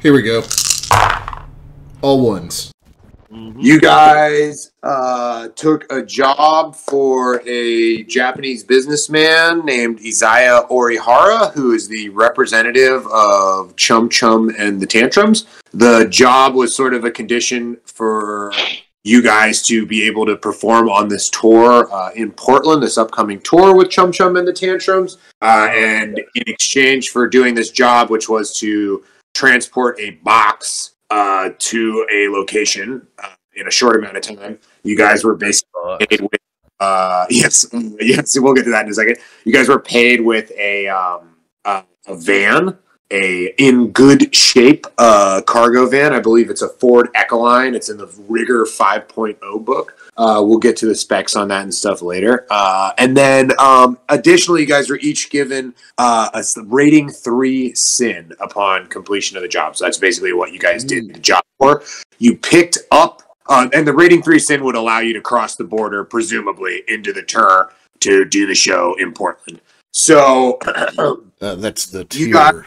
Here we go. All ones. You guys took a job for a Japanese businessman named Isaiah Orihara, who is the representative of Chum Chum and the Tantrums. The job was sort of a condition for you guys to be able to perform on this tour in Portland, this upcoming tour with Chum Chum and the Tantrums. And in exchange for doing this job, which was to transport a box to a location in a short amount of time, you guys were basically paid with yes, we'll get to that in a second. You guys were paid with a van, a in good shape cargo van. I believe it's a Ford Ecoline. It's in the Rigger 5.0 book. We'll get to the specs on that and stuff later. And then additionally, you guys were each given a rating 3 sin upon completion of the job. So that's basically what you guys did the job for. You picked up, and the rating 3 sin would allow you to cross the border, presumably, into the tour to do the show in Portland. So that's the tier.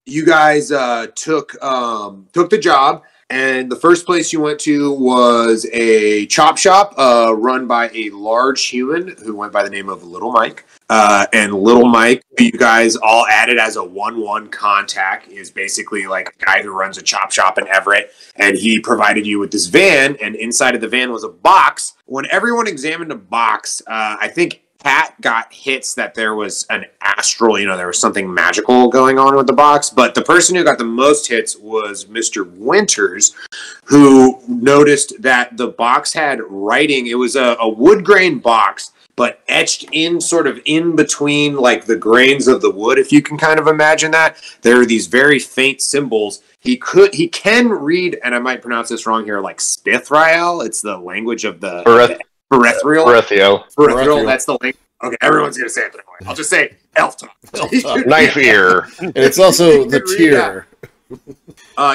You guys took the job. And the first place you went to was a chop shop run by a large human who went by the name of Little Mike. And Little Mike, who you guys all added as a 1-1 contact, is basically like a guy who runs a chop shop in Everett. And he provided you with this van, and inside of the van was a box. When everyone examined the box, I think Pat got hits that there was an astral, there was something magical going on with the box. But the person who got the most hits was Mr. Winters, who noticed that the box had writing. It was a wood grain box, but etched in sort of in between like the grains of the wood, if you can kind of imagine that. There are these very faint symbols. He can read, and I might pronounce this wrong here, like Spithrael. It's the language of the Berethriel, that's the link. Okay, everyone's going to say it that way. I'll just say elf talk. Knife ear. And it's also the tier.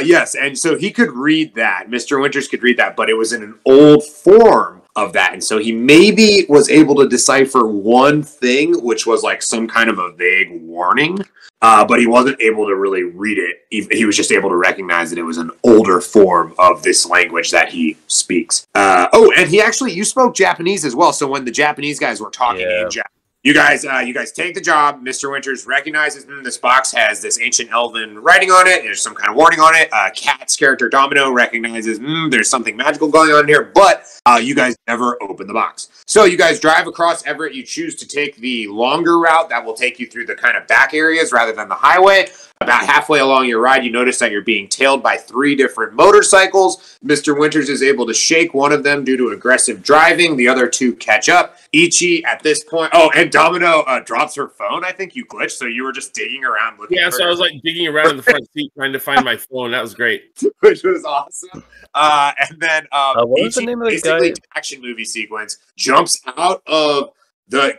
Yes, and so he could read that. Mr. Winters could read that, but it was in an old form of that. And so he maybe was able to decipher one thing, which was like some kind of a vague warning. But he wasn't able to really read it. He was just able to recognize that it was an older form of this language that he speaks. And you spoke Japanese as well. So when the Japanese guys were talking in Japanese, you guys take the job. Mr. Winters recognizes this box has this ancient elven writing on it. There's some kind of warning on it. Cat's character Domino recognizes there's something magical going on here, but you guys never open the box. So you guys drive across Everett. You choose to take the longer route that will take you through the kind of back areas rather than the highway. About halfway along your ride, you notice that you're being tailed by 3 different motorcycles. Mr. Winters is able to shake one of them due to aggressive driving. The other 2 catch up. Ichi, at this point... Oh, and Domino drops her phone. I think you glitched, so you were just digging around looking for so I was like digging around in the front seat trying to find my phone. That was great. Which was awesome. And then what was the name of the guy? Action movie sequence, jumps out of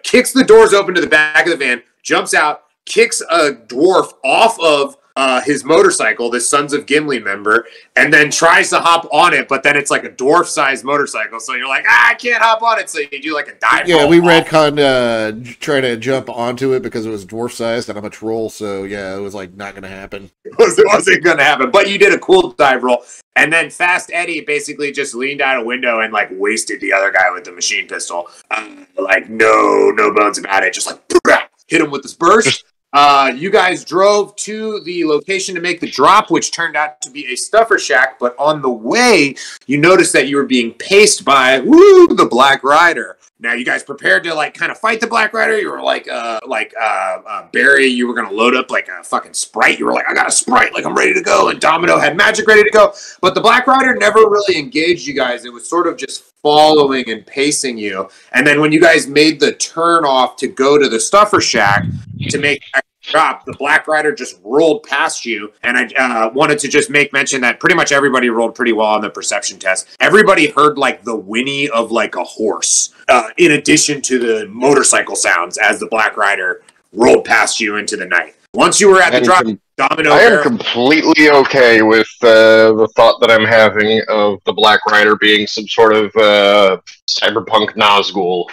kicks the doors open to the back of the van, jumps out, kicks a dwarf off of his motorcycle, this Sons of Gimli member, and then tries to hop on it, but then it's like a dwarf-sized motorcycle, so you're like, I can't hop on it, so you do like a dive roll. Yeah, we retconned trying to jump onto it because it was dwarf-sized, and I'm a troll, so yeah, it was like not going to happen. It wasn't going to happen, but you did a cool dive roll, and then Fast Eddie basically just leaned out a window and like wasted the other guy with the machine pistol. Like no bones about it, just like hit him with this burst. You guys drove to the location to make the drop, which turned out to be a stuffer shack. But on the way, you noticed that you were being paced by the Black Rider. Now, you guys prepared to like kind of fight the Black Rider. You were like Barry. You were gonna load up like a fucking Sprite. You were like, I got a Sprite, like I'm ready to go. And Domino had magic ready to go. But the Black Rider never really engaged you guys. It was sort of just following and pacing you. And then when you guys made the turn off to go to the stuffer shack to make drop, the Black Rider just rolled past you. And I wanted to just make mention that pretty much everybody rolled pretty well on the perception test. Everybody heard like the whinny of like a horse, in addition to the motorcycle sounds as the Black Rider rolled past you into the night. Once you were at the drop, Domino... I am completely okay with the thought that I'm having of the Black Rider being some sort of cyberpunk Nazgul.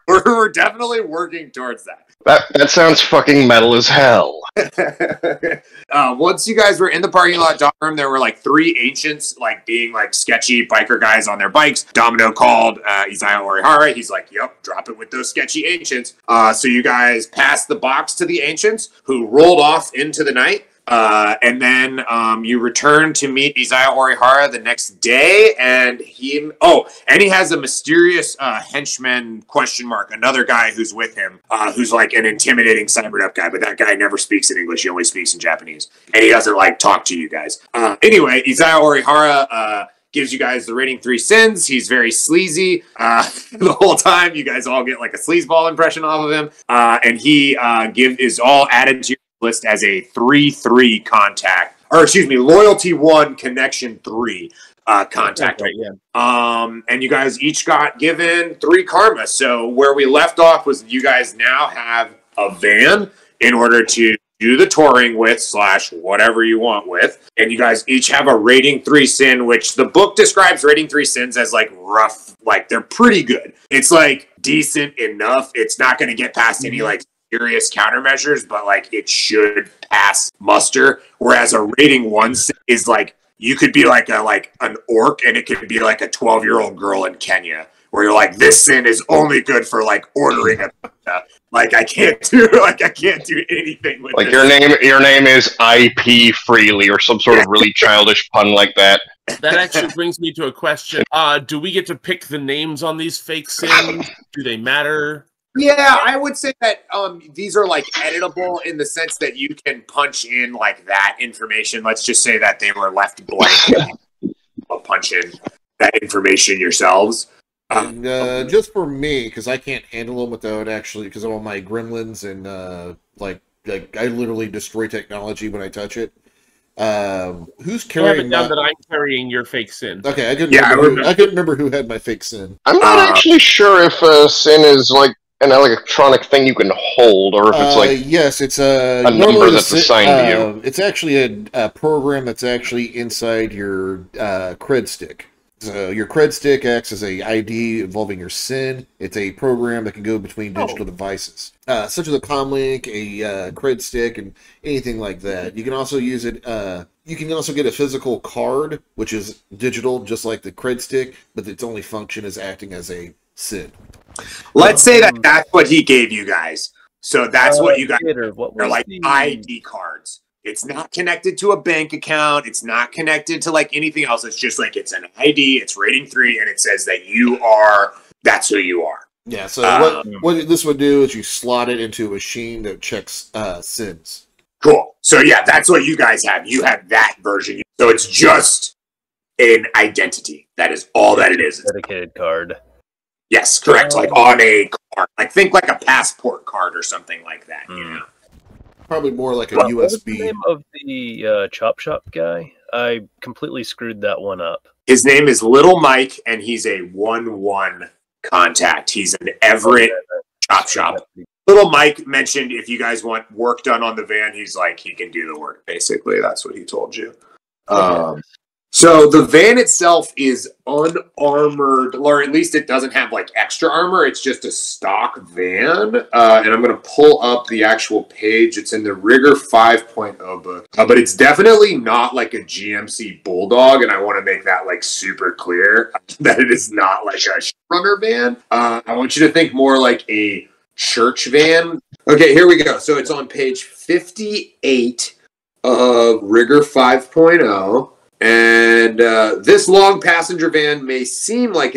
We're definitely working towards that. That sounds fucking metal as hell. Once you guys were in the parking lot dock room, there were like 3 ancients, like being like sketchy biker guys on their bikes. Domino called Isaiah Orihara. He's like, "Yep, drop it with those sketchy ancients." So you guys passed the box to the ancients, who rolled off into the night. And then you return to meet Isaiah Orihara the next day, and he has a mysterious henchman ? Another guy who's with him, who's like an intimidating cybered up guy, but that guy never speaks in English. He only speaks in Japanese, and he doesn't like talk to you guys. Anyway, Isaiah Orihara gives you guys the rating 3 sins. He's very sleazy. The whole time, you guys all get like a sleazeball impression off of him, and he is all added to your list as a 3-3 contact, or excuse me, loyalty 1, connection 3 contact. Right, yeah. And you guys each got given 3 karma. So where we left off was you guys now have a van in order to do the touring with / whatever you want with, and you guys each have a rating 3 sin, which the book describes rating 3 sins as like rough, like they're pretty good. It's like decent enough. It's not going to get past any like serious countermeasures, but like it should pass muster. Whereas a rating 1 is like, you could be like an orc, and it could be like a 12-year-old girl in Kenya, where you're like, this sin is only good for like ordering a pizza. Like I can't do anything with like this. your name is IP Freely or some sort of really childish pun like that. That actually brings me to a question. Do we get to pick the names on these fake sins? Do they matter? Yeah, I would say that these are like editable in the sense that you can punch in like that information. Let's just say that they were left blank. I'll punch in that information yourselves. And just for me, because I can't handle them without actually, because of all my gremlins and like I literally destroy technology when I touch it. Who's I have carrying it down that I'm carrying your fake sin. Okay, I couldn't remember who had my fake sin. I'm not actually sure if sin is like an electronic thing you can hold, or if it's like yes, it's a number that's assigned to you. It's actually a program that's actually inside your cred stick. So your cred stick acts as a ID involving your sin. It's a program that can go between digital devices, such as a comlink, a cred stick, and anything like that. You can also use it. You can also get a physical card, which is digital, just like the cred stick, but its only function is acting as a sin. Let's say that that's what he gave you guys. So that's what you guys are like ID cards. It's not connected to a bank account. It's not connected to like anything else. It's just like it's an ID. It's rating 3, and it says that that's who you are. Yeah. So what this would do is you slot it into a machine that checks sins. Cool. So yeah, that's what you guys have. You have that version. So it's just an identity. That is all that it is. Dedicated card. Yes, correct. Like on a card. Like think like a passport card or something like that. You know? Probably more like a USB. What was the name of the Chop Shop guy? I completely screwed that one up. His name is Little Mike, and he's a 1-1 contact. He's an Everett Chop Shop. Little Mike mentioned if you guys want work done on the van, he's like, he can do the work, basically. That's what he told you. So the van itself is unarmored, or at least it doesn't have like extra armor. It's just a stock van. And I'm going to pull up the actual page. It's in the Rigger 5.0 book. But it's definitely not like a GMC Bulldog. And I want to make that like super clear that it is not like a Shadowrunner van. I want you to think more like a church van. Okay, here we go. So it's on page 58 of Rigger 5.0. And this long passenger van may seem like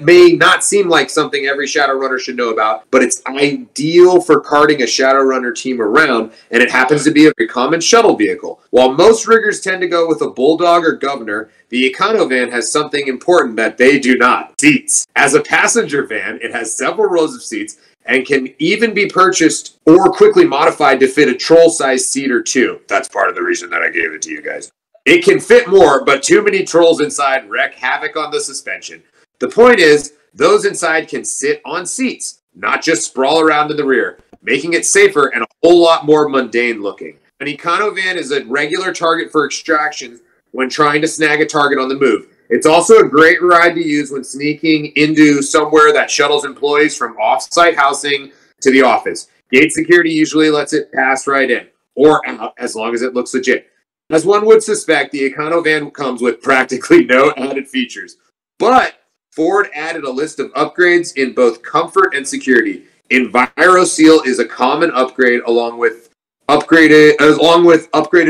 may not seem like something every Shadowrunner should know about, but it's ideal for carting a Shadowrunner team around, and it happens to be a very common shuttle vehicle. While most riggers tend to go with a Bulldog or Governor, the Econovan has something important that they do not: seats. As a passenger van, it has several rows of seats and can even be purchased or quickly modified to fit a troll-sized seat or 2. That's part of the reason that I gave it to you guys. It can fit more, but too many trolls inside wreak havoc on the suspension. The point is, those inside can sit on seats, not just sprawl around in the rear, making it safer and a whole lot more mundane looking. An Econovan is a regular target for extractions when trying to snag a target on the move. It's also a great ride to use when sneaking into somewhere that shuttles employees from off-site housing to the office. Gate security usually lets it pass right in or out as long as it looks legit. As one would suspect, the Econovan comes with practically no added features. But Ford added a list of upgrades in both comfort and security. EnviroSeal is a common upgrade along with upgraded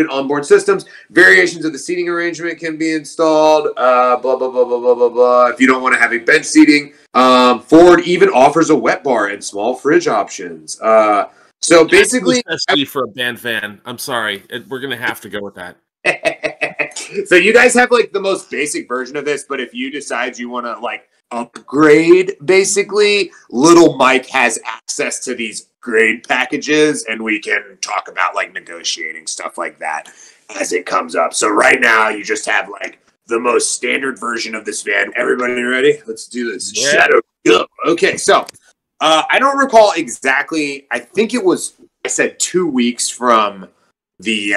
onboard systems. Variations of the seating arrangement can be installed. Blah blah blah blah blah blah blah. If you don't want to have a bench seating, Ford even offers a wet bar and small fridge options. So basically, necessity for a band van. I'm sorry, we're gonna have to go with that. So you guys have like the most basic version of this, but if you decide you want to like upgrade, basically, Little Mike has access to these grade packages, and we can talk about like negotiating stuff like that as it comes up. So right now, you just have like the most standard version of this van. Everybody ready? Let's do this. Yeah. Shadow. Okay, so I don't recall exactly. I think it was, I said 2 weeks from the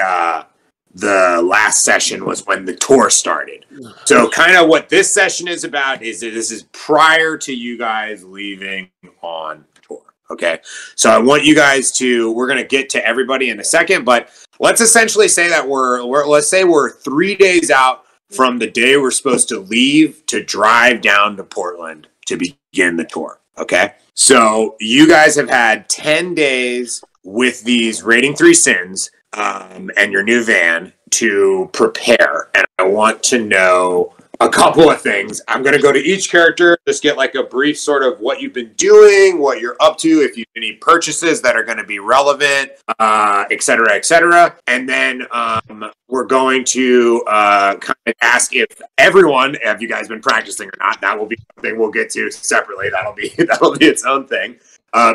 last session was when the tour started. So kind of what this session is about is that this is prior to you guys leaving on tour. Okay. So I want you guys to, we're going to get to everybody in a second, but let's essentially say that let's say we're 3 days out from the day we're supposed to leave to drive down to Portland to begin the tour. Okay. So you guys have had 10 days with these Rating 3 Sins and your new van to prepare. And I want to know a couple of things. I'm going to go to each character, just get like a brief sort of what you've been doing, what you're up to, if you have any purchases that are going to be relevant, et cetera, et cetera. And then we're going to kind of ask if everyone, have you guys been practicing or not? That will be something we'll get to separately. That'll be its own thing.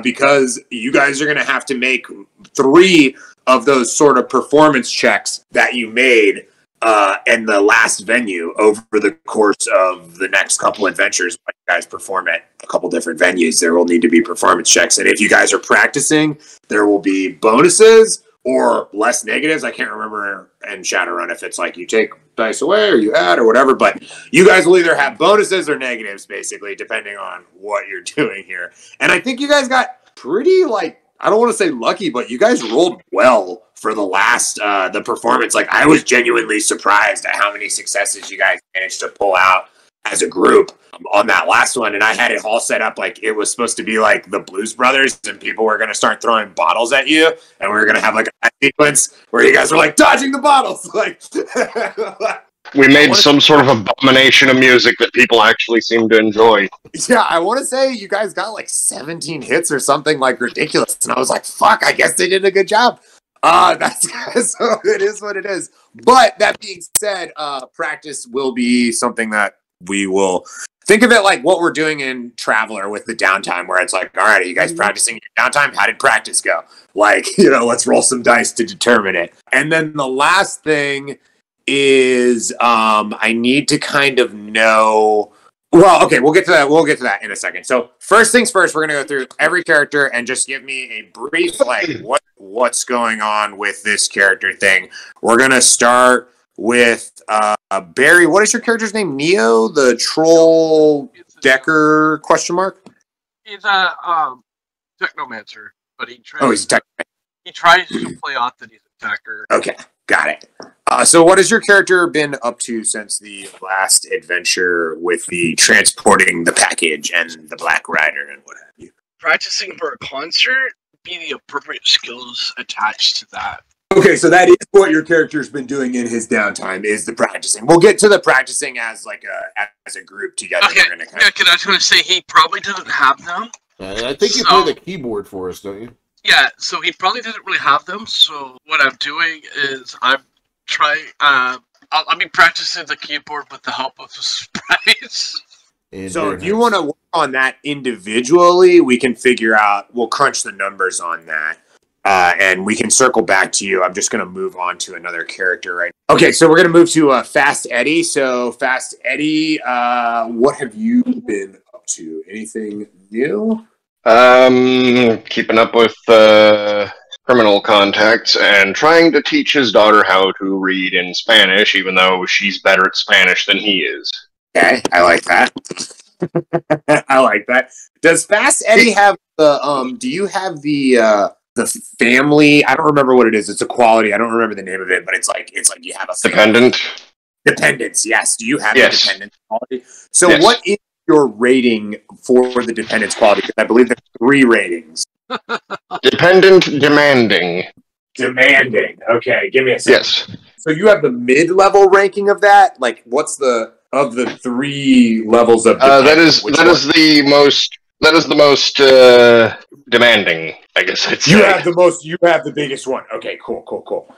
Because you guys are going to have to make 3 of those sort of performance checks that you made in the last venue over the course of the next couple adventures. When you guys perform at a couple different venues, there will need to be performance checks. And if you guys are practicing, there will be bonuses or less negatives. I can't remember in Shadowrun if it's like you take dice away or you add or whatever, but you guys will either have bonuses or negatives, basically, depending on what you're doing here. And I think you guys got pretty, like, I don't want to say lucky, but you guys rolled well for the last, the performance. Like, I was genuinely surprised at how many successes you guys managed to pull out as a group on that last one. And I had it all set up like it was supposed to be like the Blues Brothers, and people were going to start throwing bottles at you, and we were going to have like a sequence where you guys were like dodging the bottles. Like, we made some sort of abomination of music that people actually seem to enjoy. Yeah, I want to say you guys got like 17 hits or something like ridiculous. And I was like, fuck, I guess they did a good job. That's so it is what it is. But that being said, practice will be something that we will think of it like what we're doing in Traveler with the downtime, where it's like, all right, are you guys practicing your downtime? How did practice go? Like, let's roll some dice to determine it. And then the last thing is I need to kind of know. Well, okay, we'll get to that. We'll get to that in a second. So first things first, we're gonna go through every character and just give me a brief like what's going on with this character thing. We're gonna start with Barry. What is your character's name? Neo, the troll Decker ? He's a technomancer, but he tries. Oh, he's a technomancer. He tries to play off that he's a hacker. Okay, got it. So what has your character been up to since the last adventure with the transporting the package and the Black Rider and what have you? Practicing for a concert, be the appropriate skills attached to that. Okay, so that is what your character's been doing in his downtime, is the practicing. We'll get to the practicing as like a group together. Okay, I was going to say he probably doesn't have them. I think you play the keyboard for us, don't you? Yeah, so he probably doesn't really have them. So what I'm doing is I'm trying. I'll be practicing the keyboard with the help of the sprites. So if you want to work on that individually, we can figure out. We'll crunch the numbers on that. And we can circle back to you. I'm just going to move on to another character right now. Okay, so we're going to move to Fast Eddie. So, Fast Eddie, what have you been up to? Anything new? Keeping up with criminal contacts and trying to teach his daughter how to read in Spanish, even though she's better at Spanish than he is. Okay, I like that. I like that. Does Fast Eddie have the do you have the family? I don't remember what it is. It's a quality. I don't remember the name of it, but it's like you have a family. Dependence, yes. Do you have the dependence quality? So what is your rating for the dependence quality? Because I believe there's 3 ratings. Dependent, demanding. Demanding. Okay, give me a second. Yes. So you have the mid-level ranking of that? Like, what's the 3 levels of dependence? That is the most demanding, I guess I'd say. You have the biggest one. Okay, cool.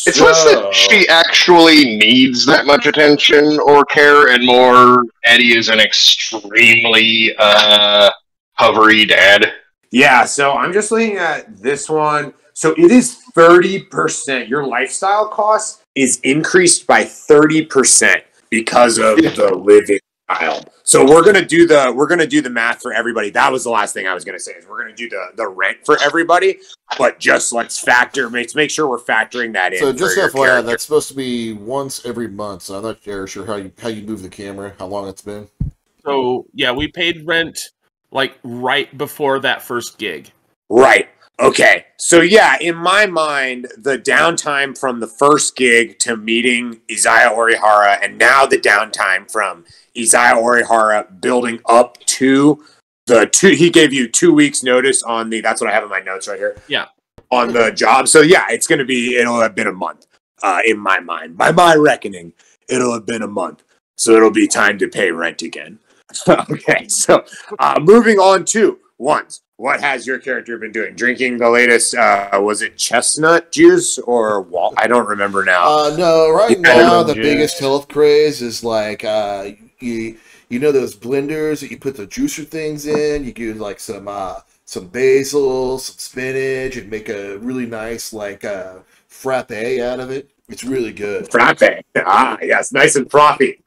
It's less that she actually needs that much attention or care, and more Eddie is an extremely hovery dad. Yeah, so I'm just looking at this one. So it is 30%. Your lifestyle cost is increased by 30% because of the living style. So we're gonna do the math for everybody. That was the last thing I was gonna say. Is we're gonna do the rent for everybody, but just let's make sure we're factoring that in. So just FYI, that's supposed to be once every month. So I'm not sure how you move the camera, how long it's been. So yeah, we paid rent like right before that first gig. Right. Okay. So yeah, in my mind, the downtime from the first gig to meeting Isaiah Orihara, and now the downtime from Isaiah Orihara building up to he gave you 2 weeks notice on that's what I have in my notes right here. Yeah. On the job. So yeah, it'll have been a month, in my mind. By my reckoning, it'll have been a month. So it'll be time to pay rent again. Okay. So moving on to ones. What has your character been doing? Drinking the latest, was it chestnut juice or I don't remember now. No, right now the biggest health craze is like, you know those blenders that you put the juicer things in? You do like some basil, some spinach, and make a really nice like frappe out of it. It's really good. Frappe. Yes, nice and frothy.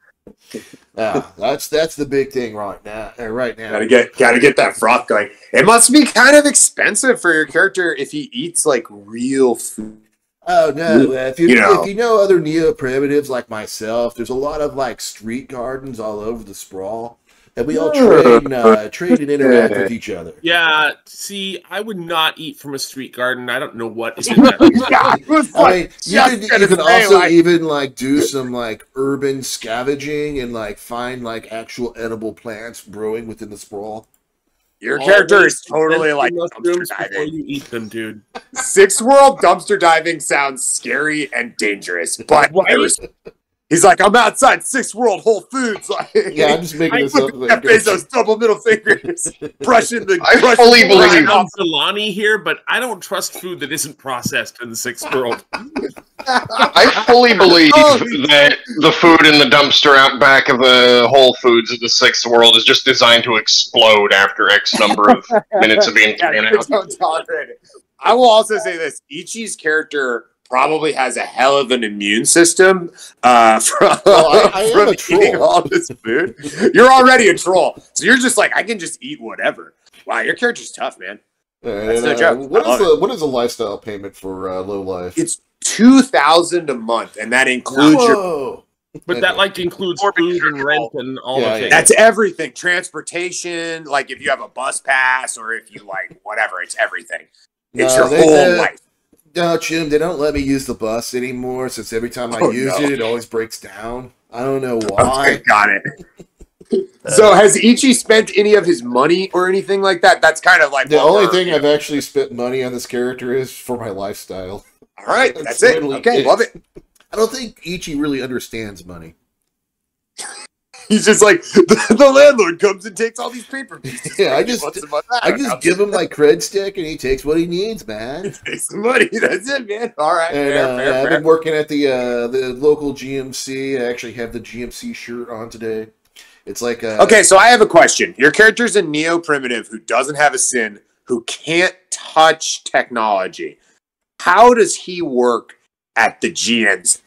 That's the big thing right now. Gotta get that froth going. It must be kind of expensive for your character if he eats like real food. Oh no! If you know other neo-primitives like myself, there's a lot of like street gardens all over the sprawl, and we all trade and interact with each other. Yeah, see, I would not eat from a street garden. I don't know what is in that. I mean, you can also even like do some like urban scavenging and like find like actual edible plants growing within the sprawl. Your character is totally like dumpster diving. Before you eat them, dude. Six World dumpster diving sounds scary and dangerous, but he's like, I'm outside Six World Whole Foods. Like, yeah, I'm just making this up. Jeff Bezos double middle fingers, brushing the. I fully believe I'm Delani here, but I don't trust food that isn't processed in the Sixth World. I fully believe that the food in the dumpster out back of the Whole Foods of the Sixth World is just designed to explode after X number of minutes of being thrown out. Don't tolerate it. I will also say this: Ichi's character probably has a hell of an immune system from eating all this food. You're already a troll, so you're just like, I can just eat whatever. Wow, your character's tough, man. That's no joke. What is a lifestyle payment for low life? It's 2,000 a month, and that includes your. But that like includes food and rent and all the things. That's everything. Transportation, like if you have a bus pass or if you like whatever, it's everything. It's your whole life. No, Jim, they don't let me use the bus anymore since every time I use it, it always breaks down. I don't know why. Okay, got it. So has Ichi spent any of his money or anything like that? That's kind of like the only thing I've actually spent money on this character is for my lifestyle. All right, that's it. Okay, love it. I don't think Ichi really understands money. He's just like, the landlord comes and takes all these paper pieces. Yeah, I just give him my cred stick and he takes what he needs, man. He takes the money. That's it, man. All right. And I've been working at the local GMC. I actually have the GMC shirt on today. It's like okay, so I have a question. Your character's a neo-primitive who doesn't have a sin, who can't touch technology. How does he work at the GMC?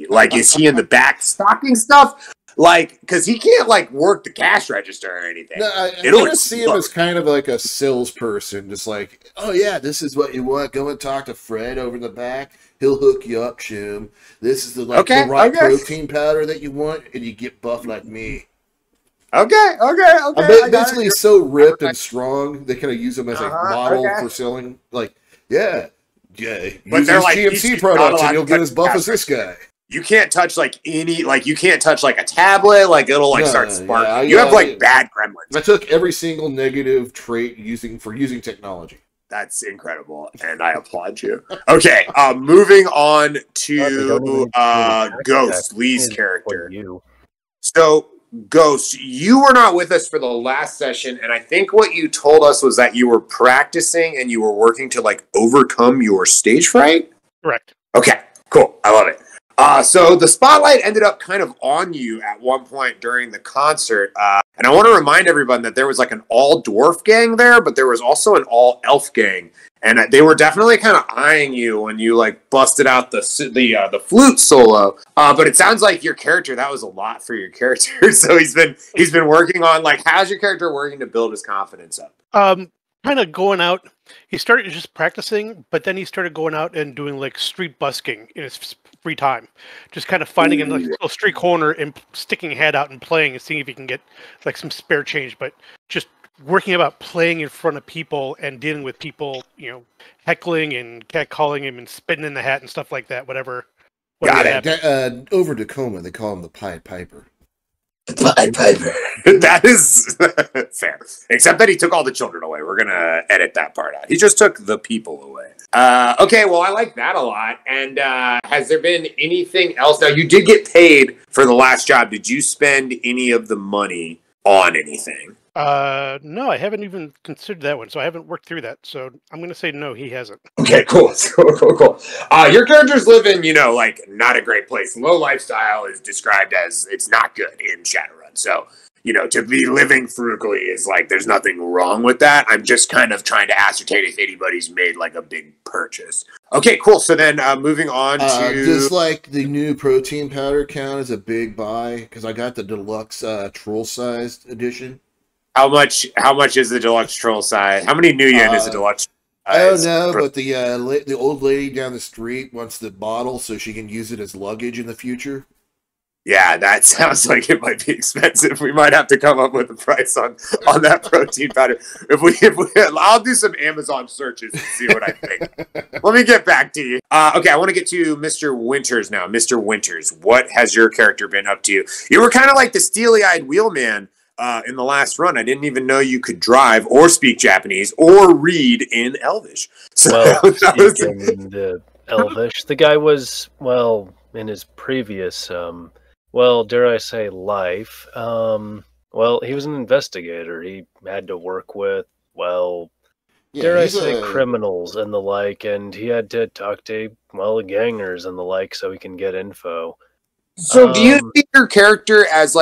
Like, is he in the back stocking stuff? Like, because he can't, like, work the cash register or anything. No, I see him as kind of like a salesperson. Just like, oh, yeah, this is what you want. Go and talk to Fred over in the back. He'll hook you up, Jim. This is the right protein powder that you want, and you get buff like me. I'm basically so ripped and strong, they kind of use them as a model for selling. Like, yeah, use these GMC products and you'll get as buff as this guy. You can't touch you can't touch a tablet, it'll start sparking. You have bad gremlins. I took every single negative trait using technology. That's incredible, and I applaud you. Okay, moving on to Ghost, Lee's character. So, Ghost, you were not with us for the last session, and I think what you told us was that you were practicing and you were working to overcome your stage fright? Correct. Okay, cool. I love it. So the spotlight ended up kind of on you at one point during the concert. And I want to remind everyone that there was an all-dwarf gang there, but there was also an all-elf gang. And they were definitely kind of eyeing you when you busted out the flute solo. But it sounds like your character, that was a lot for your character. So he's been working on how's your character working to build his confidence up? Kind of going out. He started just practicing, but then he started going out and doing street busking in his free time. Just kind of finding a little street corner and sticking a head out and playing and seeing if he can get some spare change. But just working about playing in front of people and dealing with people, heckling and catcalling him and spitting in the hat and stuff like that. Whatever. Got it. Over Tacoma, they call him the Pied Piper. Pied Piper. That is fair. Except that he took all the children away. We're going to edit that part out. He just took the people away. Okay, well, I like that a lot. And has there been anything else? Now, you did get paid for the last job. Did you spend any of the money on anything? No, I haven't even considered that one, so I haven't worked through that. So I'm going to say no, he hasn't. Okay, cool. Cool. Your characters live in, not a great place. Low lifestyle is described as it's not good in Shadowrun. So, to be living frugally is there's nothing wrong with that. I'm just kind of trying to ascertain if anybody's made a big purchase. Okay, cool. So then moving on to... Does the new protein powder count as a big buy? Because I got the deluxe troll-sized edition. How much is the deluxe troll size? How many new yen is the deluxe? I don't know, but the old lady down the street wants the bottle so she can use it as luggage in the future. Yeah, that sounds like it might be expensive. We might have to come up with a price on that protein powder. If we, I'll do some Amazon searches and see what I think. Let me get back to you. Okay, I want to get to Mr. Winters now. Mr. Winters, what has your character been up to? You were kind of like the steely-eyed wheelman in the last run. I didn't even know you could drive or speak Japanese or read in Elvish. So speaking the Elvish, the guy was, in his previous, dare I say life, he was an investigator. He had to work with, dare I say criminals and the like, and he had to talk to, gangers and the like so he can get info. So do you see your character as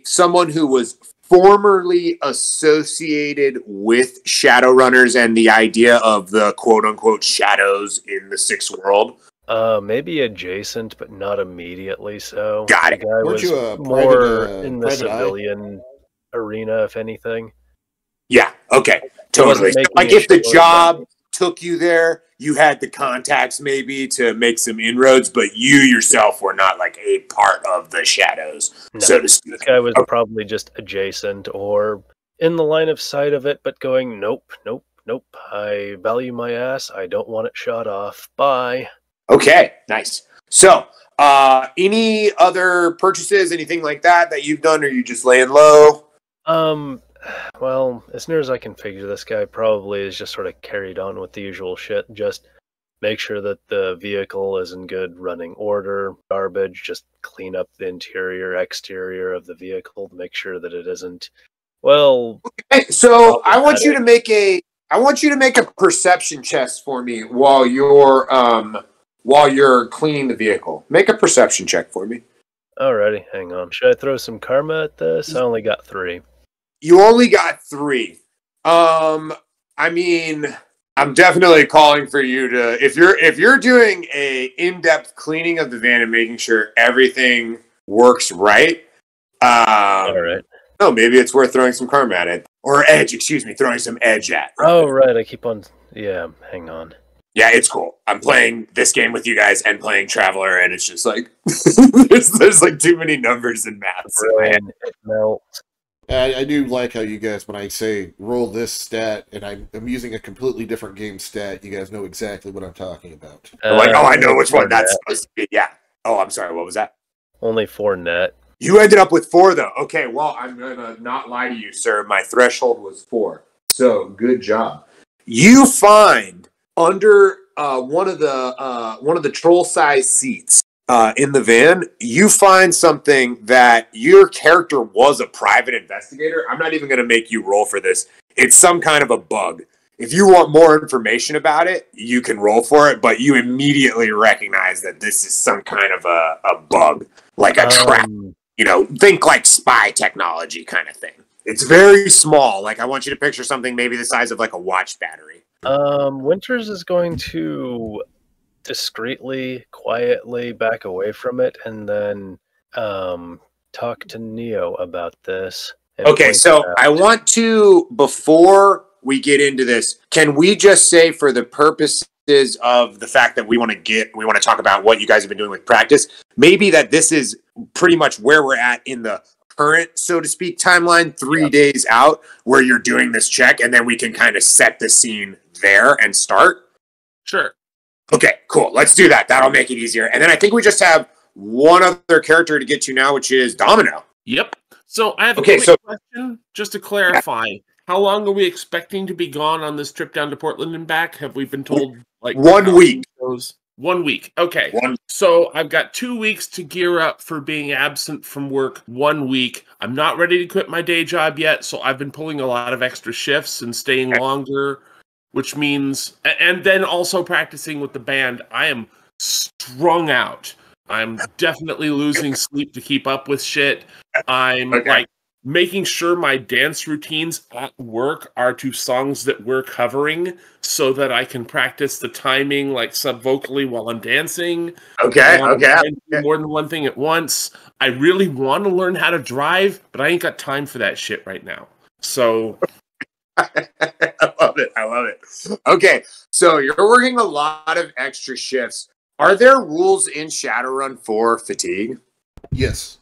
someone who was formerly associated with Shadowrunners and the idea of the quote-unquote shadows in the Sixth World? Maybe adjacent, but not immediately so. Got it. The guy was more in the civilian arena, if anything. Yeah, okay. Totally. If the job took you there, you had the contacts maybe to make some inroads, but you yourself were not a part of the shadows, so to speak. This guy was probably just adjacent or in the line of sight of it, but going, nope. I value my ass. I don't want it shot off. Bye. Okay, nice. So, any other purchases, anything like that you've done, or you just laying low? As near as I can figure, this guy probably is just sort of carried on with the usual shit. Just make sure that the vehicle is in good running order. Garbage, just clean up the interior, exterior of the vehicle to make sure that it isn't, Okay, so I want you to make a perception check for me while you're cleaning the vehicle. Make a perception check for me. Alrighty, hang on. Should I throw some karma at this? I only got 3. You only got 3. I'm definitely calling for you to, if you're doing a in-depth cleaning of the van and making sure everything works right. All right. No, maybe it's worth throwing some karma at it, or throwing some edge at. Oh, right. I keep on. Yeah, hang on. Yeah, it's cool. I'm playing this game with you guys and playing Traveler, and it's just there's too many numbers and maths in my head. It melts. I do like how you guys, when I say roll this stat, and I'm using a completely different game stat, you guys know exactly what I'm talking about. Like, I know which one that's net. supposed to be. Yeah. Oh, I'm sorry. What was that? Only 4 net. You ended up with 4, though. Okay, well, I'm going to not lie to you, sir. My threshold was 4. So, good job. You find under one of the troll-sized seats in the van, you find something that your character was a private investigator. I'm not even going to make you roll for this. It's some kind of a bug. If you want more information about it, you can roll for it, but you immediately recognize that this is some kind of a bug, like a trap. You know, think like spy technology kind of thing. It's very small. Like, I want you to picture something maybe the size of like a watch battery. Winters is going to discreetly, quietly back away from it and then talk to Neo about this. Okay, so I want to, before we get into this, can we just say, for the purposes of the fact that we want to talk about what you guys have been doing with practice, maybe that this is pretty much where we're at in the current, so to speak, timeline, 3 days out, where you're doing this check, and then we can kind of set the scene there and start? Sure. Okay, cool. Let's do that. That'll make it easier. And then I think we just have one other character to get to now, which is Domino. Yep. So I have a quick question, just to clarify. How long are we expecting to be gone on this trip down to Portland and back? Have we been told, like, 1 week? 1 week. Okay. So I've got 2 weeks to gear up for being absent from work 1 week. I'm not ready to quit my day job yet, so I've been pulling a lot of extra shifts and staying longer, which means, and then also practicing with the band. I am strung out. I'm definitely losing sleep to keep up with shit. I'm like making sure my dance routines at work are to songs that we're covering so that I can practice the timing, like sub-vocally while I'm dancing. Okay. Do more than one thing at once. I really want to learn how to drive, but I ain't got time for that shit right now. So I love it. Okay, so you're working a lot of extra shifts. Are there rules in Shadowrun for fatigue? Yes.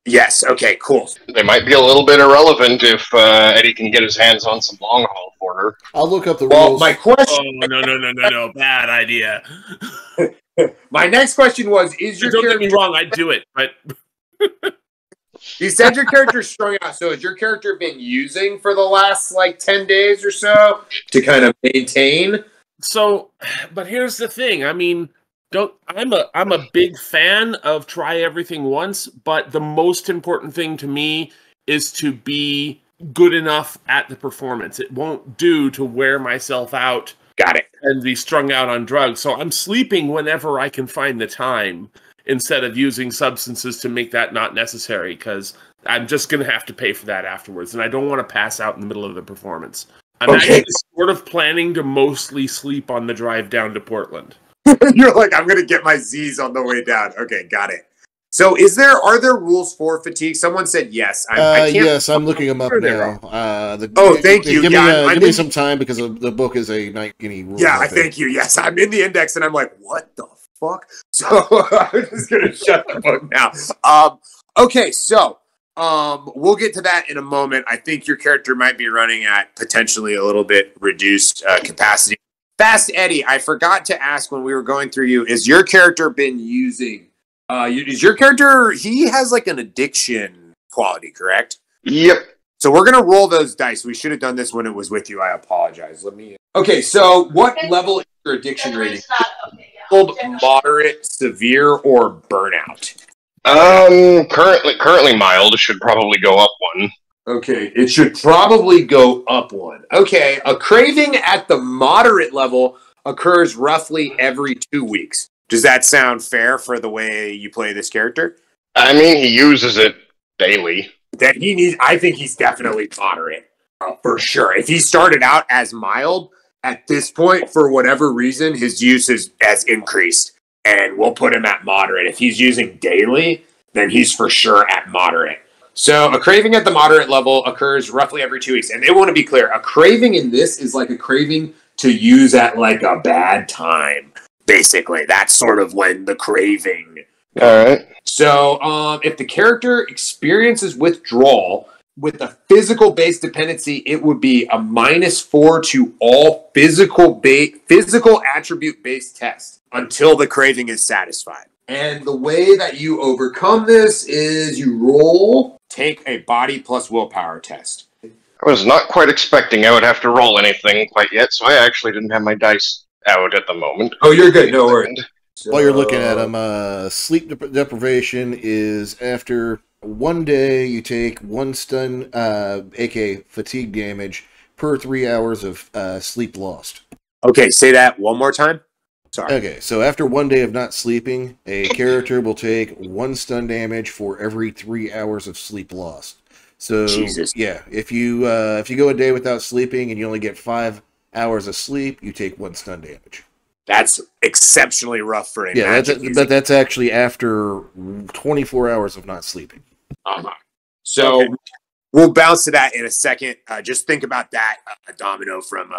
Yes. Okay, cool. They might be a little bit irrelevant if Eddie can get his hands on some long haul for her. I'll look up the rules. My question. Oh, no. Bad idea. My next question was: Don't get me wrong, I'd do it, but you said your character's strung out. So has your character been using for the last 10 days or so to kind of maintain? So, but here's the thing. I mean, I'm a big fan of try everything once, but the most important thing to me is to be good enough at the performance. It won't do to wear myself out. Got it. And be strung out on drugs. So I'm sleeping whenever I can find the time instead of using substances to make that not necessary, because I'm just going to have to pay for that afterwards. And I don't want to pass out in the middle of the performance. I'm actually sort of planning to mostly sleep on the drive down to Portland. You're like, I'm going to get my Z's on the way down. Okay, got it. So are there rules for fatigue? Someone said yes. Yes, I'm looking them up now. Thank you. Give me some time because the book is a night guinea rule. Yeah, thank you. Yes, I'm in the index and I'm like, what the fuck? So I'm just going to shut the book now. Okay, so we'll get to that in a moment. I think your character might be running at potentially a little bit reduced capacity. Fast Eddie, I forgot to ask when we were going through you, is your character been using, is your character, he has like an addiction quality, correct? Yep. So we're going to roll those dice. We should have done this when it was with you. I apologize. Okay, so what level is your addiction rating? Moderate, severe, or burnout? Currently mild. Should probably go up one. Okay, it should probably go up one. Okay, a craving at the moderate level occurs roughly every 2 weeks. Does that sound fair for the way you play this character? I mean, he uses it daily. I think he's definitely moderate, for sure. If he started out as mild, at this point, for whatever reason, his use has increased, and we'll put him at moderate. If he's using daily, then he's for sure at moderate. So a craving at the moderate level occurs roughly every 2 weeks. And they want to be clear, a craving in this is like a craving to use at like a bad time, basically. That's sort of when the craving. All right. So if the character experiences withdrawal with a physical base dependency, it would be a -4 to all physical attribute based tests until the craving is satisfied. And the way that you overcome this is you take a body plus willpower test. I was not quite expecting I would have to roll anything quite yet, so I actually didn't have my dice out at the moment. Oh, you're good. No worries. While you're looking at them, sleep deprivation is after 1 day you take 1 stun, aka fatigue damage, per 3 hours of sleep lost. Okay, say that one more time. Sorry. Okay, so after 1 day of not sleeping, a character will take 1 stun damage for every 3 hours of sleep lost. So, Jesus. Yeah, if you go a day without sleeping and you only get 5 hours of sleep, you take 1 stun damage. That's exceptionally rough for a but that's actually after 24 hours of not sleeping. So we'll bounce to that in a second. Just think about that, Domino, from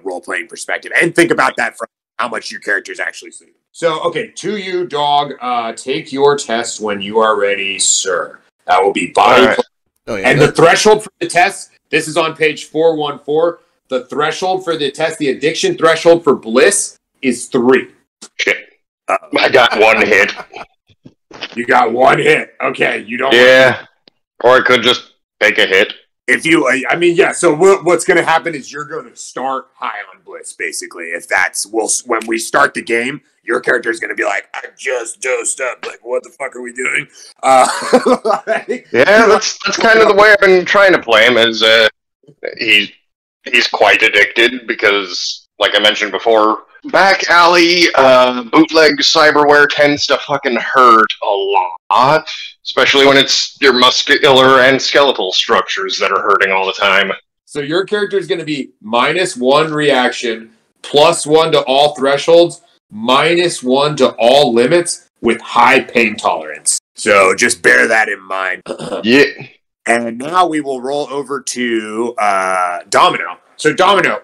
role-playing perspective, and think about that from how much your character is actually sleeping. So, okay, to you, dog, take your test when you are ready, sir. That will be body. Right. Oh, yeah, and the threshold for the test, this is on page 414. The threshold for the test, the addiction threshold for bliss is 3. Shit. I got 1 hit. You got 1 hit. Okay, you don't. Yeah. Or I could just take a hit. If you, so what's going to happen is you're going to start high on bliss, basically. If that's, when we start the game, your character is going to be like, I just dosed up. Like, what the fuck are we doing? Yeah, that's kind of the way I've been trying to play him, is he's quite addicted because, like I mentioned before, back alley bootleg cyberware tends to fucking hurt a lot, especially when it's your muscular and skeletal structures that are hurting all the time. So your character is going to be -1 reaction, +1 to all thresholds, -1 to all limits with high pain tolerance. So just bear that in mind. Yeah. And now we will roll over to Domino. So Domino,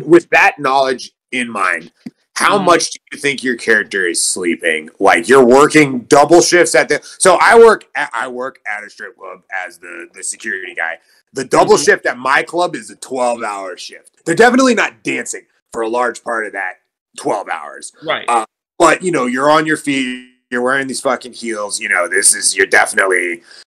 with that knowledge in mind, how much do you think your character is sleeping? Like, you're working double shifts so I work at a strip club as the security guy. The double shift at my club is a 12-hour shift. They're definitely not dancing for a large part of that 12 hours. Right. But you're on your feet, you're wearing these fucking heels,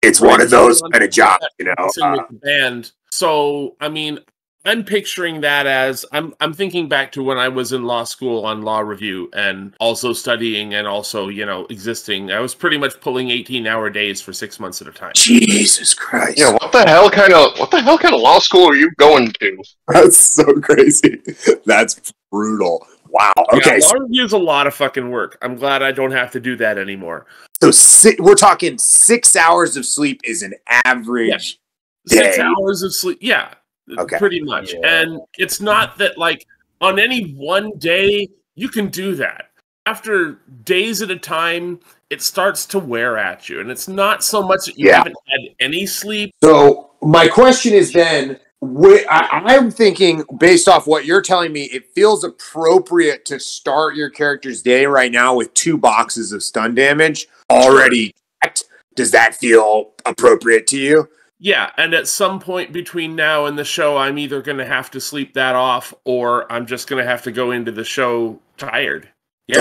it's one of those kind of jobs, With the band. So, I mean, I'm picturing that as I'm thinking back to when I was in law school on law review and also studying and also, existing. I was pretty much pulling 18-hour days for 6 months at a time. Jesus Christ. Yeah, what the hell kind of law school are you going to? That's so crazy. That's brutal. Wow. Okay. Yeah, law review is a lot of fucking work. I'm glad I don't have to do that anymore. So we're talking 6 hours of sleep is an average day. 6 hours of sleep. Yeah. Okay. Pretty much. Yeah. And it's not that, like, on any one day, you can do that. After days at a time, it starts to wear at you. And it's not so much that you haven't had any sleep. So my question is then, I'm thinking, based off what you're telling me, it feels appropriate to start your character's day right now with 2 boxes of stun damage already checked. Does that feel appropriate to you? Yeah, and at some point between now and the show, I'm either going to have to sleep that off, or I'm just going to have to go into the show tired. Yeah.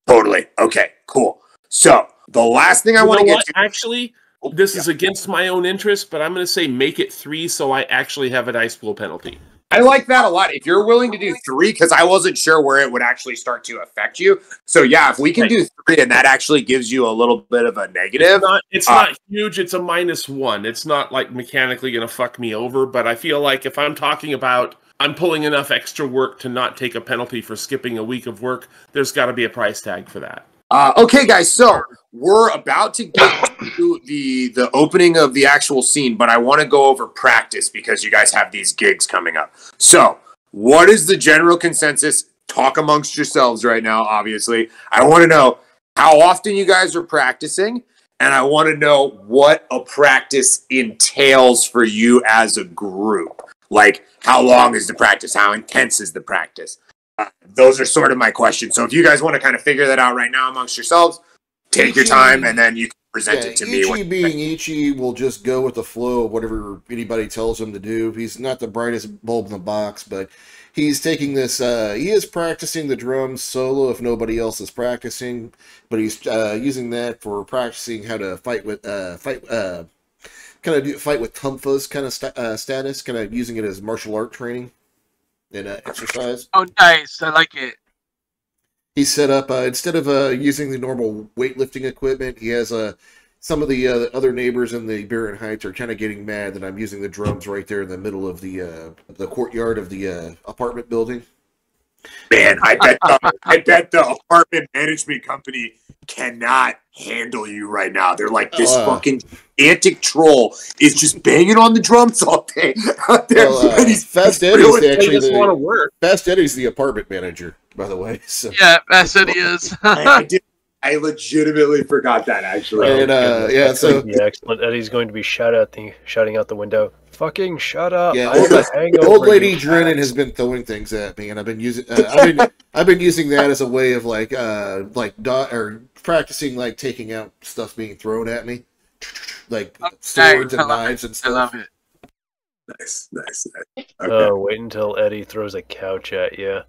Totally. Okay, cool. So, the last thing I want to get to... Actually, this is against my own interest, but I'm going to say make it 3 so I actually have a dice pool penalty. I like that a lot. If you're willing to do 3, because I wasn't sure where it would actually start to affect you. So yeah, if we can do 3 and that actually gives you a little bit of a negative. It's not huge. It's a -1. It's not like mechanically going to fuck me over, but I feel like if I'm talking about I'm pulling enough extra work to not take a penalty for skipping a week of work, there's got to be a price tag for that. Okay, guys, so we're about to get to the opening of the actual scene, but I want to go over practice because you guys have these gigs coming up. So, what is the general consensus? Talk amongst yourselves right now, obviously. I want to know how often you guys are practicing, and I want to know what a practice entails for you as a group. Like, how long is the practice? How intense is the practice? Those are sort of my questions. So if you guys want to kind of figure that out right now amongst yourselves, take your time, and then you can presented to me. Ichi being Ichi will just go with the flow of whatever anybody tells him to do. He's not the brightest bulb in the box, but he's taking this, he is practicing the drums solo if nobody else is practicing, but he's using that for practicing how to fight with, fight with Tumpha's kind of status, kind of using it as martial art training and exercise. Oh, nice. I like it. He set up, instead of using the normal weightlifting equipment, he has some of the other neighbors in the Barren Heights are kind of getting mad that I'm using the drums right there in the middle of the courtyard of the apartment building. Man, I bet the apartment management company cannot handle you right now. They're like, this fucking gigantic troll is just banging on the drums all day out there. Fast Eddie's Fast Eddie's the apartment manager, by the way. So. Yeah, Fast Eddie is. I legitimately forgot that, actually. And, yeah, so excellent. Eddie's going to be shouting out the window. Fucking shut up! Yeah, old lady Drennan has been throwing things at me, and I've been using I've been using that as a way of practicing like taking out stuff being thrown at me, like swords and knives and stuff. I love it. Nice. Okay. Oh, wait until Eddie throws a couch at you.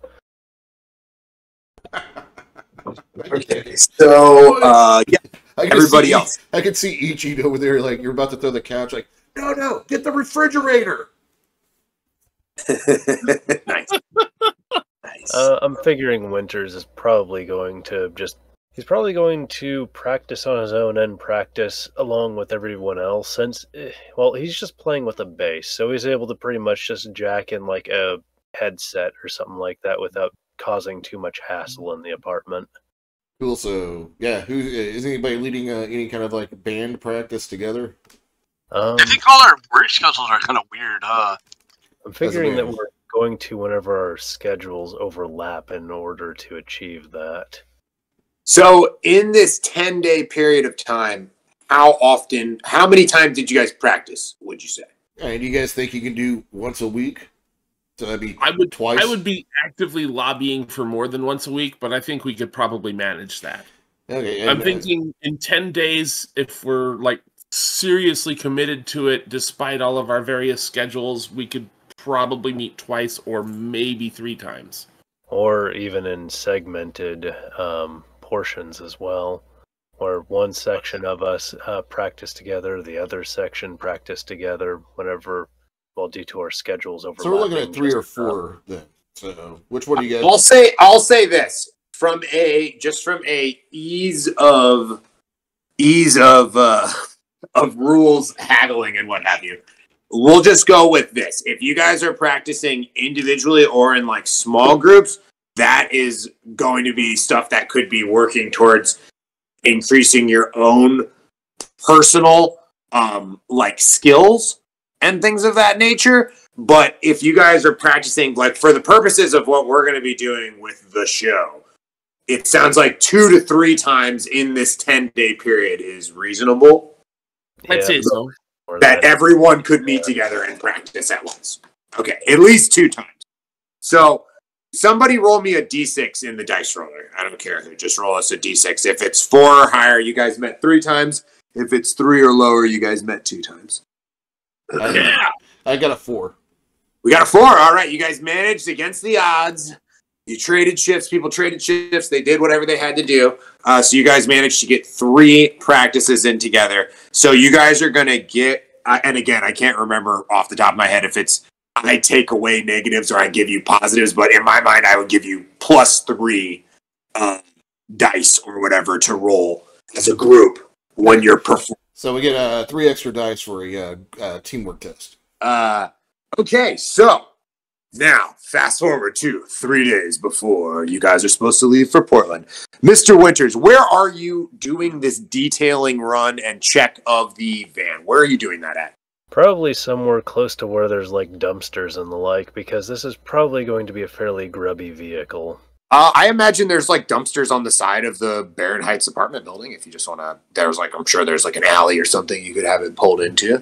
Okay, so yeah, everybody else. I can see Ichi over there, like you're about to throw the couch, like. No, get the refrigerator. Nice. I'm figuring Winters is probably going to he's probably going to practice on his own and practice along with everyone else since, well, he's just playing with a bass, so he's able to pretty much just jack in like a headset or something like that without causing too much hassle in the apartment. Cool, so, yeah, is anybody leading any kind of like band practice together? I think all our work schedules are kind of weird, huh? I'm figuring that we're going to whenever our schedules overlap in order to achieve that. So, in this 10-day period of time, how many times did you guys practice, would you say? And you guys think you can do once a week? So that'd be twice? I would be actively lobbying for more than once a week, but I think we could probably manage that. Okay. I'm thinking in 10 days, if we're like seriously committed to it, despite all of our various schedules, we could probably meet twice or maybe 3 times. Or even in segmented portions as well, where one section of us practice together, the other section practice together whenever, well, due to our schedules overlapping. So we're looking at 3 or 4 then. So which one do you guys? I'll say this from a ease of rules haggling and what have you. We'll just go with this. If you guys are practicing individually or in like small groups, that is going to be stuff that could be working towards increasing your own personal like skills and things of that nature. But if you guys are practicing, like for the purposes of what we're going to be doing with the show, it sounds like 2 to 3 times in this 10-day period is reasonable. I'd say so. That everyone could meet together and practice at once. Okay, at least 2 times. So somebody roll me a d6 in the dice roller. I don't care who. Just roll us a d6. If it's 4 or higher, you guys met 3 times. If it's 3 or lower, you guys met 2 times. I got a 4. We got a 4. All right, you guys managed against the odds. You traded shifts. People traded shifts. They did whatever they had to do. So you guys managed to get 3 practices in together. So you guys are going to get, and again, I can't remember off the top of my head if it's I take away negatives or I give you positives, but in my mind, I would give you +3 dice or whatever to roll as a group when you're performing. So we get 3 extra dice for a teamwork test. Okay, so now, fast forward to 3 days before you guys are supposed to leave for Portland. Mr. Winters, where are you doing this detailing run and check of the van? Where are you doing that at? Probably somewhere close to where there's like dumpsters and the like, because this is probably going to be a fairly grubby vehicle. I imagine there's like dumpsters on the side of the Barren Heights apartment building. If you just want to, I'm sure there's like an alley or something you could have it pulled into.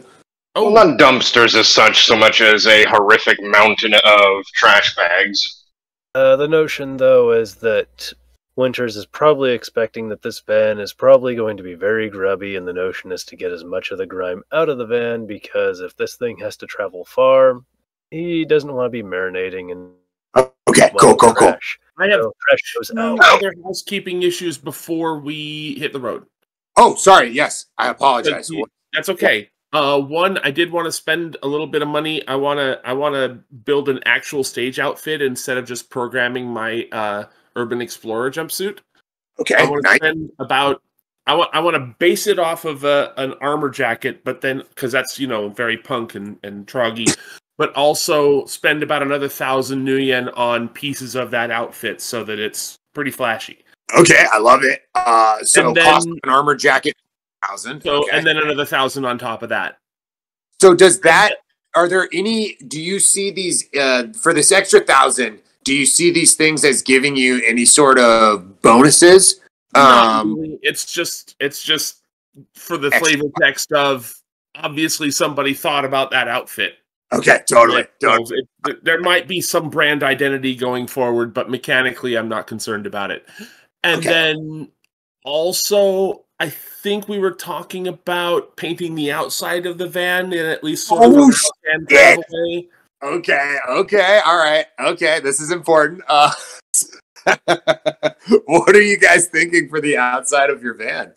Well, not dumpsters as such, so much as a horrific mountain of trash bags. The notion, though, is that Winters is probably expecting that this van is probably going to be very grubby, and the notion is to get as much of the grime out of the van, because if this thing has to travel far, he doesn't want to be marinating in Okay, cool. trash. I have So trash goes out. other housekeeping issues before we hit the road. Oh, sorry. Yes, I apologize. That's okay. One, I did want to spend a little bit of money. I wanna build an actual stage outfit instead of just programming my Urban Explorer jumpsuit. Okay, I want to nice. spend about. I want to base it off of an armor jacket, but then because that's very punk and troggy, but also spend about another 1,000 new yen on pieces of that outfit so that it's pretty flashy. Okay, I love it. So And then- cost of an armor jacket, 1,000. So Okay. and then another 1,000 on top of that. So does that? Are there any? Do you see these for this extra 1,000? Do you see these things as giving you any sort of bonuses? Not really. It's just for the Extra. flavor text of obviously somebody thought about that outfit. Okay, totally. So there might be some brand identity going forward, but mechanically, I'm not concerned about it. And Okay. then also, I think we were talking about painting the outside of the van in at least sort of a van kind of way. Okay, all right. Okay, this is important. What are you guys thinking for the outside of your van?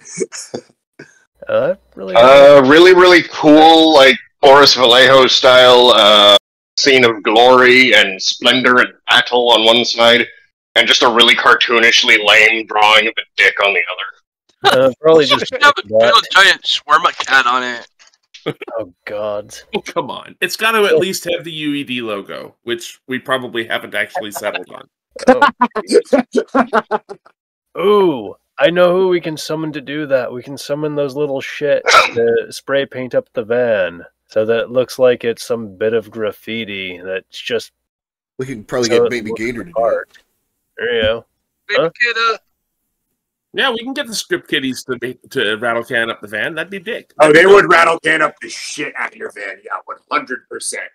Really, really cool, like Boris Vallejo style scene of glory and splendor and battle on one side, and just a really cartoonishly lame drawing of a dick on the other. probably just have a real giant shawarma cat on it. oh god. Oh, come on. It's got to at least have the UED logo, which we probably haven't actually settled on. Ooh, I know who we can summon to do that. We can summon those little shits to spray paint up the van so that it looks like it's some bit of graffiti that's just. We can probably So get it Baby looks Gator to do hard. it. There you go. Baby Huh? kid, Yeah, we can get the script kiddies to rattle can up the van. That'd be big. Oh, they would rattle can up the shit out of your van. Yeah, 100%.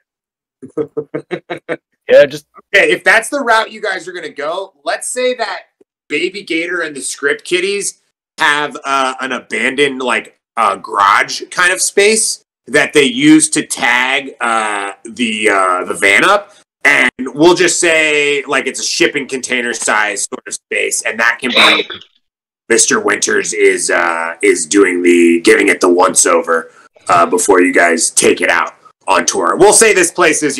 Yeah, just Okay, if that's the route you guys are going to go, let's say that Baby Gator and the script kiddies have an abandoned garage kind of space that they use to tag the van up, and we'll just say it's a shipping container size sort of space, and that can be Mr. Winters is giving it the once over before you guys take it out on tour. We'll say this place is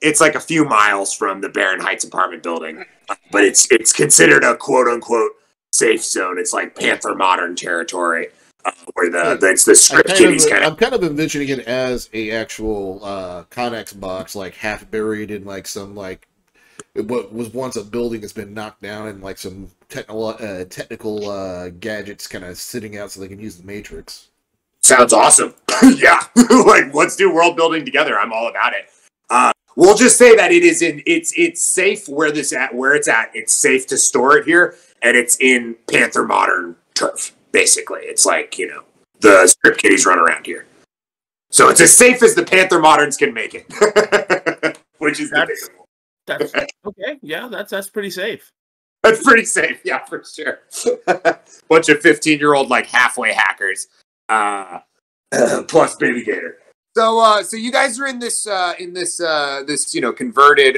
it's like a few miles from the Barron Heights apartment building, but it's considered a quote unquote safe zone. It's like Panther Modern territory, where it's the script kiddies kind of. I'm kind of envisioning it as a actual Connex box, half buried in some what was once a building that's been knocked down, and some technical gadgets kind of sitting out so they can use the Matrix. Sounds awesome. Yeah, let's do world building together. I'm all about it. We'll just say that it's safe where it's at. It's safe to store it here, and it's in Panther Modern turf. Basically, it's the script kiddies run around here, so it's as safe as the Panther Moderns can make it, which is debatable. That's okay. Yeah, that's pretty safe. That's pretty safe. Yeah, for sure. Bunch of 15-year-old halfway hackers, plus Baby Gator. So you guys are in this converted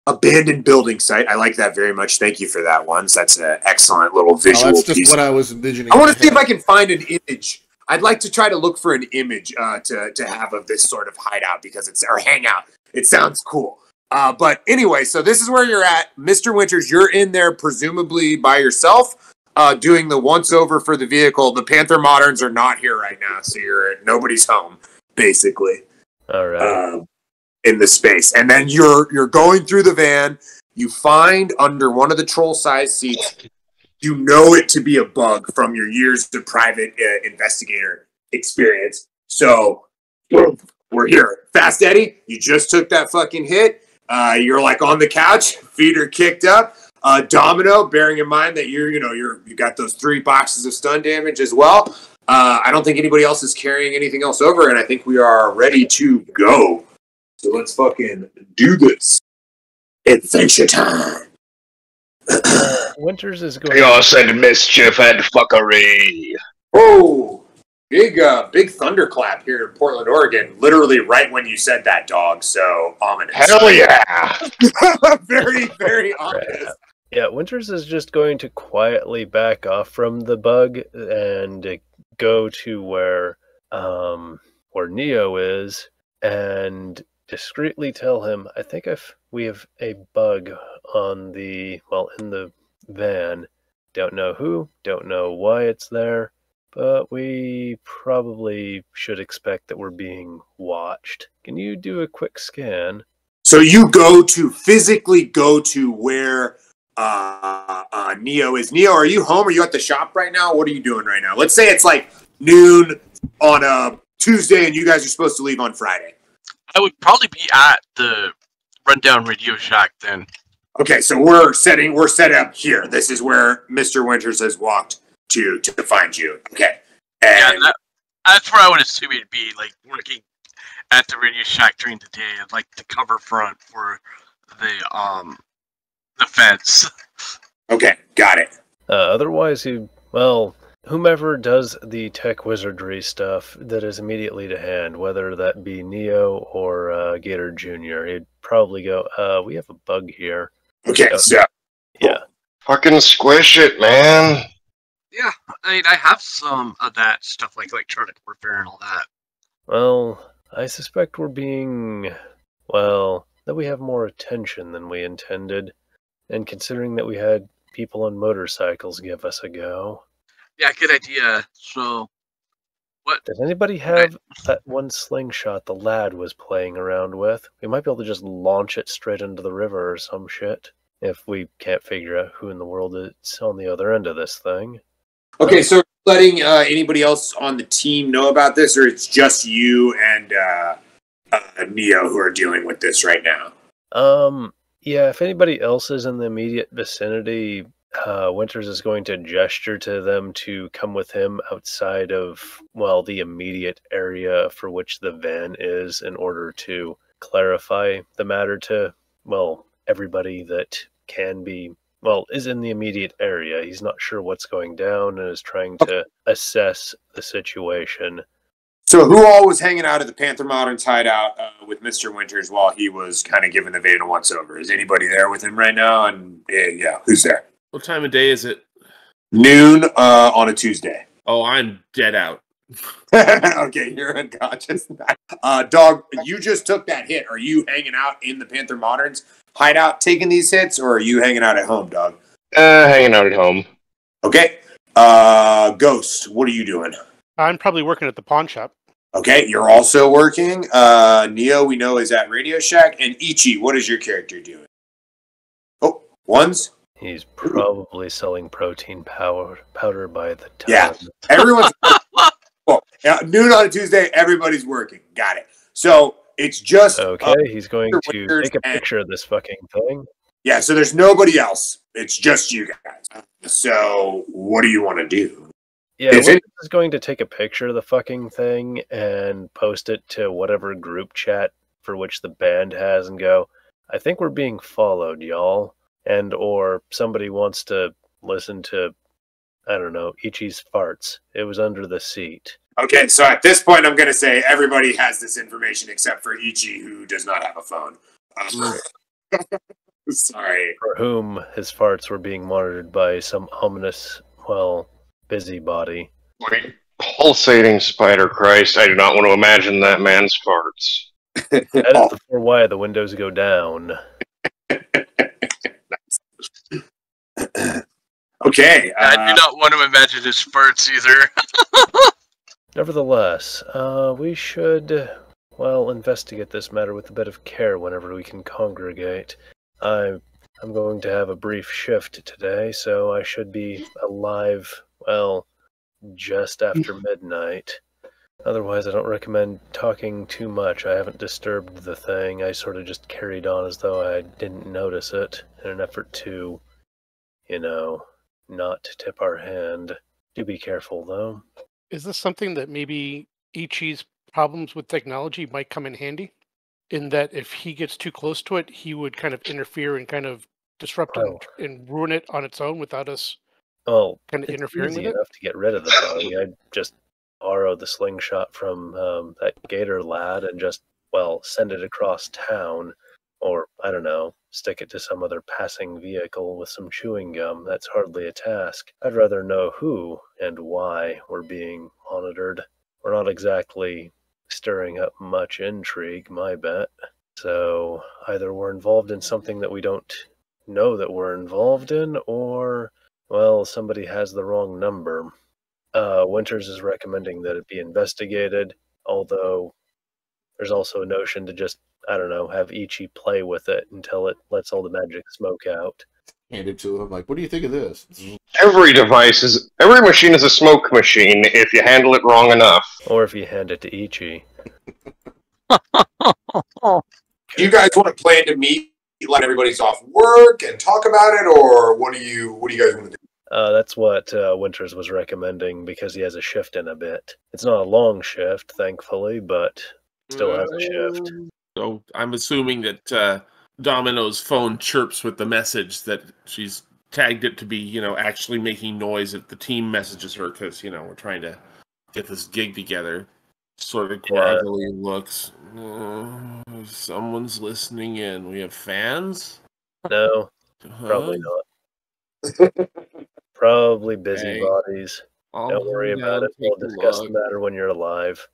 abandoned building site. I like that very much. Thank you for that one. So that's an excellent little visual that's just piece. what I was envisioning. I want to see if I can find an image. I'd like to try to look for an image to have of this sort of hideout or hangout. It sounds cool. But anyway, so this is where you're at, Mr. Winters. You're in there presumably by yourself, doing the once over for the vehicle. The Panther Moderns are not here right now, so nobody's home. Basically, all right. In the space, and then you're going through the van. You find under one of the troll-sized seats. You know it to be a bug from your years of private investigator experience. So we're here. Fast Eddie, you just took that fucking hit. You're on the couch, feet are kicked up. Domino, bearing in mind that you got those 3 boxes of stun damage as well. I don't think anybody else is carrying anything else over, and I think we are ready to go. So let's fucking do this. Adventure time. Winters is going. You're sending mischief and fuckery. Oh, big thunderclap here in Portland, Oregon. Literally right when you said that, dog. So ominous. Hell yeah! Very, very ominous. Yeah, Winters is just going to quietly back off from the bug and go to where Neo is and discreetly tell him, I think we have a bug in the van. Don't know who, don't know why it's there, but we probably should expect that we're being watched. Can you do a quick scan? So you physically go to where Neo is. Neo, are you home? Are you at the shop right now? What are you doing right now? Let's say it's like noon on a Tuesday and you guys are supposed to leave on Friday. I would probably be at the Rundown Radio Shack then. Okay, so we're set up here. This is where Mr. Winters has walked to find you. Okay. And yeah, that's where I would assume it'd be, like, working at the Radio Shack during the day, like the cover front for the fence. Okay, got it. Otherwise, whomever does the tech wizardry stuff that is immediately to hand, whether that be Neo or Gator Jr., he'd probably go, we have a bug here. Okay, so... Yeah. Fucking squish it, man. Yeah, I mean, I have some of that stuff, like electronic warfare and all that. Well, I suspect we're being... that we have more attention than we intended. And considering that we had people on motorcycles give us a go. Yeah, good idea. So, what? Does anybody have that one slingshot the lad was playing around with? We might be able to just launch it straight into the river or some shit. If we can't figure out who in the world is on the other end of this thing. Okay, so letting anybody else on the team know about this, or it's just you and Neo who are dealing with this right now? Yeah, if anybody else is in the immediate vicinity, Winters is going to gesture to them to come with him outside of, the immediate area for which the van is in order to clarify the matter to, everybody that can be, is in the immediate area. He's not sure what's going down and is trying to assess the situation. So who all was hanging out at the Panther Moderns hideout with Mr. Winters while he was kind of giving the van a once-over? Is anybody there with him right now? And yeah, who's there? What time of day is it? Noon on a Tuesday. Oh, I'm dead out. Okay, you're unconscious. Dog, you just took that hit. Are you hanging out in the Panther Moderns hideout taking these hits, or are you hanging out at home, dog? Hanging out at home. Okay. Ghost, what are you doing? I'm probably working at the pawn shop. Okay, you're also working. Neo, we know, is at Radio Shack. And Ichi, what is your character doing? Oh, ones? He's probably selling protein powder by the time. Yeah, everyone's... Well, noon on a Tuesday, everybody's working. Got it. So it's just... Okay, he's going to take a picture of this fucking thing. Yeah, so there's nobody else. It's just you guys. So what do you want to do? Yeah, Winters is going to take a picture of the fucking thing and post it to whatever group chat for which the band has and go, I think we're being followed, y'all. And or somebody wants to listen to, I don't know, Ichi's farts. It was under the seat. Okay, so at this point I'm going to say everybody has this information except for Ichi, who does not have a phone. Sorry. For whom his farts were being monitored by some ominous, busybody. Wait, pulsating spider Christ, I do not want to imagine that man's farts. That is before why the windows go down. Okay. I do not want to imagine his farts either. Nevertheless, we should, investigate this matter with a bit of care whenever we can congregate. I'm going to have a brief shift today, so I should be alive, just after midnight. Otherwise, I don't recommend talking too much. I haven't disturbed the thing. I sort of just carried on as though I didn't notice it in an effort to, not tip our hand. Do be careful, though. Is this something that maybe Ichi's problems with technology might come in handy? In that if he gets too close to it, he would kind of interfere and kind of disrupt and ruin it on its own without us kind of it's interfering easy with it? enough to get rid of the bug. I'd just borrow the slingshot from that gator lad and just, well, send it across town. Or, I don't know, stick it to some other passing vehicle with some chewing gum. That's hardly a task. I'd rather know who and why we're being monitored. We're not exactly stirring up much intrigue, my bet. So, either we're involved in something that we don't know that we're involved in, or, well, somebody has the wrong number. Winters is recommending that it be investigated, although there's also a notion to just, I don't know, have Ichi play with it until it lets all the magic smoke out. Hand it to him, like, what do you think of this? Every machine is a smoke machine if you handle it wrong enough. Or if you hand it to Ichi. Do you guys want to plan to meet, let everybody's off work and talk about it, or what do you guys want to do? That's what Winters was recommending because he has a shift in a bit. It's not a long shift, thankfully, but still has a shift. So I'm assuming that Domino's phone chirps with the message that she's tagged it to be, actually making noise if the team messages her because, we're trying to get this gig together. Sort of groggily looks. Someone's listening in. We have fans? No, probably not. Probably busybodies. Don't worry about it. We'll discuss the matter when you're alive.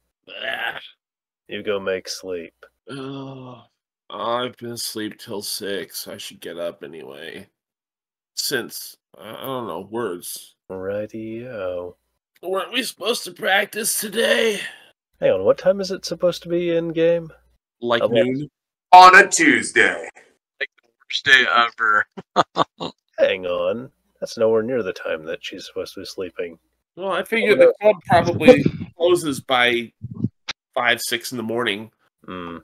You go make sleep. I've been asleep till 6. I should get up anyway. Since, I don't know, words. Righty-o. Weren't we supposed to practice today? Hang on, what time is it supposed to be in-game? Like noon? On a Tuesday. Like the worst day ever. Hang on. That's nowhere near the time that she's supposed to be sleeping. Well, I figure the club probably closes by 5, 6 in the morning. And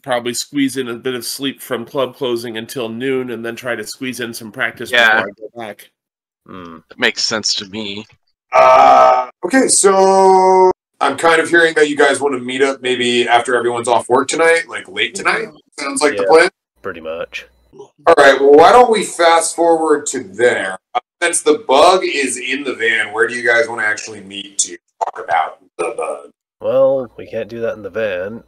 probably squeeze in a bit of sleep from club closing until noon and then try to squeeze in some practice before I go back. That makes sense to me. Okay, so I'm kind of hearing that you guys want to meet up maybe after everyone's off work tonight, like late tonight. Sounds like the plan. Pretty much. All right, well, why don't we fast forward to there? Since the bug is in the van, where do you guys want to actually meet to talk about the bug? Well, we can't do that in the van.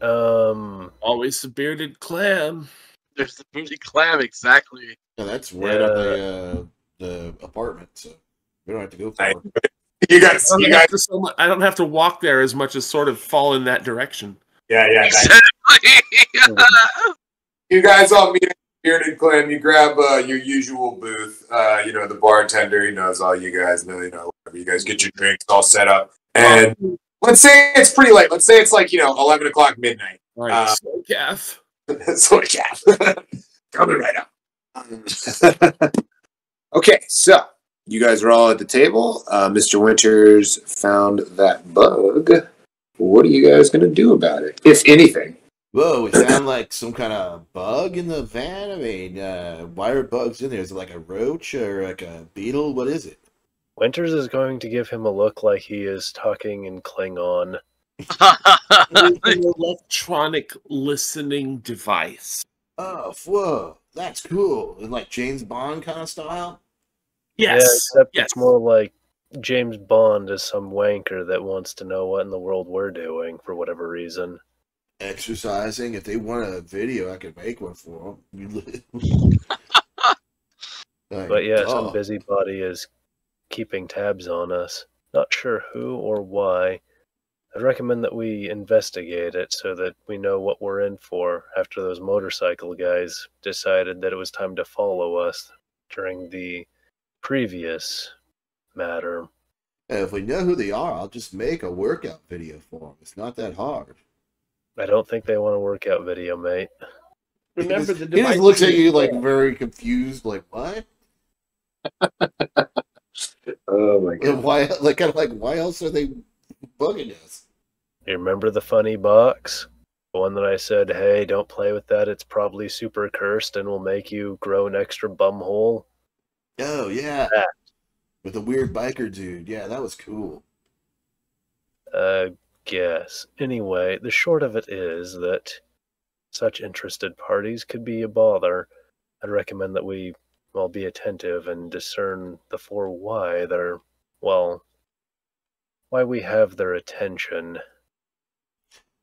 Always the bearded clam. There's the bearded clam, exactly. Yeah, that's right on the apartment, so we don't have to go far. You guys, I don't have to walk there as much as sort of fall in that direction. Yeah. Exactly. You guys all meet at Bearded Clam. You grab your usual booth. The bartender, he knows all you guys know. Whatever. You guys get your drinks all set up, and let's say it's pretty late. Let's say it's like 11 o'clock midnight. All right, slow calf. Slow calf. Coming right up. Okay, so you guys are all at the table. Mr. Winters found that bug. What are you guys going to do about it, if anything? Whoa, it sounds like some kind of bug in the van. I mean, why are bugs in there? Is it like a roach or like a beetle? What is it? Winters is going to give him a look like he is talking in Klingon. An electronic listening device. Oh, whoa, that's cool. In like James Bond kind of style? Yes. Yeah, except it's more like James Bond is some wanker that wants to know what in the world we're doing for whatever reason. Exercising. If they want a video, I could make one for them. But yeah, some busybody is keeping tabs on us. Not sure who or why. I'd recommend that we investigate it so that we know what we're in for after those motorcycle guys decided that it was time to follow us during the previous matter. If we know who they are, I'll just make a workout video for them. It's not that hard. I don't think they want a workout video, mate. Remember the He device. just looks at you like very confused, like what? Oh my god! And why? Why else are they bugging us? You remember the funny box? The one that I said, hey, don't play with that, it's probably super cursed and will make you grow an extra bum hole? Oh, yeah. That. With a weird biker dude. Yeah, that was cool. Guess. Anyway, the short of it is that such interested parties could be a bother. I'd recommend that we, well, be attentive and discern the four why they're, well, why we have their attention.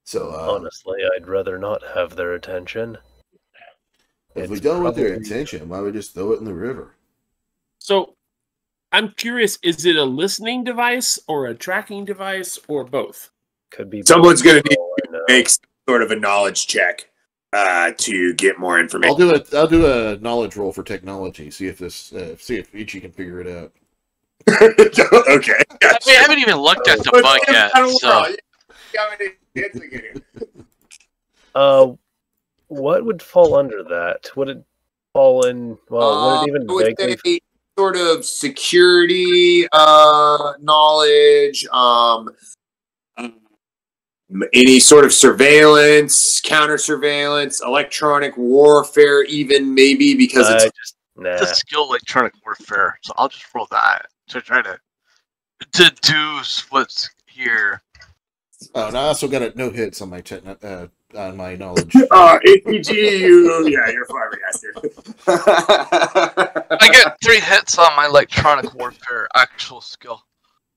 So, honestly, I'd rather not have their attention. if we don't want their attention, why don't we just throw it in the river? So, I'm curious, is it a listening device or a tracking device or both? Could be. Someone's going to need to make sort of a knowledge check to get more information. I'll do a knowledge roll for technology. See if Ichi can figure it out. Okay. Gotcha. We haven't even looked at the bug yet. So. What would fall under that? Would it fall in? Well, would it even vaguely? Sort of security knowledge, any sort of surveillance, counter surveillance, electronic warfare, even maybe because it's a skill electronic warfare. So I'll just roll that to try to deduce what's here. Oh, and I also got no hits on my on my knowledge. APG, you're flabbergasted. I get 3 hits on my electronic warfare actual skill.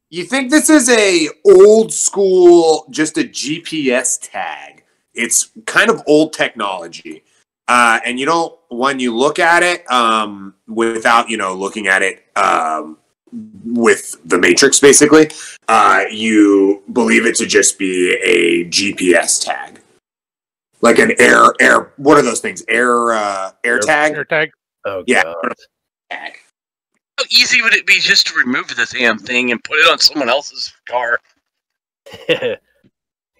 You think this is a old school, just a GPS tag? It's kind of old technology, and you don't, when you look at it, without looking at it with the matrix, basically, you believe it to just be a GPS tag. Like an air. What are those things? Air tag. Air tag. Oh yeah. God. Tag. How easy would it be just to remove this damn thing and put it on someone else's car? You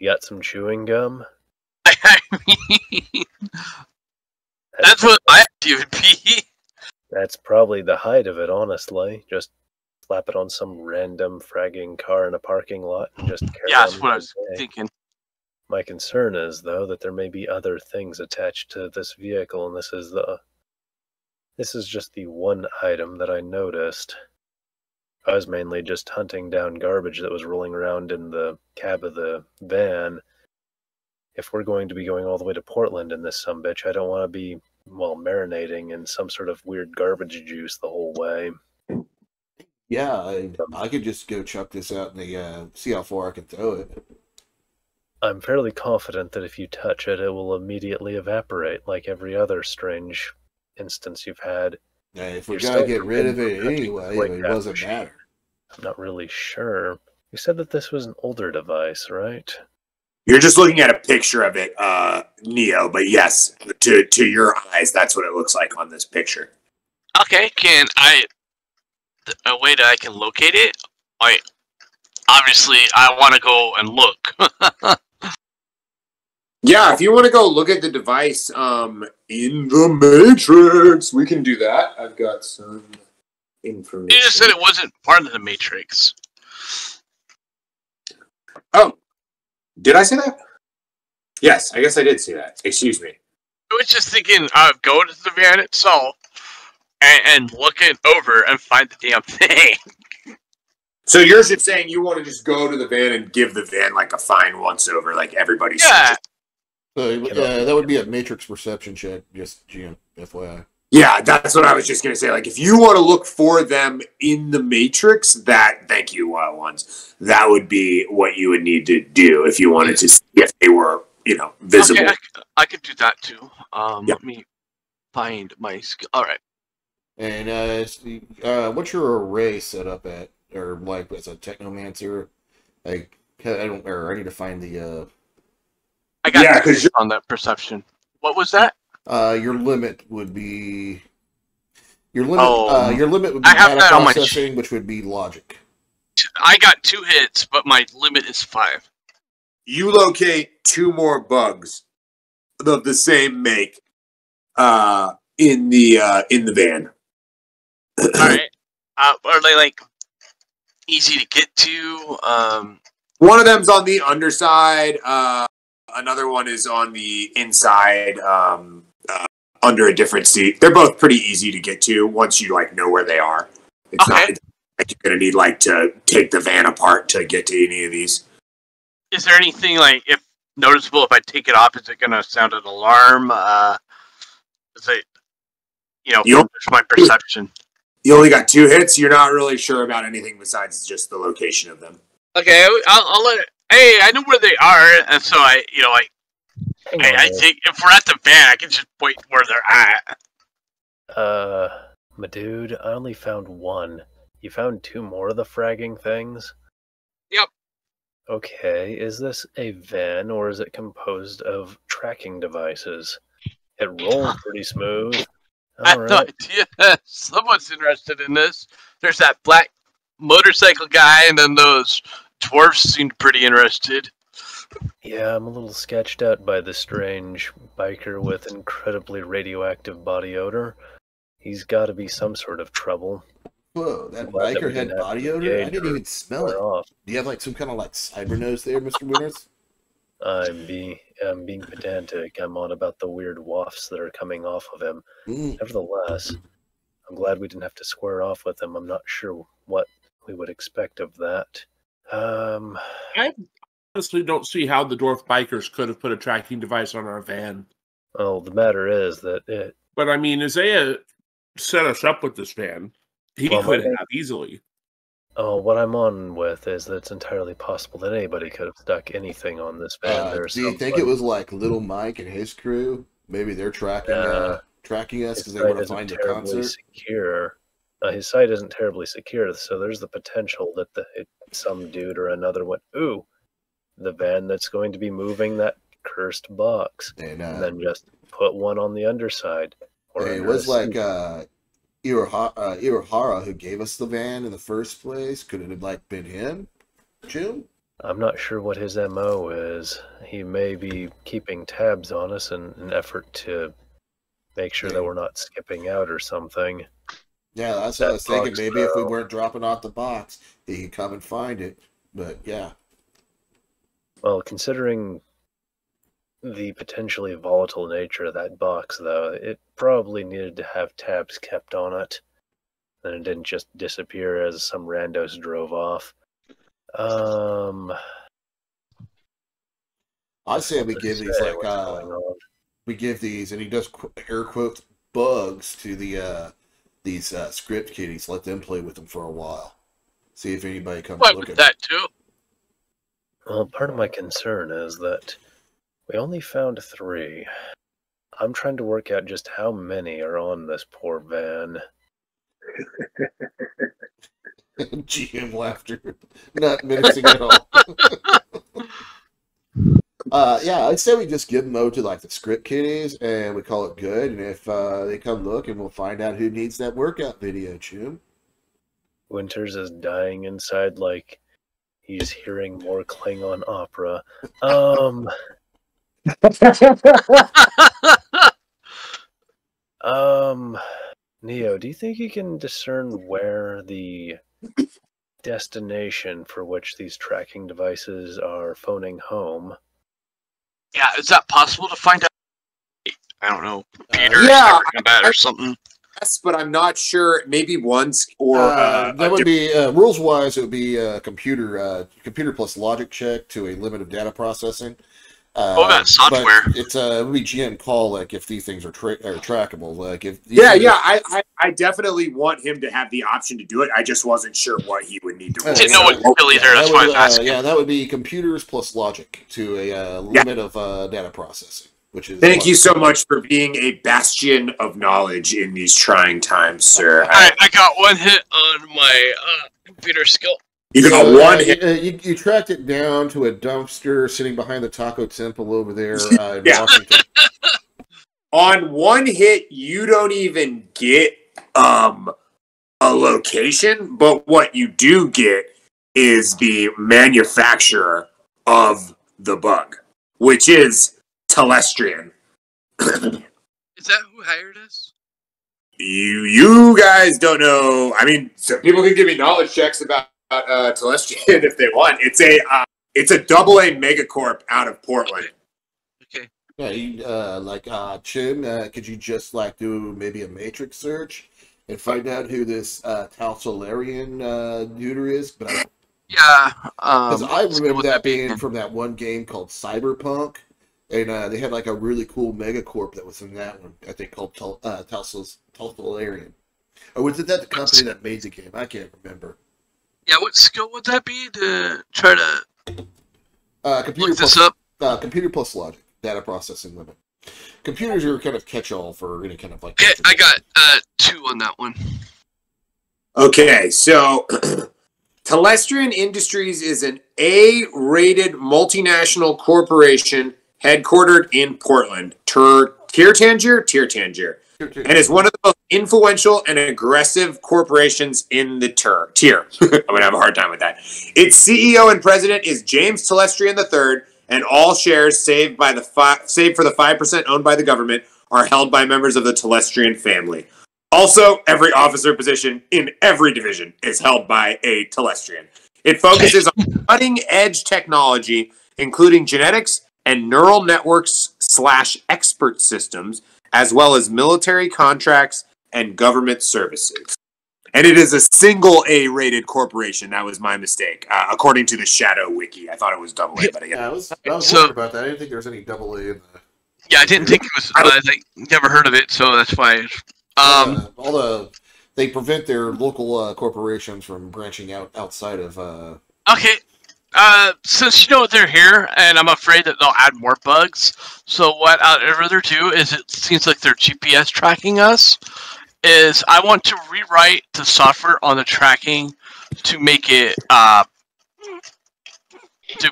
got some chewing gum? I mean, that's what my idea would be. That's probably the height of it, honestly. Just slap it on some random fragging car in a parking lot and just carry Yeah, that's what I was thinking. My concern is, though, that there may be other things attached to this vehicle, and this is just the one item that I noticed. I was mainly just hunting down garbage that was rolling around in the cab of the van. If we're going to be going all the way to Portland in this sumbitch, I don't want to be, marinating in some sort of weird garbage juice the whole way. Yeah, I could just go chuck this out in the see how far I can throw it. I'm fairly confident that if you touch it, it will immediately evaporate, like every other strange instance you've had. Yeah, if we gotta get rid of it anyway, it doesn't matter. I'm not really sure. You said that this was an older device, right? You're just looking at a picture of it, Neo, but yes, to your eyes, that's what it looks like on this picture. Okay, a way that I can locate it? Obviously, I want to go and look. Yeah, if you want to go look at the device in the Matrix, we can do that. I've got some information. You just said it wasn't part of the Matrix. Oh, did I say that? Yes, I guess I did say that. Excuse me. I was just thinking, go to the van itself and look it over and find the damn thing. So you're just saying you want to just go to the van and give the van like a fine once over, like everybody yeah. That would be a matrix perception check, just FYI. Yeah, that's what I was just going to say. Like, if you want to look for them in the matrix, thank you, Wild Ones. That would be what you would need to do if you wanted to see if they were, visible. Okay, I could do that too. Let me find my skill. All right. And what's your array set up at, or like as a technomancer? Like, I need to find the. I got on that perception. What was that? Your limit would be your limit would be I have data that on my processing, which would be logic. I got 2 hits, but my limit is 5. You locate 2 more bugs of the same make in the van. All right. Are they like easy to get to? One of them's on the underside. Another one is on the inside, under a different seat. They're both pretty easy to get to once you know where they are. It's not like you're gonna need to take the van apart to get to any of these. Is there anything if noticeable if I take it off? Is it gonna sound an alarm? Is it from just my perception. You only got 2 hits. You're not really sure about anything besides just the location of them. Okay, I'll let it. Hey, I know where they are, and so I think if we're at the van, I can just point where they're at. My dude, I only found 1. You found 2 more of the fragging things? Yep. Okay, is this a van or is it composed of tracking devices? It rolled pretty smooth. I have no idea. Someone's interested in this. There's that black motorcycle guy, and then those dwarves seemed pretty interested. Yeah, I'm a little sketched out by the strange biker with incredibly radioactive body odor. He's got to be some sort of trouble. Whoa, that biker had body odor? I didn't even smell it. Off. Do you have like some kind of like cyber nose there, Mr. Winters? I'm being pedantic. I'm on about the weird wafts that are coming off of him. Nevertheless, I'm glad we didn't have to square off with him. I'm not sure what we would expect of that. I honestly don't see how the dwarf bikers could have put a tracking device on our van. Well, the matter is that it... But I mean, Isaiah set us up with this van. He could have easily. Oh, what I'm on with is that it's entirely possible that anybody could have stuck anything on this van. Do you think it was like Little Mike and his crew? Maybe they're tracking us because they want to find the concert? Secure. His site isn't terribly secure, so there's the potential that some dude or another went, ooh, the van that's going to be moving that cursed box, and then just put one on the underside. Or it was like Irohara who gave us the van in the first place. Could it have like been him, Jim? I'm not sure what his MO is. He may be keeping tabs on us in an effort to make sure that we're not skipping out or something. Yeah, that's what I was thinking. Maybe if we weren't dropping off the box, he could come and find it. But yeah. Well, considering the potentially volatile nature of that box, though, it probably needed to have tabs kept on it. And it didn't just disappear as some randos drove off. I say we give these we give these, and he does air quotes, bugs to these script kiddies. Let them play with them for a while. See if anybody comes looking. With that too. Well, part of my concern is that we only found 3. I'm trying to work out just how many are on this poor van. GM laughter. Not menacing at all. Yeah, I'd say we just give them over to like the script kiddies and we call it good. And if they come look, and we'll find out who needs that workout video, Jim. Winters is dying inside like he's hearing more Klingon opera. Neo, do you think you can discern where the destination for which these tracking devices are phoning home? Yeah, is that possible to find out? I don't know, Peter or something. Yes, but I'm not sure. Maybe once or that would be rules wise. It would be computer plus logic check to a limit of data processing. That's software. It's it would be GM call like if these things are trackable. Like if I definitely want him to have the option to do it. I just wasn't sure what he would need to. I didn't know what skill either. That's why I was asking. Yeah, that would be computers plus logic to a limit of data processing. Which is Thank you so much for being a bastion of knowledge in these trying times, sir. I got 1 hit on my computer skill. You got 1 hit. You tracked it down to a dumpster sitting behind the Taco Temple over there in Washington. On 1 hit, you don't even get a location, but what you do get is the manufacturer of the bug, which is Telestrian. Is that who hired us? You guys don't know. I mean, so people can give me knowledge checks about Telestrian if they want. It's a AA megacorp out of Portland. Okay. Yeah, Chim, could you just like do maybe a matrix search and find out who this Tal Solarian dude is? But because I remember that being from that one game called Cyberpunk. And they had like a really cool megacorp that was in that one, I think, called Tal Tolarian. Or was it that the company that made the game? I can't remember. Yeah, what skill would that be to try to Computer look this up? Computer plus logic, data processing limit. Computers are kind of catch-all for any kind of like. Yeah, I got 2 on that one. Okay, so Telestrian Industries is an A-rated multinational corporation headquartered in Portland, Tier, and is one of the most influential and aggressive corporations in the tier. I'm going to have a hard time with that. Its CEO and president is James Telestrian III, and all shares, save for the 5% owned by the government, are held by members of the Telestrian family. Also, every officer position in every division is held by a Telestrian. It focuses on cutting-edge technology, including genetics and neural networks / expert systems, as well as military contracts and government services. And it is a single A-rated corporation. That was my mistake, according to the Shadow Wiki. I thought it was double A, but I was wondering about that. I didn't think there was any double A in the... Yeah, I didn't think it was... I never heard of it, so that's why... They prevent their local corporations from branching outside of... Okay, since they're here, and I'm afraid that they'll add more bugs, so what I'd rather do is, it seems like they're GPS tracking us, is I want to rewrite the software on the tracking to make it to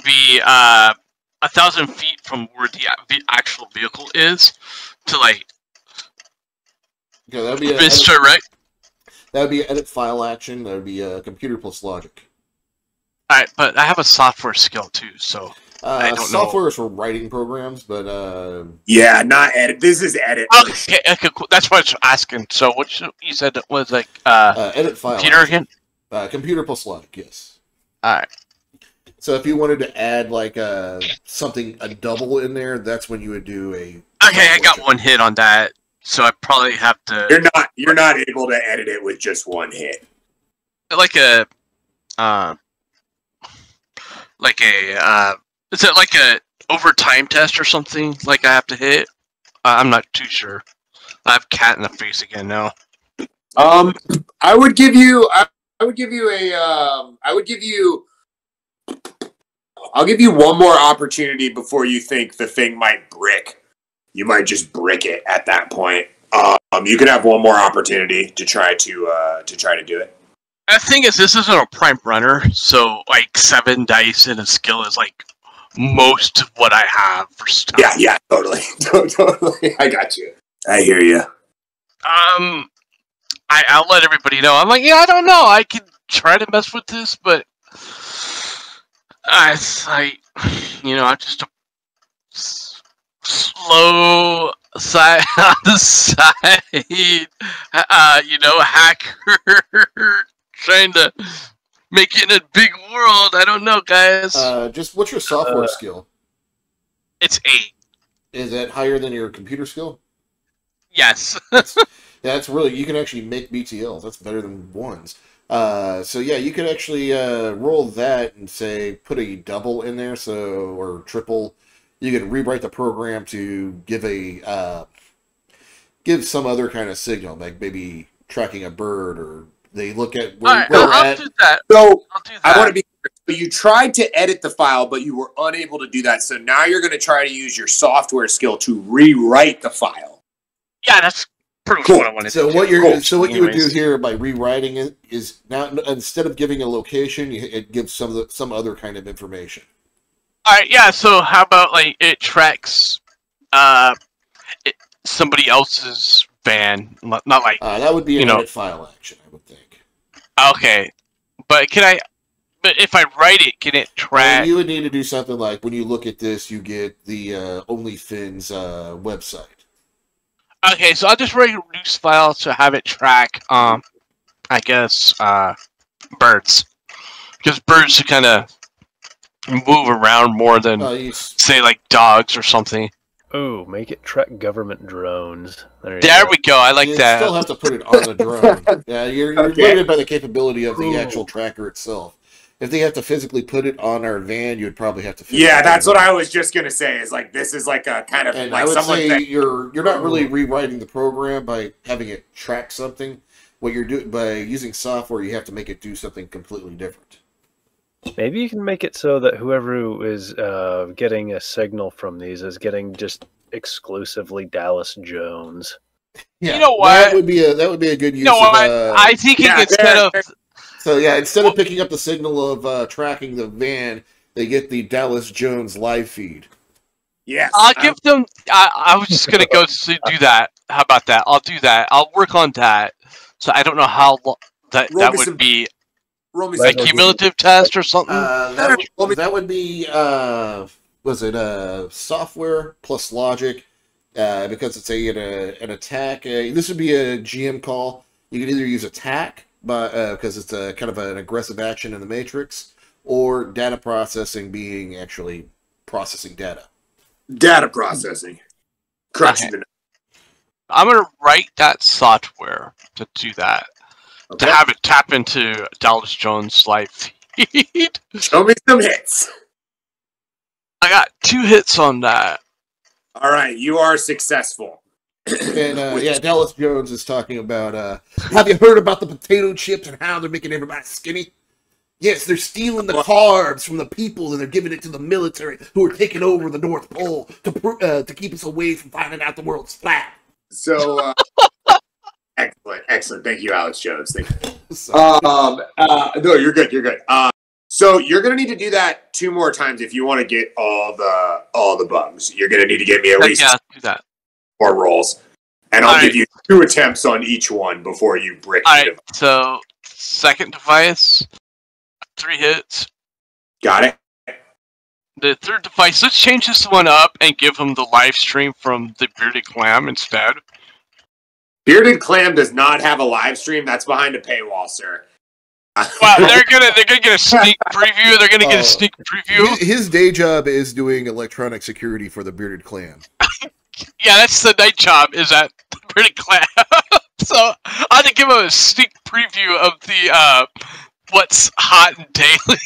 be 1,000 feet from where the actual vehicle is, to like... Okay, that would be That would be edit file action. That would be computer plus logic. Alright, but I have a software skill too, so I don't know. Software is for writing programs, but yeah, not edit. This is edit. Okay, cool. That's what I was asking. So what you said was like edit file computer action. again? Computer plus logic, yes. Alright. So if you wanted to add like a double in there, that's when you would do a... Okay, I got one hit on that. So I probably have to... You're not able to edit it with just one hit. Like a... is it like a overtime test or something? Like I have to hit? I'm not too sure. I have cat in the face again now. I'll give you one more opportunity before you think the thing might brick. You might just brick it at that point. You can have one more opportunity to try to do it. The thing is, this isn't a prime runner, so like 7 dice and a skill is like most of what I have for stuff. Yeah, totally. I got you. I hear you. I'll let everybody know. I'm like, I don't know. I could try to mess with this, but it's like, I'm just a slow side on the side, hacker trying to make it in a big world. I don't know, guys. Just what's your software skill? It's 8. Is that higher than your computer skill? Yes. That's really, you can actually make BTLs. That's better than ones. So yeah, you could actually roll that and say put a double in there, or triple. You can rewrite the program to give some other kind of signal, like maybe tracking a bird, or they look at where I'll do that. So I'll do that. I want to be clear. You tried to edit the file, but you were unable to do that. So now you're going to try to use your software skill to rewrite the file. Yeah, that's pretty much what I wanted to do. What you would do here by rewriting it is now, instead of giving a location, it gives some other kind of information. All right, yeah. So how about like it tracks somebody else's van, not like that would be an edit file action, I would think. Okay, but But if I write it, can it track? You would need to do something like when you look at this, you get the OnlyFins website. Okay, so I'll just write a reduce file to have it track. I guess birds, because birds kind of move around more than say like dogs or something. Oh, make it track government drones. There we go. I like that. You still have to put it on a drone. Yeah, you're limited by the capability of the actual tracker itself. If they have to physically put it on our van, you would probably have to. Yeah, that's what I was just gonna say. Is like this is like a kind of and like I would someone say saying, you're not really rewriting the program by having it track something. What you're doing by using software, you have to make it do something completely different. Maybe you can make it so that whoever is getting a signal from these is getting just exclusively Dallas Jones. Yeah, you know what? That would be a good use. You know what? I think instead of picking up the signal of tracking the van, they get the Dallas Jones live feed. Yes, I'll give them. I was just gonna go do that. How about that? I'll do that. I'll work on that. So I don't know how that would be. A cumulative test or something? That would be, software plus logic, because it's an attack. This would be a GM call. You can either use attack, because it's a kind of an aggressive action in the Matrix, or data processing being actually processing data. Data processing. Crunching the. I'm going to write that software to do that. Okay. To have it tap into Dallas Jones' live feed. Show me some hits. I got 2 hits on that. All right, you are successful. And Dallas Jones is talking about, have you heard about the potato chips and how they're making everybody skinny? Yes, they're stealing the carbs from the people and they're giving it to the military who are taking over the North Pole to keep us away from finding out the world's flat. So, excellent. Thank you, Alex Jones. Thank you. No, you're good. You're good. So you're gonna need to do that 2 more times if you want to get all the bugs. You're gonna need to get me at least do that. 4 rolls, and I'll give you 2 attempts on each one before you break it. So second device, 3 hits. Got it. The third device. Let's change this one up and give him the live stream from the Bearded Clam instead. Bearded Clam does not have a live stream. That's behind a paywall, sir. Well, they're gonna get a sneak preview. They're gonna get a sneak preview. His day job is doing electronic security for the Bearded Clam. Yeah, that's the night job. Is at the Bearded Clam. So I had to give him a sneak preview of the what's hot and daily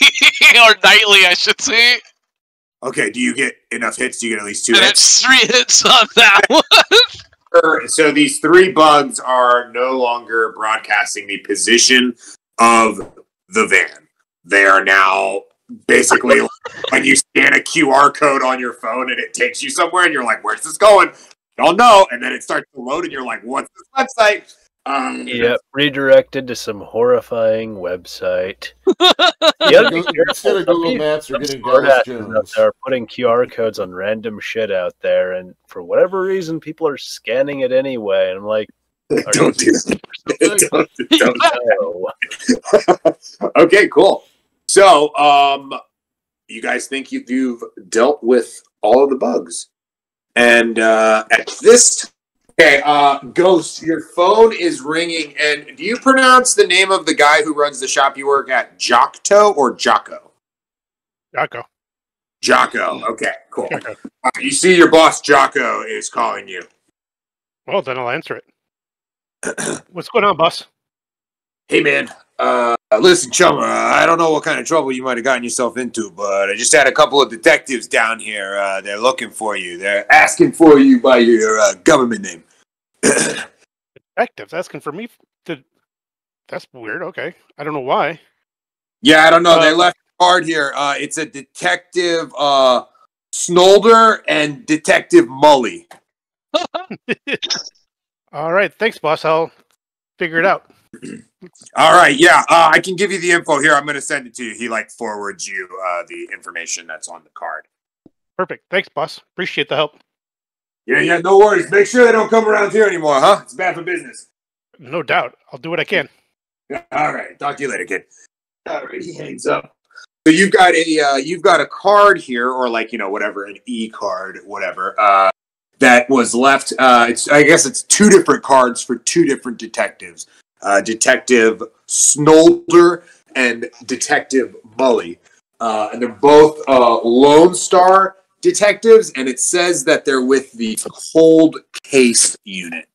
or nightly, I should say. Okay. Do you get enough hits? Do you get at least 2 and hits? It's 3 hits on that one. So these 3 bugs are no longer broadcasting the position of the van. They are now basically when you scan a QR code on your phone and it takes you somewhere and you're like, where's this going? Don't know. And then it starts to load and you're like, what's this website? Yep, redirected to some horrifying website. Instead of Google Maps, you're getting Dallas Jones. They're putting QR codes on random shit out there, and for whatever reason, people are scanning it anyway. And I'm like, don't do that. Don't. Okay, cool. So, you guys think you've dealt with all of the bugs, and at this. Okay, Ghost, your phone is ringing, and do you pronounce the name of the guy who runs the shop you work at Jocto or Jocko? Jocko, okay, cool. You see your boss Jocko is calling you. Well, then I'll answer it. What's going on, boss? Hey, man. Listen, chum, I don't know what kind of trouble you might have gotten yourself into, but I just had a couple of detectives down here. They're looking for you. They're asking for you by your government name. Detectives asking for me? That's weird. Okay. I don't know why. Yeah, I don't know. They left a card here. It's a Detective Snolder and Detective Mully. All right. Thanks, boss. I'll figure it out. All right, yeah, I can give you the info here. I'm going to send it to you. He forwards you the information that's on the card. Perfect. Thanks, boss. Appreciate the help. Yeah, no worries. Make sure they don't come around here anymore, huh? It's bad for business. No doubt. I'll do what I can. All right. Talk to you later, kid. All right, he hangs up. So you've got a card here, or whatever, an e-card, whatever. That was left. I guess it's 2 different cards for 2 different detectives. Detective Snolder and Detective Mully. And they're both Lone Star detectives, and it says that they're with the Cold Case Unit.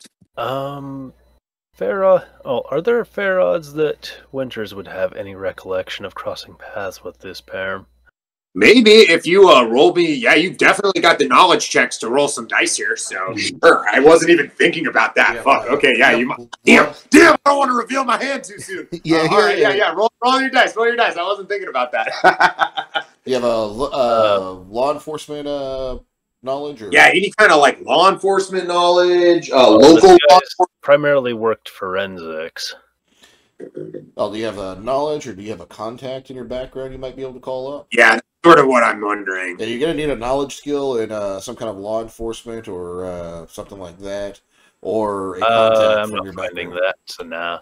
Are there fair odds that Winters would have any recollection of crossing paths with this pair? Maybe if you roll me, yeah, you've definitely got the knowledge checks to roll some dice here. So sure, I wasn't even thinking about that. Yeah, Fuck. Okay, yeah, you might. Damn, I don't want to reveal my hand too soon. Yeah, all right, yeah. Roll your dice. Roll your dice. I wasn't thinking about that. You have a law enforcement knowledge, or yeah, any kind of like law enforcement knowledge, This local law guy's primarily worked forensics. do you have a knowledge, or do you have a contact in your background you might be able to call up? Yeah, that's sort of what I'm wondering. Yeah, you're gonna need a knowledge skill in some kind of law enforcement or something like that, or a contact I'm from not your finding background. that, so nah.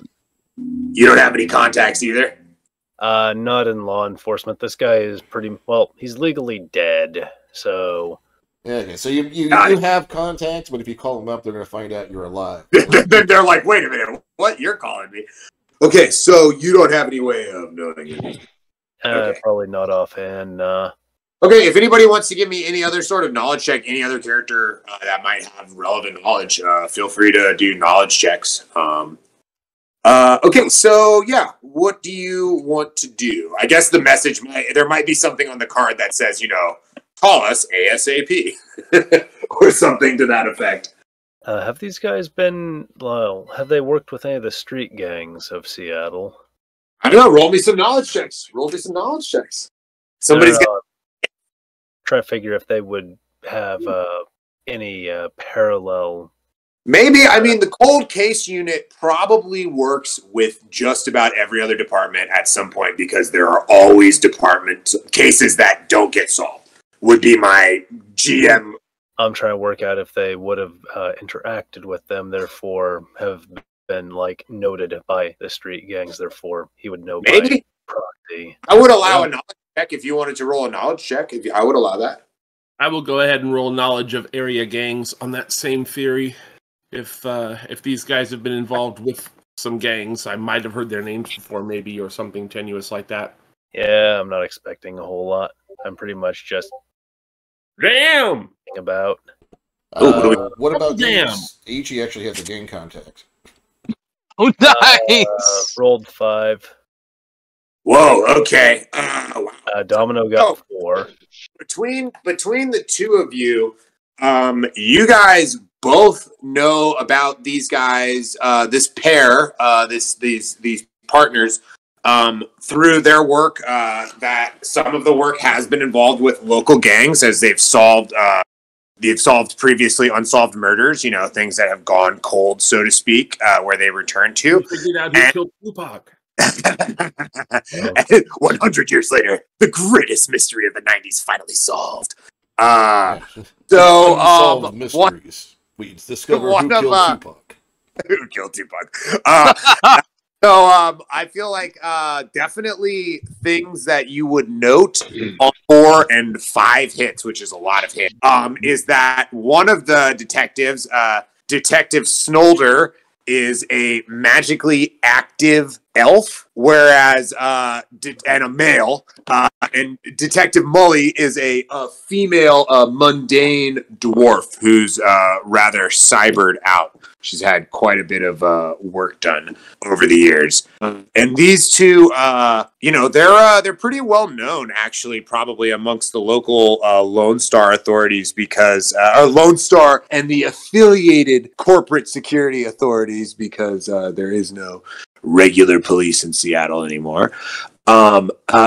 You don't have any contacts either. Not in law enforcement. This guy is he's legally dead, so... Yeah, okay, so you have contacts, but if you call them up, they're gonna find out you're alive. They're like, wait a minute, what? You're calling me? Okay, so you don't have any way of knowing it. Okay. Probably not offhand, Okay, if anybody wants to give me any other sort of knowledge check, any other character that might have relevant knowledge, feel free to do knowledge checks. Okay, so yeah, what do you want to do? I guess the message there might be something on the card that says, call us ASAP or something to that effect. have these guys have they worked with any of the street gangs of Seattle? I don't know, roll me some knowledge checks. Somebody's got... Try to figure if they would have any parallel... Maybe, I mean, the cold case unit probably works with just about every other department at some point because there are always department cases that don't get solved, would be my GM. I'm trying to work out if they would have interacted with them, therefore have been, noted by the street gangs, therefore he would know Maybe. by proxy. I would allow a knowledge check if you wanted to roll a knowledge check. I would allow that. I will go ahead and roll knowledge of area gangs on that same theory. If these guys have been involved with some gangs, I might have heard their names before, maybe, or something tenuous like that. Yeah, I'm not expecting a whole lot. I'm pretty much just Damn! about. What about damn? Ichi actually has a gang contact. Oh, nice! Rolled 5. Whoa, okay. Wow. Domino got 4. Between the two of you, you guys both know about these guys, this pair, these partners, through their work. That some of the work has been involved with local gangs as they've solved previously unsolved murders. Things that have gone cold, so to speak, where they return to. Figured out who killed Tupac. 100 years later, the greatest mystery of the 90s finally solved. Unsolved mysteries. We discovered who killed Tupac. Who killed Tupac? I feel like definitely things that you would note on 4 and 5 hits, which is a lot of hits, is that one of the detectives, Detective Snolder, is a magically active elf, whereas and a male, and Detective Mully is a female, mundane dwarf who's rather cybered out. She's had quite a bit of work done over the years, and these two, they're pretty well known, actually, probably amongst the local Lone Star authorities because Lone Star and the affiliated corporate security authorities, because there is no regular police in Seattle anymore.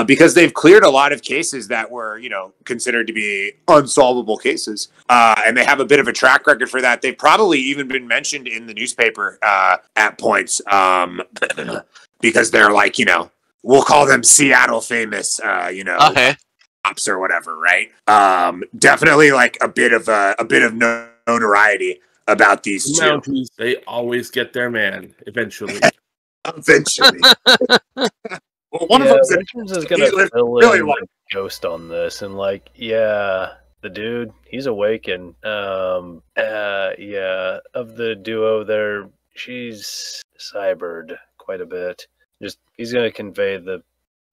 Because they've cleared a lot of cases that were, considered to be unsolvable cases. And they have a bit of a track record for that. They've probably even been mentioned in the newspaper at points because they're like, we'll call them Seattle famous, Okay. cops or whatever, right? Definitely like a bit of notoriety about these two. Mounties, they always get their man eventually. Eventually. Well, one of them's Richards is gonna fill really in like Ghost on this, and the dude, he's awake, and of the duo there, she's cybered quite a bit. He's gonna convey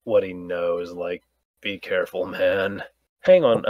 what he knows, be careful, man. Hang on,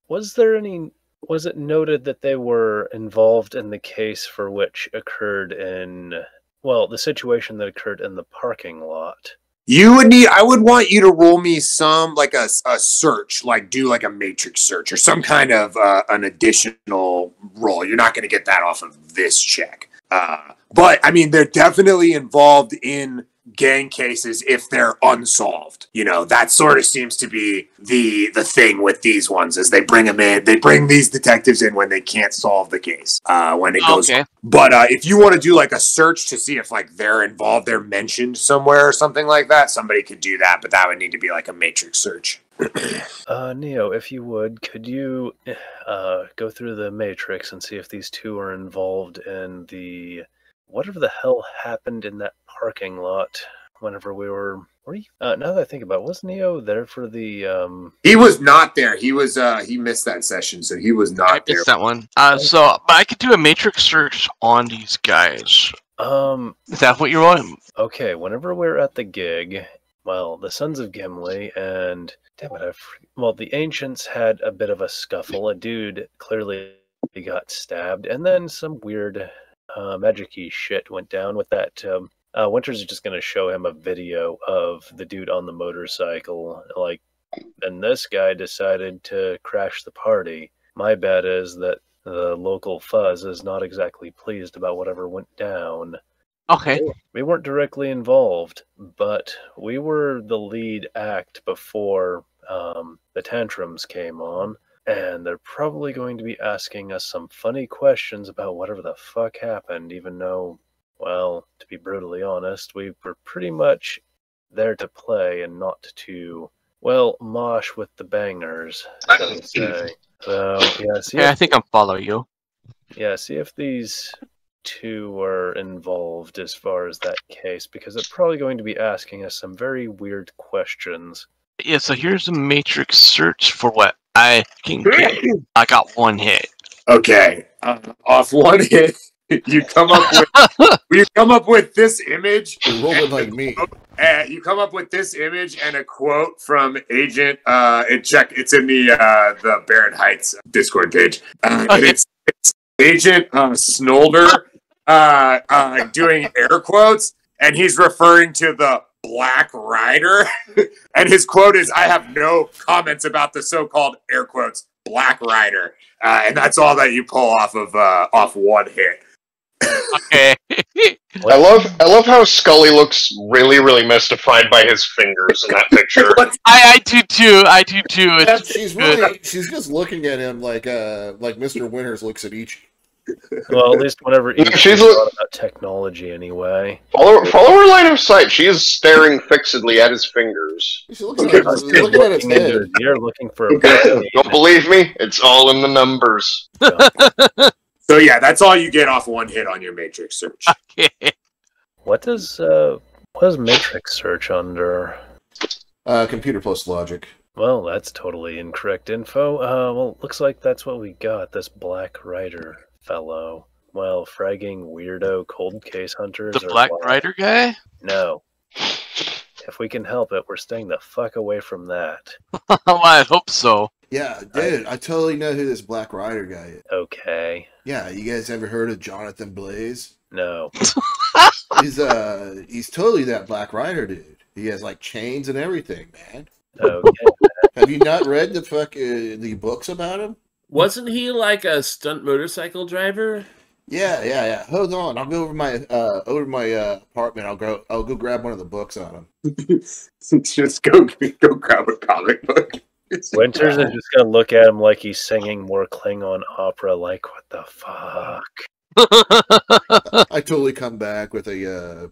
was it noted that they were involved in the case for which occurred in well, the situation that occurred in the parking lot. I would want you to roll me some, like a search, like do like a matrix search or some kind of an additional roll. You're not going to get that off of this check. But I mean, they're definitely involved in gang cases if they're unsolved. You know, that sort of seems to be the thing with these ones, is they bring them in, they bring these detectives in when they can't solve the case, when it goes. Okay. But if you want to do like a search to see if like they're involved, they're mentioned somewhere or something like that, somebody could do that, but that would need to be like a matrix search. Neo, if you would, could you go through the matrix and see if these two are involved in the whatever the hell happened in that parking lot whenever we were now that I think about it, was Neo there for the He was not there. He was he missed that session, so he was not there. I missed that one. So but I could do a matrix search on these guys. Is that what you want? Okay, whenever we're at the gig, well, the Sons of Gimli and the Ancients had a bit of a scuffle. A dude clearly got stabbed, and then some weird magic-y shit went down with that. Winters is just going to show him a video of the dude on the motorcycle, and this guy decided to crash the party. My bet is that the local fuzz is not exactly pleased about whatever went down. Okay. We weren't directly involved, but we were the lead act before the tantrums came on, and they're probably going to be asking us some funny questions about whatever the fuck happened, even though, well, to be brutally honest, we were pretty much there to play and not to, well, mosh with the bangers, I would say. So, yeah, I think I'll follow you. Yeah, see if these two are involved as far as that case, because they're probably going to be asking us some very weird questions. Yeah, so here's a matrix search for what I can get. I got one hit. Okay, off one hit, you come up with this image. You're rolling like me. You come up with this image and a quote from Agent. It's in the Barren Heights Discord page. And it's Agent Snolder doing air quotes, and he's referring to the Black Rider, and his quote is, "I have no comments about the so-called air quotes Black Rider," and that's all that you pull off one hit. Okay. I love how Scully looks really, really mystified by his fingers in that picture. I do too. She's just looking at him like Mr. Winters looks at Ichi. Well, at least whenever she's about technology, anyway. Follow her line of sight. She is staring fixedly at his fingers. She's looking at his head. You're looking for. Don't believe me? It's all in the numbers. So yeah, that's all you get off one hit on your matrix search. Okay. What does matrix search under? Computer plus logic. Well, that's totally incorrect info. Well, looks like that's what we got. This Black Rider fellow. Well, fragging weirdo cold case hunters. The Black Rider guy? No. If we can help it, we're staying the fuck away from that. Well, I hope so. Yeah, dude, I totally know who this Black Rider guy is. Okay. Yeah, you guys ever heard of Jonathan Blaze? No. He's totally that Black Rider dude. He has like chains and everything, man. Okay. Have you not read the books about him? Wasn't he like a stunt motorcycle driver? Yeah. Hold on, I'll go over my apartment. I'll go grab one of the books on him. Just go grab a comic book. Winters is just gonna look at him like he's singing more Klingon opera. Like, what the fuck? I totally come back with a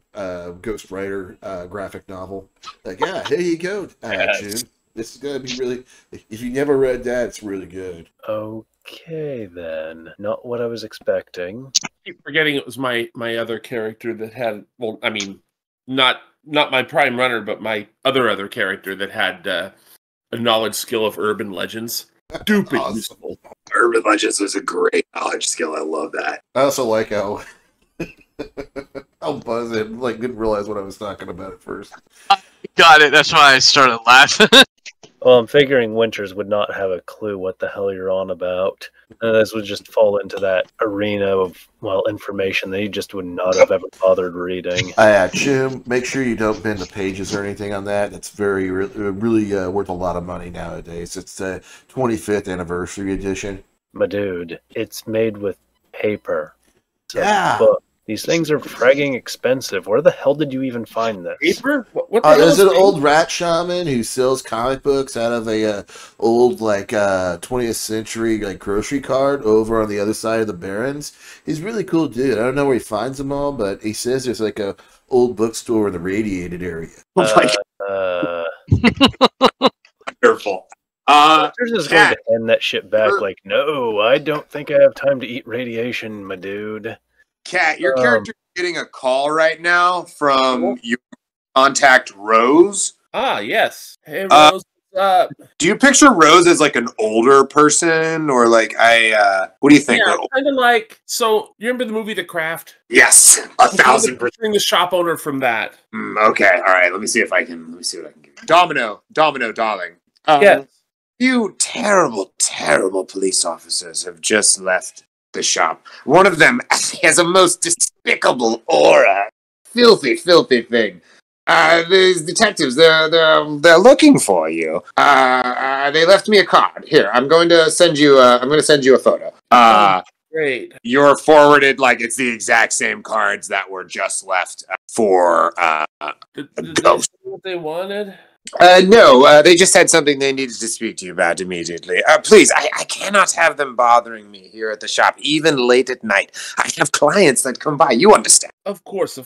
Ghost Rider graphic novel. Like, yeah, here you go, June. This is gonna be really. If you never read that, it's really good. Okay, then. Not what I was expecting. I keep forgetting it was my other character that had. Well, I mean, not my prime runner, but my other character that had a knowledge skill of urban legends. Stupid useful. Urban legends was a great knowledge skill. I love that. I also like how buzzing. Like, didn't realize what I was talking about at first. Got it. That's why I started laughing. Well, I'm figuring Winters would not have a clue what the hell you're on about. And this would just fall into that arena of, well, information that he just would not have ever bothered reading. Jim, make sure you don't bend the pages or anything on that. It's really worth a lot of money nowadays. It's the 25th anniversary edition. My dude, it's made with paper. It's Yeah. a book. These things are fragging expensive. Where the hell did you even find this? Paper? What the hell There's is an paper? old rat shaman who sells comic books out of a old 20th century grocery cart over on the other side of the Barrens. He's a really cool dude. I don't know where he finds them all, but he says there's a old bookstore in the Radiated area. Wonderful. Winters is going to hand that shit back like, no, I don't think I have time to eat radiation, my dude. Kat, your character is getting a call right now from your contact Rose. Ah, yes. Hey, Rose. Do you picture Rose as an older person, or what do you think? Yeah, kind of like. So you remember the movie The Craft? Yes, 1,000%. The shop owner from that. Okay, all right. Let me see what I can give you. Domino, darling. Yes. You terrible police officers have just left the shop. One of them has a most despicable aura. Filthy thing. These detectives, they're looking for you. They left me a card. Here, I'm going to send you a photo. Great. You're forwarded it's the exact same cards that were just left for Did they know what they wanted? No, they just had something they needed to speak to you about immediately. Please, I cannot have them bothering me here at the shop, even late at night. I have clients that come by, you understand. Of course.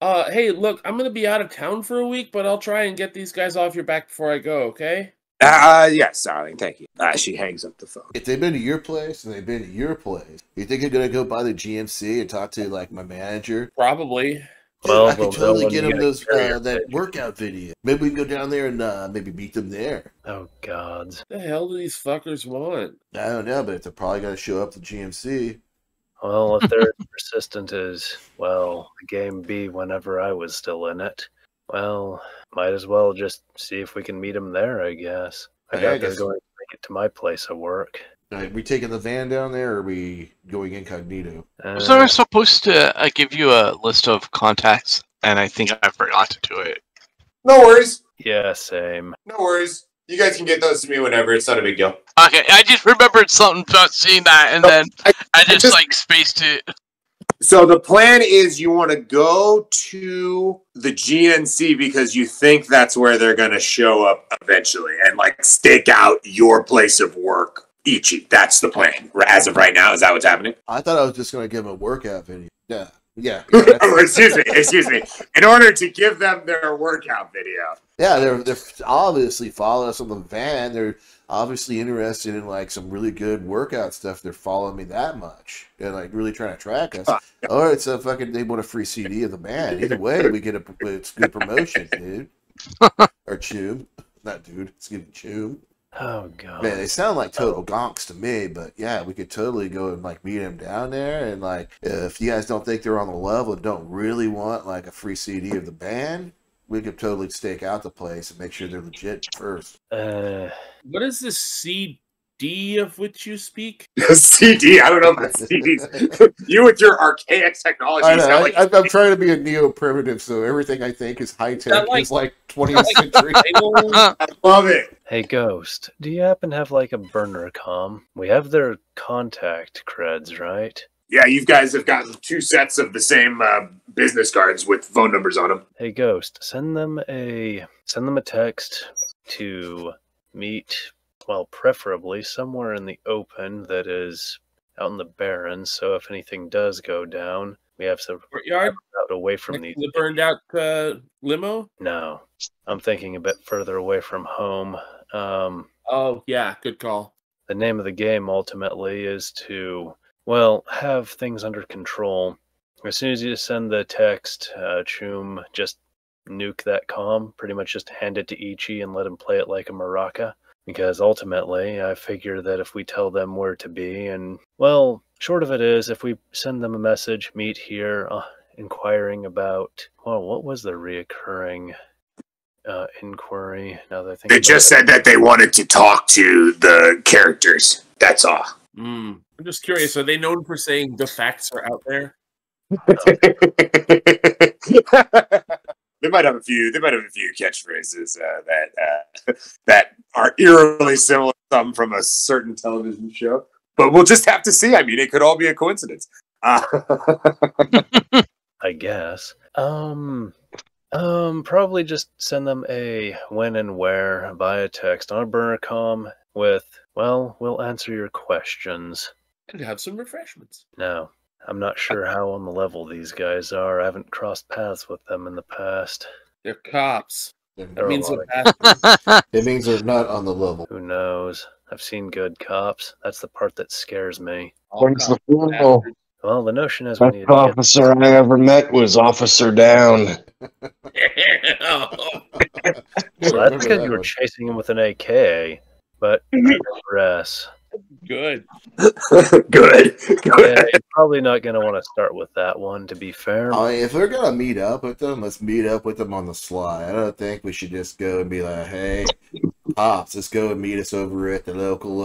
Hey, look, I'm going to be out of town for a week, but I'll try and get these guys off your back before I go, okay? Yes, darling, thank you. She hangs up the phone. If they've been to your place and they've been to your place, you think you're going to go by the GMC and talk to, my manager? Probably. Well, I could totally get them that that workout video. Maybe we can go down there and maybe meet them there. Oh, God. What the hell do these fuckers want? I don't know, but they're probably going to show up to GMC. Well, if they're as persistent as, the game B whenever I was still in it, might as well just see if we can meet them there, I guess. I doubt they're going to make it to my place of work. Are we taking the van down there, or are we going incognito? Was I supposed to give you a list of contacts, and I think I forgot to do it. No worries. Yeah, same. No worries. You guys can get those to me whenever. It's not a big deal. Okay, I just remembered something about seeing that, and then I just spaced it. So the plan is you want to go to the GNC because you think that's where they're going to show up eventually, and stake out your place of work. Ichi, that's the plan. As of right now, is that what's happening? I thought I was just going to give them a workout video. Yeah. Oh, excuse me. In order to give them their workout video. Yeah, they're obviously following us on the van. They're obviously interested in some really good workout stuff. They're following me that much and really trying to track us. Or it's they want a free CD of the band. Either way, we get it's good promotion, dude. Or Choom. Not dude, it's getting Choom. Oh, God. Man, they sound like total gonks to me, but yeah, we could totally go and meet them down there. And if you guys don't think they're on the level and don't really want a free CD of the band, we could totally stake out the place and make sure they're legit first. What is this CD of which you speak? CD? I don't know about CDs. You with your archaic technology. I know, I'm trying to be a neo-primitive, so everything I think is high-tech is 20th century. I love it. Hey, Ghost, do you happen to have a burner comm? We have their contact creds, right? Yeah, you guys have gotten 2 sets of the same business cards with phone numbers on them. Hey, Ghost, send them a text to meet, preferably somewhere in the open that is out in the Barrens, so if anything does go down, we have some courtyard out away from these. The burned out limo? No, I'm thinking a bit further away from home. Oh, yeah, good call. The name of the game ultimately is to, have things under control. As soon as you send the text, Choom, just nuke that comm, pretty much just hand it to Ichi and let him play it like a maraca. Because ultimately, I figure that if we tell them where to be, and, short of it is, if we send them a message, meet here, inquiring about, what was the reoccurring inquiry. Now that I think They just said that they wanted to talk to the characters. That's all. I'm just curious. Are they known for saying the facts are out there? They might have a few. They might have a few catchphrases that are eerily similar to some from a certain television show. But we'll just have to see. I mean, it could all be a coincidence. I guess. Probably just send them a when and where via text on a burner comm with, well, we'll answer your questions. And have some refreshments. No, I'm not sure how on the level these guys are. I haven't crossed paths with them in the past. They're cops. There That are means a lot they're of- bastards. It means they're not on the level. Who knows? I've seen good cops. That's the part that scares me. All When's the cops are funeral? bastards. Well, the notion is we Best need to get officer I ever met was Officer Down. Well, that's because you were chasing him with an AK, but I digress. Good. Good. Yeah, you're probably not going to want to start with that one, to be fair. If we're gonna meet up with them, let's meet up with them on the sly. I don't think we should just go and be like, "Hey, pops, let's go and meet us over at the local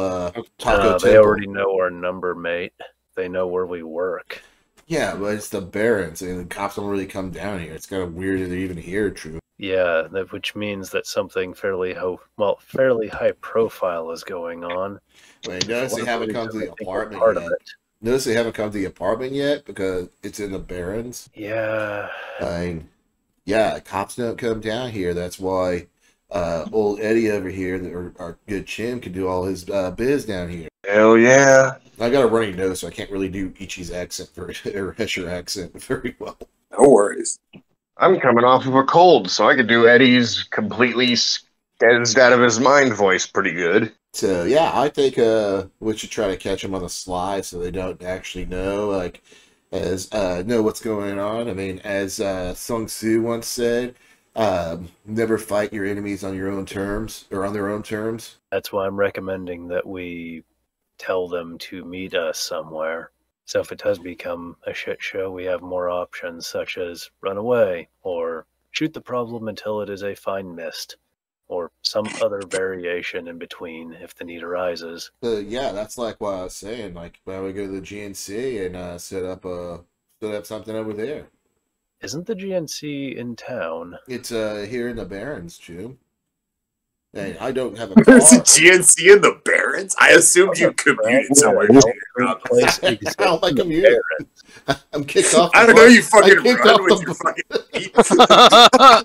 taco They temple." already know our number, mate. They know where we work. Yeah, but it's the Barons, and the cops don't really come down here. It's kind of weird that they're even here, true. Yeah, which means that something fairly high profile is going on. Wait, notice they haven't come to the apartment Part of yet. it. Notice they haven't come to the apartment yet because it's in the Barrens. Yeah. Cops don't come down here. That's why old Eddie over here, our good Chim, can do all his biz down here. Hell yeah. I got a running nose, so I can't really do Ichi's accent or Hesher accent very well. No worries. I'm coming off of a cold, so I could do Eddie's completely skezzed out of his mind voice pretty good. So yeah, I think we should try to catch them on the sly so they don't actually know know what's going on. I mean, as Sun Tzu once said, never fight your enemies on your own terms or on their own terms. That's why I'm recommending that we tell them to meet us somewhere. So if it does become a shit show, we have more options, such as run away, or shoot the problem until it is a fine mist, or some other variation in between if the need arises. Yeah, that's like what I was saying. Like when we go to the GNC and set up something over there. Isn't the GNC in town? It's here in the Barrens, Jim. Hey, I don't have a car. There's a GNC in the Barrens? I assumed you commuted somewhere. How am I commuting? I'm kicked off. I don't know, you fucking I kicked run off with the your bus. fucking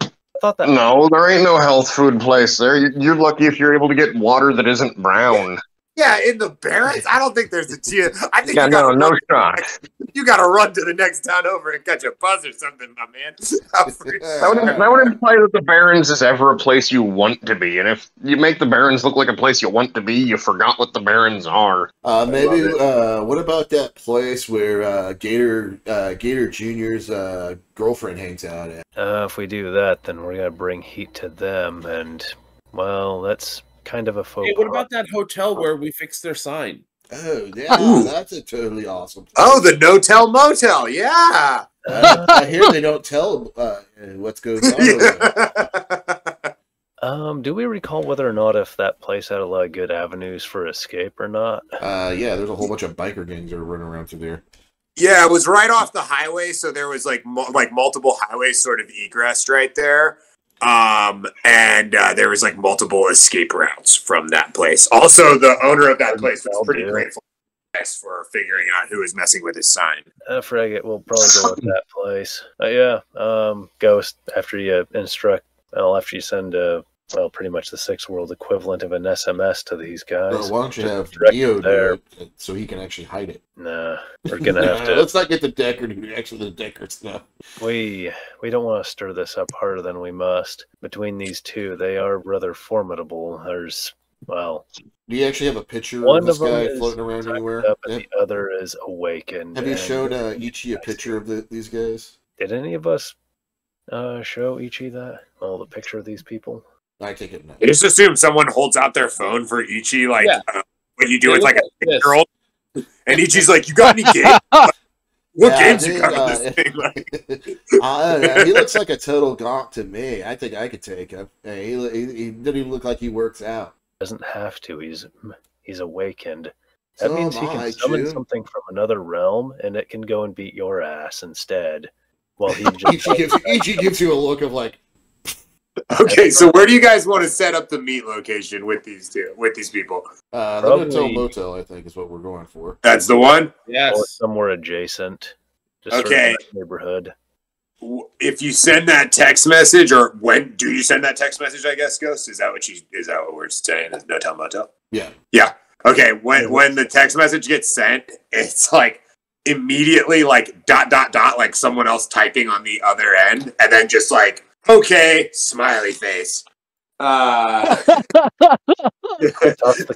I thought that No, there ain't no health food place there. You're lucky if you're able to get water that isn't brown. Yeah, in the Barrens? I don't think there's a GNC. I think Yeah, you gotta no run, shot. you gotta run to the next town over and catch a bus or something, my man. That would imply that the Barrens is ever a place you want to be, and if you make the Barrens look like a place you want to be, you forgot what the Barrens are. Maybe. What about that place where Gator Jr.'s girlfriend hangs out at? if we do that, then we're going to bring heat to them, and, well, that's kind of a faux Hey, what pas. about that hotel where we fixed their sign? Oh, yeah, that's a totally awesome place. Oh, the No-Tell Motel, yeah. I hear they don't tell what's going on. Do we recall whether or not if that place had a lot of good avenues for escape or not? Yeah, there's a whole bunch of biker gangs that are running around through there. Yeah, it was right off the highway, so there was like multiple highways sort of egress right there. And there was like multiple escape routes from that place. Also, the owner of that place was pretty grateful for figuring out who was messing with his sign. Frigate, we'll probably go with that place. Yeah, Ghost, after you after you send pretty much the Sixth World equivalent of an SMS to these guys. Why don't you have direct Neo there. do it so he can actually hide it? Nah, we're gonna have to. Let's not get the Decker to do actually the Decker stuff. We don't want to stir this up harder than we must. Between these two, they are rather formidable. There's Do you actually have a picture one of this them guy is floating around anywhere? up and the other is awakened. Have you and- showed Ichi a picture of these guys? Did any of us show Ichi that? Oh, the picture of these people? I take it no. I just assume someone holds out their phone for Ichi, like Yeah. what you do They with look like a like this. 6-year-old. And Ichi's like, "You got any game?" What Yeah, games you dude, got on this thing? he looks like a total gonk to me. I think I could take him. Hey, he doesn't even look like he works out. Doesn't have to. He's awakened. So That means he am can I, summon Jim. something from another realm, and it can go and beat your ass instead. While he just Ichi gives you a look of like, Okay, so where do you guys want to set up the meet location with these people? the Probably- Hotel Motel, I think, is what we're going for. That's the one? or Yes. somewhere adjacent. Just Okay. sort of in the neighborhood. If you send that text message, or when do you send that text message, I guess, Ghost? Is that what we're saying? Is no tell motel? Yeah. Yeah. Okay, when the text message gets sent, it's like immediately like ... like someone else typing on the other end, and then just like, okay, smiley face. Toss the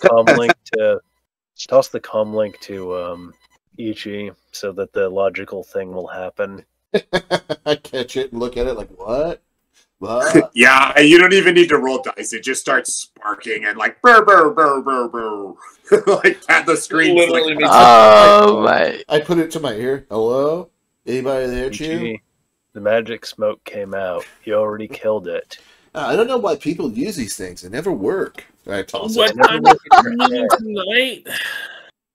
comm link to Ichi so that the logical thing will happen. I catch it and look at it like, what? What? Yeah, you don't even need to roll dice. It just starts sparking and like burr burr burr burr burr. Like at the screen. Literally makes my! I put it to my ear. Hello? Anybody there, Jim? Ichi, the magic smoke came out. You already killed it. I don't know why people use these things. They never work. I toss What it. time is it tonight?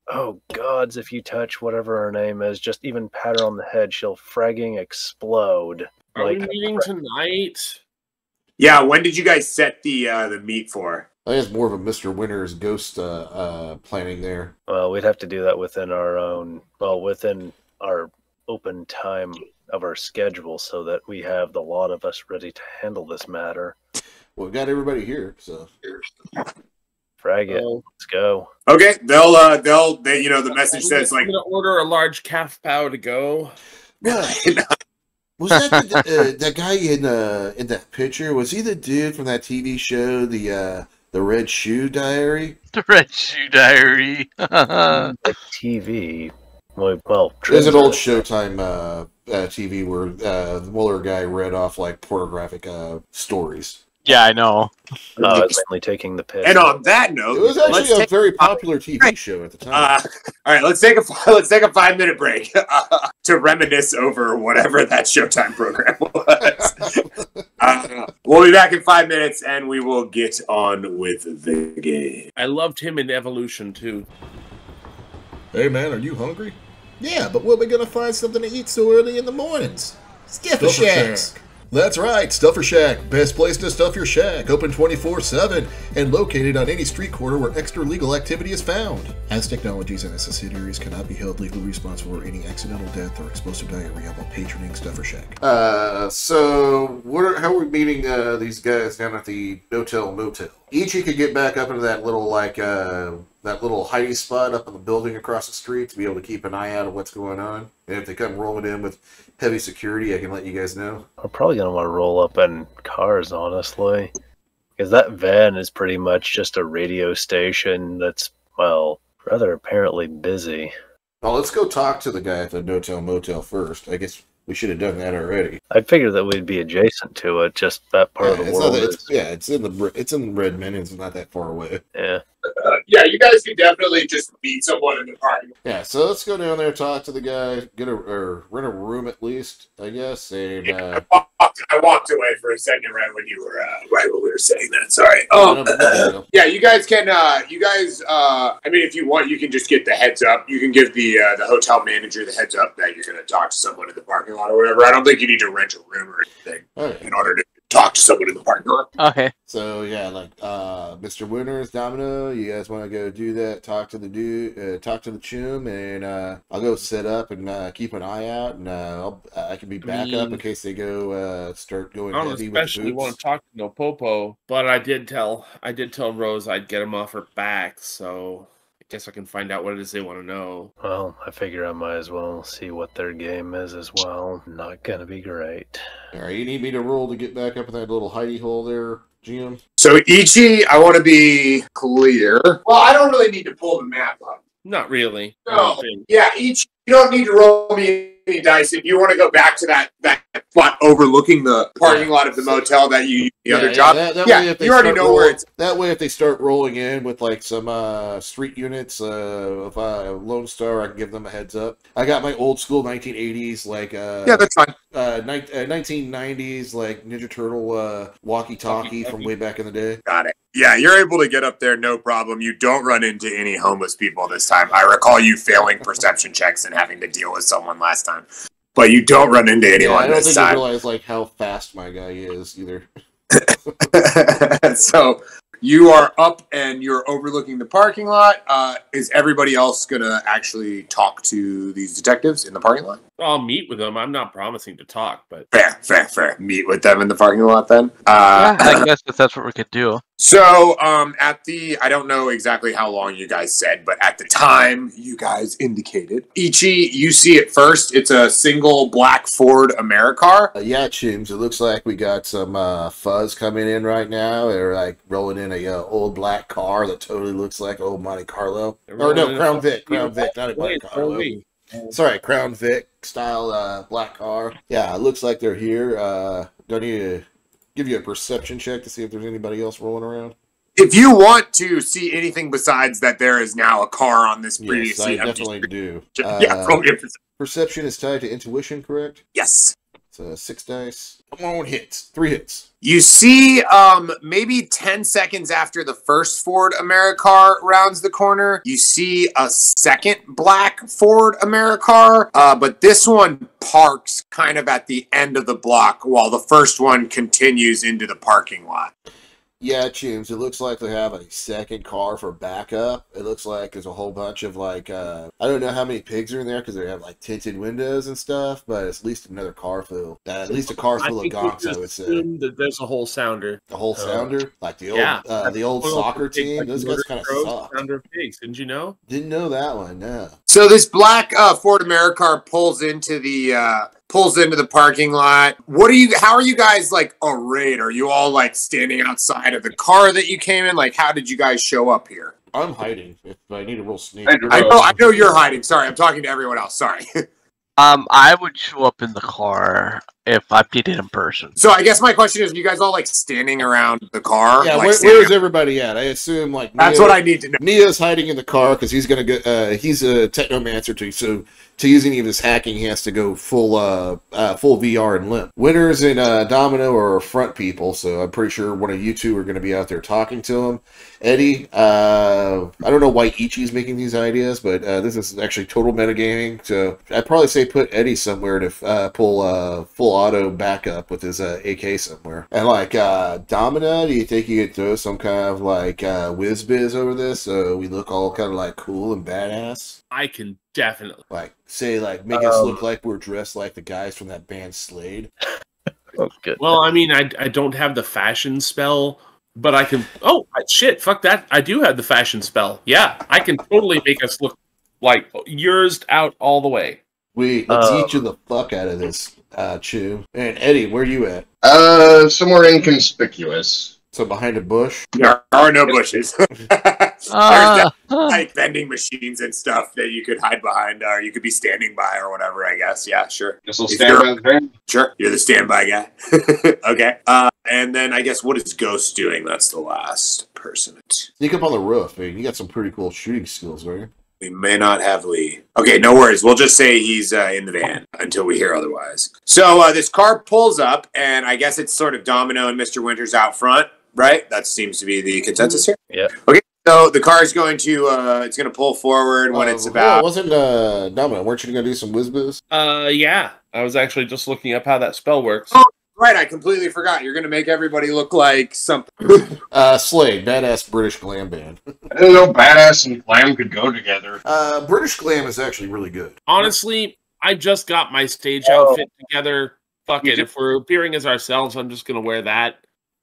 Oh gods, if you touch whatever her name is, just even pat her on the head, she'll fragging explode. Are we meeting tonight? Yeah, when did you guys set the meet for? I think it's more of a Mr. Winter's ghost planning there. Well, we'd have to do that within our open time of our schedule so that we have the lot of us ready to handle this matter. Well, we've got everybody here, so. Frag it. Let's go. Okay, they the message says like, I'm gonna order a large calf bow to go. Yeah. Was that the guy in that picture? Was he the dude from that TV show, the Red Shoe Diary? The Red Shoe Diary. The TV. Well, There's an old Showtime TV where the Mueller guy read off like pornographic stories. Yeah, I know. It's mainly taking the piss. and on that note, It was actually a very popular TV show at the time. all right, let's take a 5-minute break to reminisce over whatever that Showtime program was. We'll be back in 5 minutes, and we will get on with the game. I loved him in Evolution too. Hey man, are you hungry? Yeah, but where are we gonna find something to eat so early in the mornings? Stuffer Shacks. That's right, Stuffer Shack. Best place to stuff your shack. Open 24/7 and located on any street corner where extra legal activity is found. As technologies and its subsidiaries cannot be held legally responsible for any accidental death or explosive diarrhea while patroning Stuffer Shack. So how are we meeting these guys down at the Hotel Motel? Ichi could get back up into that little that little hiding spot up in the building across the street to be able to keep an eye out of what's going on. And if they come rolling in with heavy security, I can let you guys know. We're probably going to want to roll up in cars, honestly. Because that van is pretty much just a radio station that's, well, rather apparently busy. Well, let's go talk to the guy at the Hotel Motel first. I guess we should have done that already. I figured that we'd be adjacent to it, just that part of the world. It's in Redmond. It's not that far away. Yeah. Yeah, you guys can definitely just meet someone in the party. Yeah, so let's go down there, talk to the guy, rent a room at least, I guess. And I walked away for a second right when we were saying that. Sorry. Yeah, you guys can. I mean, if you want, you can just get the heads up. You can give the hotel manager the heads up that you're going to talk to someone in the parking lot or whatever. I don't think you need to rent a room or anything in order to talk to someone in the parking lot. Okay. So yeah, Mr. Winters, Domino, you guys want to go do that? Talk to the dude, talk to the chum, and I'll go set up and keep an eye out, and I can be back up in case they go start going I don't heavy especially with want to talk to No Popo, but I did tell Rose I'd get him off her back, so I guess I can find out what it is they want to know. Well, I figure I might as well see what their game is as well. Not gonna be great. All right, you need me to roll to get back up in that little hidey hole there, Jim? So Ichi, I want to be clear. Well, I don't really need to pull the map up. Not really. No. Yeah, Ichi, you don't need to roll me Dice, if you want to go back to that spot overlooking the parking lot of the motel that you the other job, you already know where it's. That way, if they start rolling in with like some street units of Lone Star, I can give them a heads up. I got my old school 1980s like That's fine. 1990s like Ninja Turtle walkie-talkie from way back in the day. Got it. Yeah, you're able to get up there, no problem. You don't run into any homeless people this time. I recall you failing perception checks and having to deal with someone last time. But you don't run into anyone this time. I don't think you realize like how fast my guy is either. So you are up and you're overlooking the parking lot. Is everybody else going to actually talk to these detectives in the parking lot? I'll meet with them. I'm not promising to talk, but... Fair. Meet with them in the parking lot then? I guess if that's what we could do. So, I don't know exactly how long you guys said, but at the time you guys indicated. Ichi, you see it first. It's a single black Ford AmeriCar. Yeah, Chims, it looks like we got some fuzz coming in right now. They're like rolling in a old black car that totally looks like old Monte Carlo. Or no, Crown Vic, not a Monte Carlo. Sorry, Crown Vic style black car. Yeah, it looks like they're here. Do I need to give you a perception check to see if there's anybody else rolling around? If you want to see anything besides that there is now a car on this previous scene, I definitely do. Roll your perception is tied to intuition, correct? Yes. So 6 dice. Come on, hits. 3 hits. You see, maybe 10 seconds after the first Ford AmeriCar rounds the corner, you see a second black Ford AmeriCar, but this one parks kind of at the end of the block while the first one continues into the parking lot. Yeah, Chims, it looks like they have a second car for backup. It looks like there's a whole bunch of, like, I don't know how many pigs are in there because they have, like, tinted windows and stuff, but it's at least another car full. At least a car full of gonks, I would say. That there's a whole sounder. The whole sounder? Like the old soccer team? Like those guys kind of suck. Sounder of pigs, didn't you know? Didn't know that one, no. So this black Ford AmeriCar pulls into the parking lot. How are you guys like arrayed? Are you all like standing outside of the car that you came in? Like, how did you guys show up here? I'm hiding. If I need a real sneak. I know you're hiding. Sorry, I'm talking to everyone else. Sorry. I would show up in the car if I did it in person. So I guess my question is, you guys all like standing around the car? Yeah, like, where's everybody at? I assum like that's what I need to know. Neo's hiding in the car because he's gonna go. He's a technomancer too, so to use any of his hacking, he has to go full VR and limp. Winters and Domino are front people, so I'm pretty sure one of you two are going to be out there talking to him. Eddie, I don't know why Ichi's making these ideas, but this is actually total metagaming, so I'd probably say put Eddie somewhere to pull full auto backup with his AK somewhere. And like Domino, do you think you could throw some kind of like whiz-biz over this so we look all kind of like cool and badass? I can definitely Make us look like we're dressed like the guys from that band Slade. Oh, good. Well, I mean, I don't have the fashion spell, but I can. Oh shit! Fuck that! I do have the fashion spell. Yeah, I can totally make us look like yours out all the way. Let's eat you the fuck out of this, Chew. And Eddie, where you at? Somewhere inconspicuous. So behind a bush? There are no bushes. There's like vending machines and stuff that you could hide behind, or you could be standing by, or whatever. I guess. Yeah, sure. Guess we'll stand by there. Sure, you're the standby guy. Okay. And then I guess what is Ghost doing? That's the last person. Sneak up on the roof. Man. You got some pretty cool shooting skills, right? We may not have Lee. Okay, no worries. We'll just say he's in the van until we hear otherwise. So this car pulls up, and I guess it's sort of Domino and Mr. Winters out front, right? That seems to be the consensus here. Yeah. Okay, so the car is going to it's going to pull forward when it's about. Wasn't Domino? Weren't you going to do some whiz-biz? Yeah. I was actually just looking up how that spell works. Oh, right. I completely forgot. You're going to make everybody look like something. Slade, badass British glam band. I didn't know badass and glam could go together. British glam is actually really good. Honestly, I just got my stage outfit together. Fuck it. If we're appearing as ourselves, I'm just going to wear that.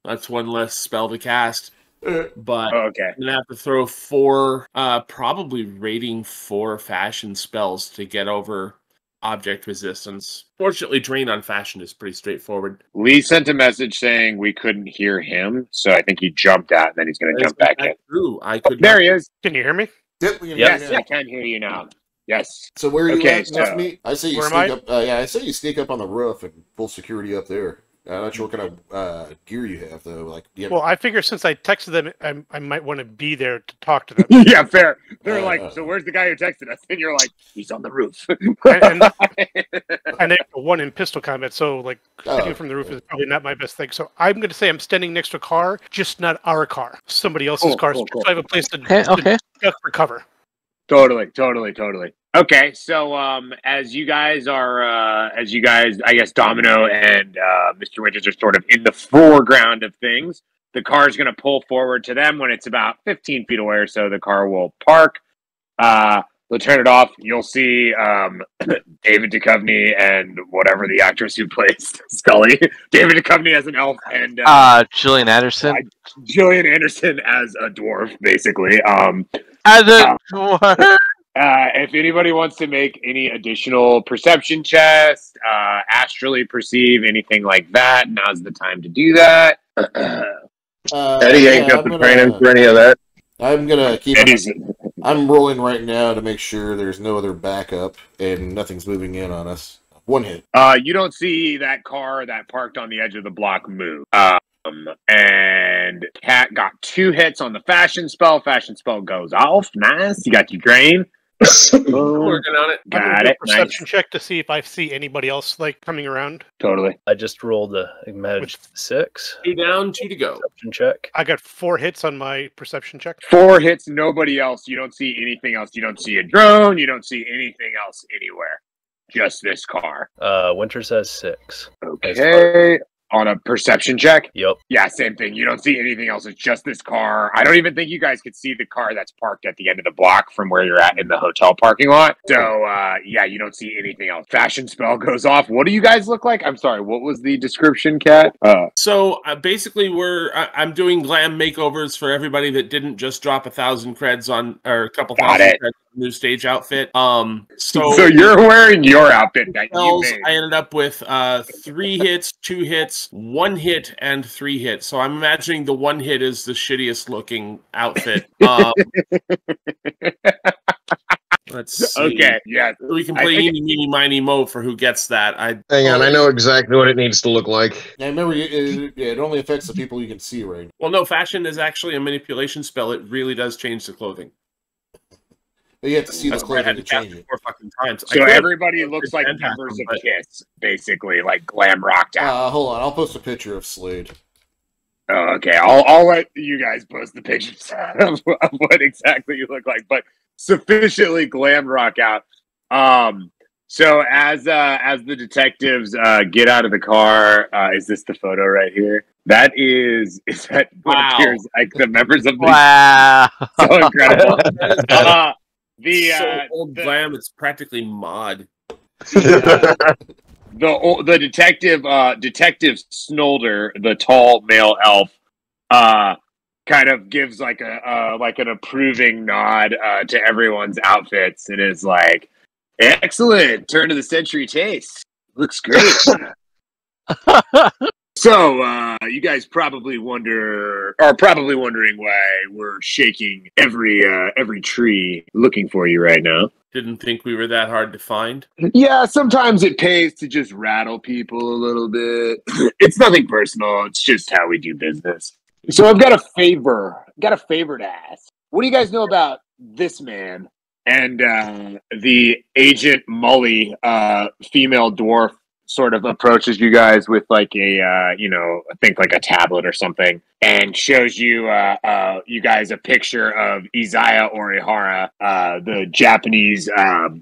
That's one less spell to cast. But okay. I'm going to have to throw 4, probably rating 4 fashion spells to get over object resistance. Fortunately, Drain on fashion is pretty straightforward. Lee sent a message saying we couldn't hear him, so I think he jumped out, and then he's going to jump back in. True. I could. There he is. Can you hear me? Yes, I can hear you now. Yes. So where are you Okay, at next to me? I say you Where am sneak I? up. Yeah, I say you sneak up on the roof and pull security up there. I'm not sure what kind of gear you have though. Like, you have, Well, I figure since I texted them, I might want to be there to talk to them. Yeah, fair. They're like, so where's the guy who texted us? And you're like, he's on the roof. and I have one in pistol combat, so like shooting from the roof is probably not my best thing. So I'm going to say I'm standing next to a car, just not our car, somebody else's car. Cool. So I have a place to Okay. duck for cover. Totally. Okay, so as you guys, I guess Domino and Mr. Winters are sort of in the foreground of things. The car is going to pull forward to them when it's about 15 feet away or so. The car will park. They'll turn it off. You'll see David Duchovny and whatever the actress who plays Scully. David Duchovny as an elf and Gillian Anderson. Gillian Anderson as a dwarf, basically. As a dwarf. If anybody wants to make any additional perception checks, astrally perceive anything like that, now's the time to do that. Eddie ain't got the training for any of that. I'm gonna keep. Eddie's, I'm rolling right now to make sure there's no other backup and nothing's moving in on us. One hit. you don't see that car that parked on the edge of the block move. And Cat got 2 hits on the fashion spell. Fashion spell goes off. Nice. You got your grain. Working on it. I'm gonna Got do a it. perception Nice. check to see if I see anybody else like coming around. Totally. I just rolled a managed 6 2 down, 2 to go. perception check. I got 4 hits on my perception check. 4 hits, nobody else. You don't see anything else. You don't see a drone. You don't see anything else anywhere. Just this car. Winters has 6. Okay. On a perception check? Yep. Yeah, same thing. You don't see anything else. It's just this car. I don't even think you guys could see the car that's parked at the end of the block from where you're at in the hotel parking lot. So, yeah, you don't see anything else. Fashion spell goes off. What do you guys look like? I'm sorry. What was the description, Kat? So basically, I'm doing glam makeovers for everybody that didn't just drop 1,000 creds on, or a couple thousand creds on the new stage outfit. So you're wearing your outfit that you made. I ended up with 3 hits, 2 hits, 1 hit, and 3 hits. So I'm imagining the 1 hit is the shittiest looking outfit. Let's see. Okay, yeah. We can play Eeny, Meeny, Miny, Mo for who gets that. Hang on, I know exactly what it needs to look like. Yeah, remember, it only affects the people you can see right now. Well, no, fashion is actually a manipulation spell. It really does change the clothing. But you have to see That's the why I clothing had to to cast change it it. 4 fucking times. So everybody looks like members of Kiss, basically, like glam rocked out. Hold on, I'll post a picture of Slade. Oh, okay, I'll let you guys post the pictures of what exactly you look like, but sufficiently glam rock out. So as the detectives get out of the car, is this the photo right here? Is that what appears like the members of the Wow. so incredible. So old glam, it's practically mod. The detective Snolder, the tall male elf, kind of gives like an approving nod to everyone's outfits and is like, excellent, turn of the century taste, looks great. So you guys probably wondering why we're shaking every tree looking for you right now. Didn't think we were that hard to find. Yeah, sometimes it pays to just rattle people a little bit. It's nothing personal. It's just how we do business. So I've got a favor to ask. What do you guys know about this man? And the Agent Mully, female dwarf, sort of approaches you guys with like I think like a tablet or something, and shows you you guys a picture of Izaya Orihara, the Japanese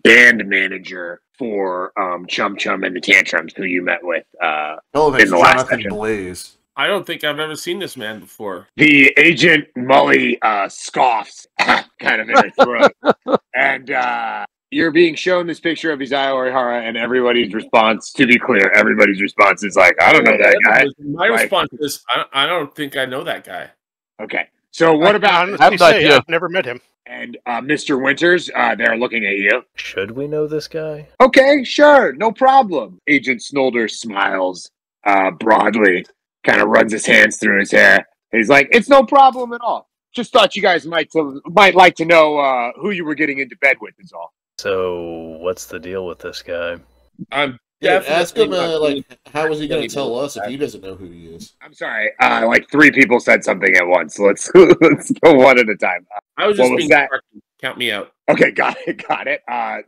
band manager for Chum Chum and the Tantrums, who you met with in the last session. Blaze. I don't think I've ever seen this man before. The Agent Mully scoffs kind of in her throat. And you're being shown this picture of Izaya Orihara, and everybody's response, to be clear, is like, I don't know that guy. My response is, I don't think I know that guy. Okay. So what about... I've never met him. And Mr. Winters, they're looking at you. Should we know this guy? Okay, sure, no problem. Agent Snolder smiles broadly, kind of runs his hands through his hair. He's like, it's no problem at all. Just thought you guys might like to know who you were getting into bed with is all. So, what's the deal with this guy? I'm Dude, ask him, definitely not like, how is he going to anymore tell with us if that. he doesn't know who he is? I'm sorry. Like 3 people said something at once. Let's let's go one at a time. I was What just was being that? snarky. Count me out. Okay, got it.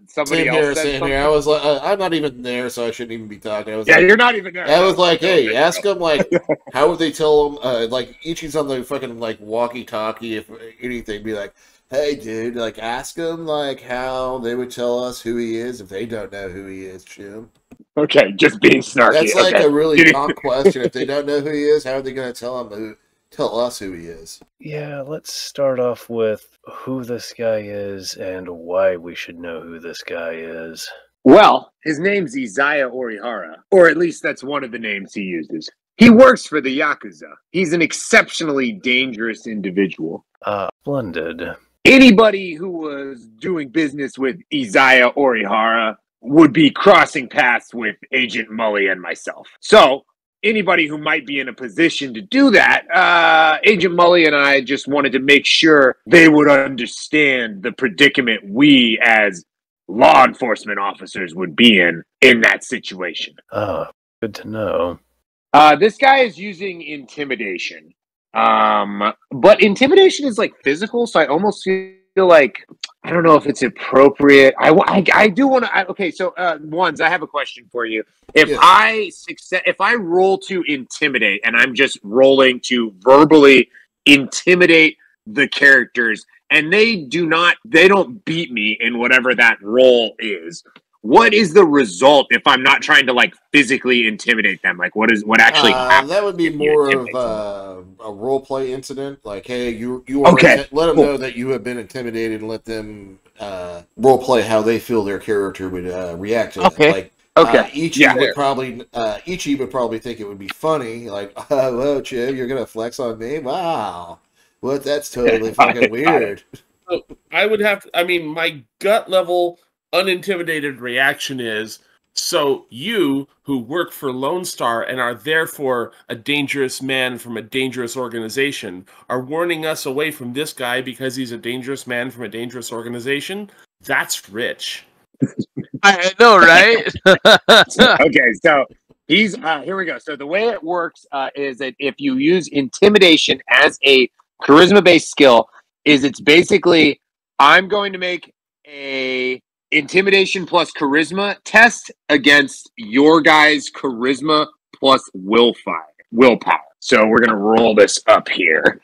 Somebody Same else here, said same something. here. I was like, I'm not even there, so I shouldn't even be talking. I was Yeah, like, you're not even there. I was like, No, hey, no, ask no. him, like, how would they tell him, like, Ichi's on the fucking, like, walkie-talkie, if anything, be like, hey, dude, like, ask him, like, how they would tell us who he is if they don't know who he is, Jim. Okay, just being snarky. That's, like, okay. a really dumb question. If they don't know who he is, how are they going to tell us who he is? Yeah, let's start off with who this guy is and why we should know who this guy is. Well, his name's Izaya Orihara, or at least that's one of the names he uses. He works for the Yakuza. He's an exceptionally dangerous individual. Splendid. Anybody who was doing business with Izaya Orihara would be crossing paths with Agent Mully and myself. So, anybody who might be in a position to do that, Agent Mully and I just wanted to make sure they would understand the predicament we as law enforcement officers would be in that situation. Good to know. This guy is using intimidation. But intimidation is like physical, so I almost feel like I don't know if it's appropriate. I do want to. Okay, so Ones, I have a question for you. If if I roll to intimidate, and I'm just rolling to verbally intimidate the characters, and they don't beat me in whatever that roll is. What is the result if I'm not trying to like physically intimidate them? Like what actually happens? That would be more of a role play incident. Like, hey, you are Okay, let them know that you have been intimidated, and let them role play how they feel their character would react to that. Like, Ichi would probably think it would be funny. Like, whoa, Chib, you're gonna flex on me? Wow, what? That's totally fucking weird. So I would have to. I mean, my gut level unintimidated reaction is, so you who work for Lone Star and are therefore a dangerous man from a dangerous organization are warning us away from this guy because he's a dangerous man from a dangerous organization? That's rich. I know, right? Okay, so he's here we go. So the way it works is that if you use intimidation as a charisma-based skill, it's basically I'm going to make a intimidation plus charisma test against your guys' charisma plus willpower. So we're gonna roll this up here.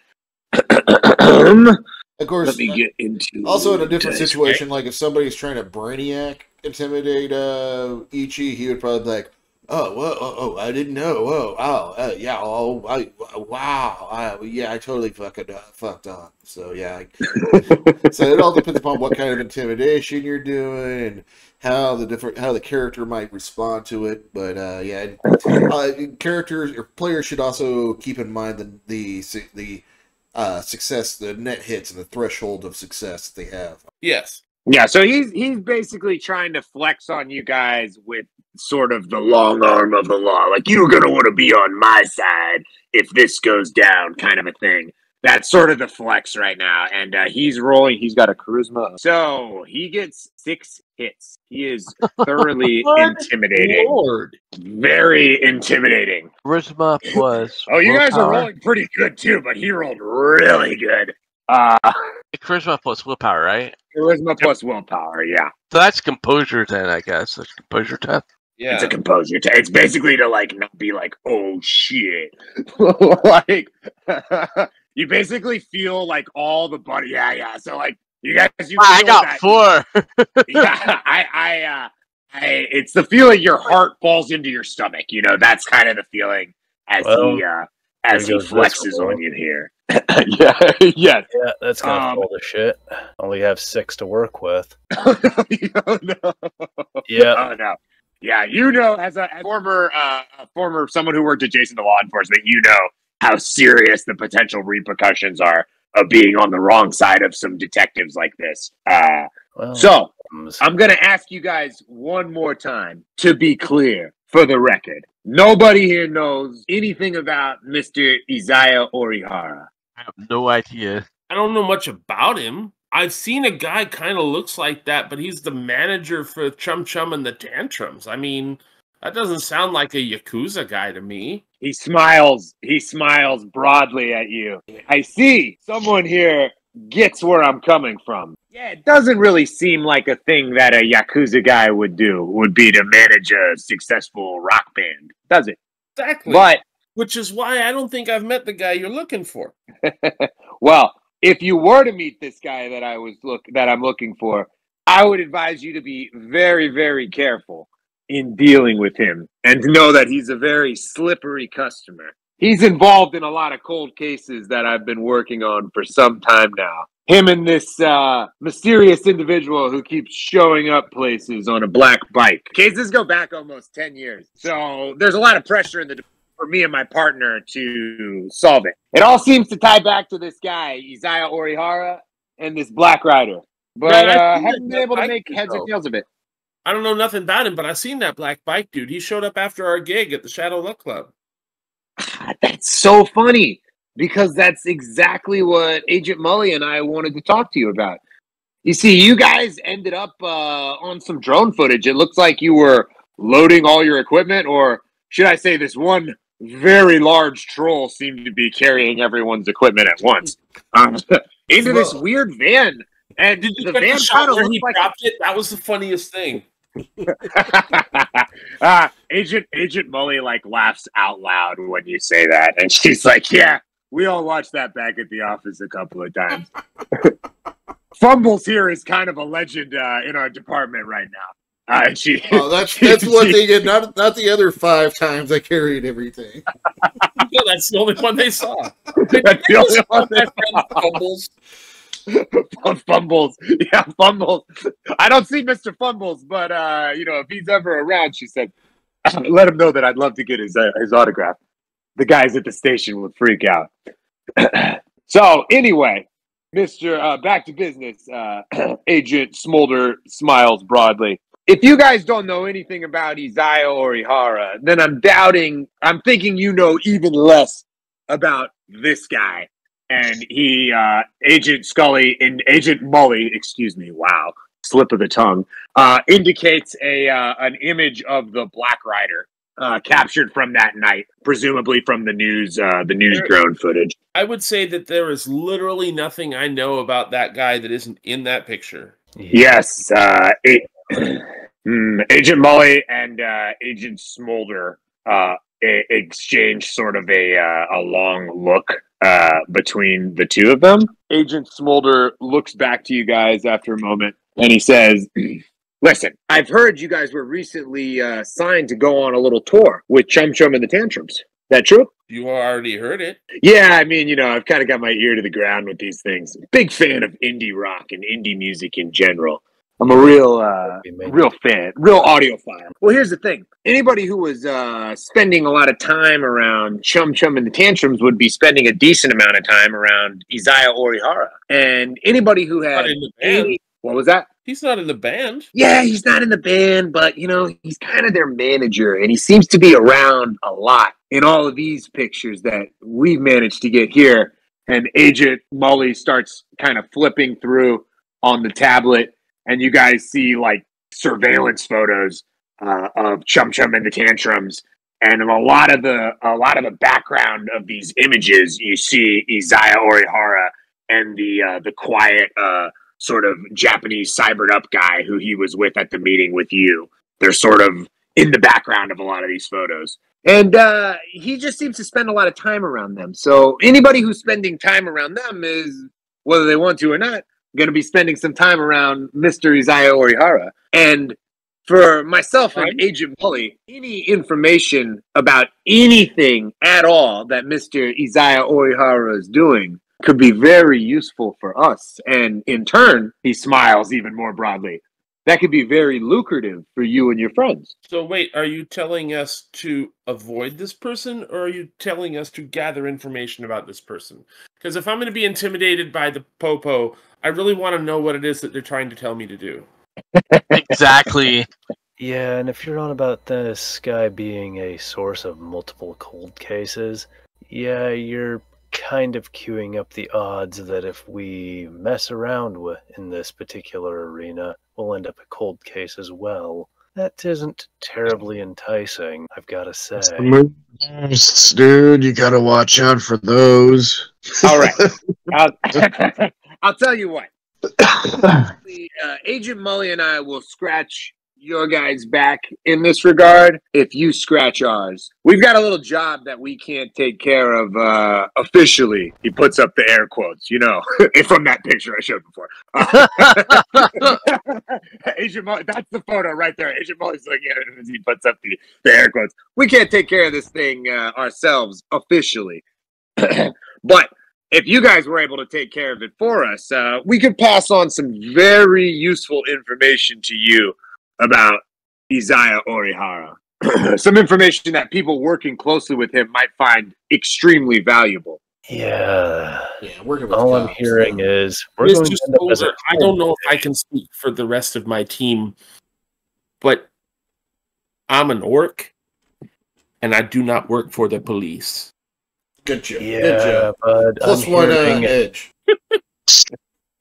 Of course, let me get into also in a different situation. Like if somebody's trying to brainiac intimidate Ichi, he would probably be like, "Oh, whoa, oh, I didn't know. Whoa, oh, yeah, wow, yeah, I totally fucked up." So yeah, so it all depends upon what kind of intimidation you're doing and how the character might respond to it. But characters or players should also keep in mind the success, the net hits, and the threshold of success that they have. Yes. Yeah, so he's basically trying to flex on you guys with sort of the long arm of the law. Like, you're going to want to be on my side if this goes down, kind of a thing. That's sort of the flex right now. And he's rolling. He's got a charisma. So he gets 6 hits. He is thoroughly intimidating. Lord. Very intimidating. Charisma plus. Oh, you guys are willpower. rolling pretty good, too, but he rolled really good. Charisma plus willpower, right? Charisma plus willpower, yeah. So that's composure then, I guess. That's composure test. Yeah. It's a composure test. It's basically to like not be like, oh shit. Like you basically feel like all the buddy. Yeah. So like you guys, I got that. 4. Yeah, it's the feeling your heart falls into your stomach. You know, that's kind of the feeling as he flexes on you here. Yeah, that's kind of full of shit. Only have 6 to work with. Oh, no. Yeah. Oh no. Yeah, you know, as a former someone who worked adjacent to law enforcement, you know how serious the potential repercussions are of being on the wrong side of some detectives like this. So I'm going to ask you guys one more time to be clear for the record. Nobody here knows anything about Mr. Izaya Orihara. I have no idea. I don't know much about him. I've seen a guy kind of looks like that, but he's the manager for Chum Chum and the Tantrums. I mean, that doesn't sound like a Yakuza guy to me. He smiles broadly at you. I see someone here gets where I'm coming from. Yeah, it doesn't really seem like a thing that a Yakuza guy would do, would be to manage a successful rock band, does it? Exactly. But which is why I don't think I've met the guy you're looking for. Well, if you were to meet this guy that I'm looking for, I would advise you to be very, very careful in dealing with him and to know that he's a very slippery customer. He's involved in a lot of cold cases that I've been working on for some time now. Him and this mysterious individual who keeps showing up places on a black bike. Cases go back almost 10 years. So there's a lot of pressure for me and my partner to solve it. It all seems to tie back to this guy, Isaiah Orihara, and this Black Rider. But haven't been able to make heads or tails of it. I don't know nothing about him, but I seen that black bike dude. He showed up after our gig at the Shadow Luck Club. That's so funny, because that's exactly what Agent Mully and I wanted to talk to you about. You see, you guys ended up on some drone footage. It looks like you were loading all your equipment, or should I say this one very large troll seemed to be carrying everyone's equipment at once into this weird van. And did you the van kind of where he like dropped it? That was the funniest thing. Agent Mully like laughs out loud when you say that, and she's like, "Yeah, we all watched that back at the office a couple of times." Fumbles here is kind of a legend in our department right now. That's one thing, and not the other 5 times I carried everything. No, that's the only one they saw. That's the only one they saw. Fumbles. Fumbles. Yeah, Fumbles. I don't see Mr. Fumbles, but if he's ever around, she said, let him know that I'd love to get his autograph. The guys at the station would freak out. So anyway, Mr. Back to business. Agent Smolder smiles broadly. If you guys don't know anything about Isaiah Orihara, then I'm thinking you know even less about this guy. And Agent Mully, excuse me, wow, slip of the tongue, indicates an image of the Black Rider captured from that night, presumably from the news drone footage. I would say that there is literally nothing I know about that guy that isn't in that picture. Yes, Agent Mully and Agent Smolder exchange sort of a long look between the two of them. Agent Smolder looks back to you guys after a moment, and he says, "Listen, I've heard you guys were recently signed to go on a little tour with Chum Chum and the Tantrums. That true?" You already heard it. Yeah, I mean, I've kind of got my ear to the ground with these things. Big fan of indie rock and indie music in general. I'm a real fan, real audiophile. Well, here's the thing. Anybody who was spending a lot of time around Chum Chum and the Tantrums would be spending a decent amount of time around Isaiah Orihara. And anybody who had... What was that? He's not in the band. Yeah, he's not in the band, but, he's kind of their manager, and he seems to be around a lot in all of these pictures that we've managed to get here. And Agent Mully starts kind of flipping through on the tablet, and you guys see like surveillance photos of Chum Chum and the Tantrums, and a lot of the background of these images, you see Isaiah Orihara and the quiet sort of Japanese cybered up guy who he was with at the meeting with you. They're sort of in the background of a lot of these photos, and he just seems to spend a lot of time around them. So anybody who's spending time around them is, whether they want to or not, going to be spending some time around Mr. Isaiah Orihara. And for myself and Agent Mully, any information about anything at all that Mr. Isaiah Orihara is doing could be very useful for us. And in turn, he smiles even more broadly. That could be very lucrative for you and your friends. So wait, are you telling us to avoid this person, or are you telling us to gather information about this person? Because if I'm going to be intimidated by the Popo, I really want to know what it is that they're trying to tell me to do. Exactly. Yeah, and if you're on about this guy being a source of multiple cold cases, yeah, you're kind of queuing up the odds that if we mess around in this particular arena, we'll end up a cold case as well. That isn't terribly enticing, I've got to say. Dude, you gotta watch out for those. All right. I'll tell you what. Agent Mully and I will scratch your guys' back in this regard if you scratch ours. We've got a little job that we can't take care of officially. He puts up the air quotes, you know, from that picture I showed before. Agent Mully, that's the photo right there. Agent Mully's looking at it as he puts up the air quotes. We can't take care of this thing ourselves officially. But if you guys were able to take care of it for us, we could pass on some very useful information to you about Isaiah Orihara. Some information that people working closely with him might find extremely valuable. Yeah. Working with all I'm cops, hearing is we're going Mr. to end up as a Solder, I don't know if I can speak for the rest of my team, but I'm an orc, and I do not work for the police. Good job. Yeah, Good job. but Plus I'm one hearing, edge.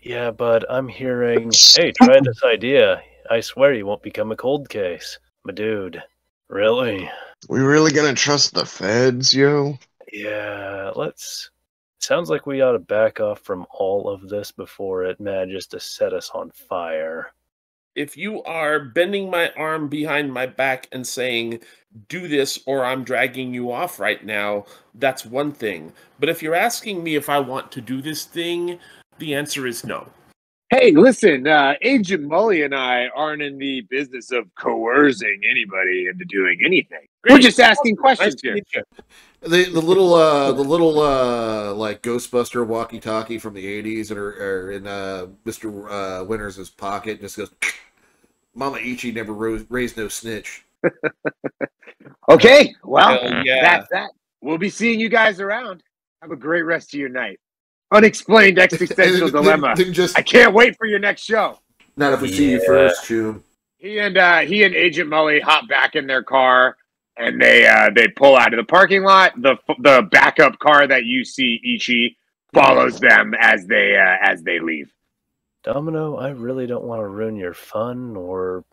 yeah, but I'm hearing, hey, try this idea. I swear you won't become a cold case. My dude. Really? We really gonna trust the feds, yo? Yeah, sounds like we ought to back off from all of this before it manages to set us on fire. If you are bending my arm behind my back and saying, do this or I'm dragging you off right now, that's one thing. But if you're asking me if I want to do this thing, the answer is no. Hey, listen, Agent Mully and I aren't in the business of coercing anybody into doing anything. Great. We're just asking questions Nice to here. meet you. The little like Ghostbuster walkie-talkie from the 80s that are in Mr. Winters' pocket and just goes, Mama Ichi never raised no snitch. Okay, well, Hell yeah. that's that. We'll be seeing you guys around. Have a great rest of your night. Unexplained existential dilemma. I can't wait for your next show. Not if we see you first, Chew. He and Agent Mully hop back in their car, and they pull out of the parking lot. The backup car that you see Ichi follows them as they leave. Domino, I really don't want to ruin your fun or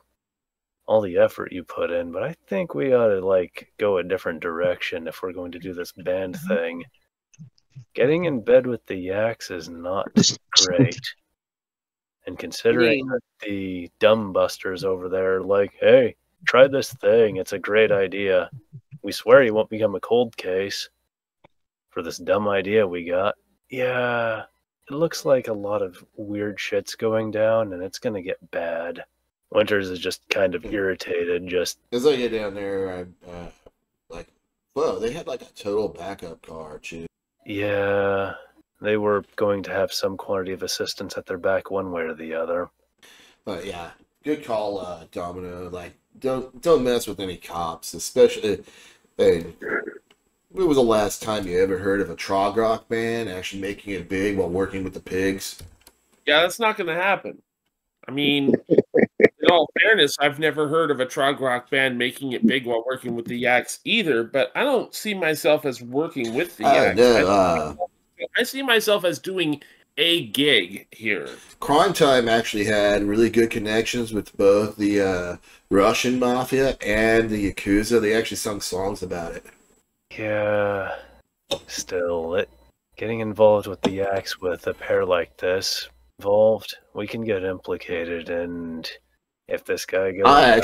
all the effort you put in, but I think we ought to go a different direction if we're going to do this band thing. Getting in bed with the yaks is not great. And considering that the dumb busters over there are hey, try this thing, it's a great idea. We swear you won't become a cold case for this dumb idea we got. Yeah, it looks like a lot of weird shit's going down, and it's gonna get bad. Winters is just kind of irritated, As I get down there, I'm whoa, they had a total backup car, too. Yeah, they were going to have some quantity of assistance at their back one way or the other. But yeah, good call, Domino. Don't mess with any cops, especially. When was the last time you ever heard of a trog rock band actually making it big while working with the pigs? Yeah, that's not going to happen. I mean, in all fairness, I've never heard of a trog rock band making it big while working with the Yaks either, but I don't see myself as working with the Yaks. No, I see myself as doing a gig here. Crime Time actually had really good connections with both the Russian Mafia and the Yakuza. They actually sung songs about it. Yeah, still, getting involved with the Yaks with a pair like this we can get implicated, and if this guy goes... I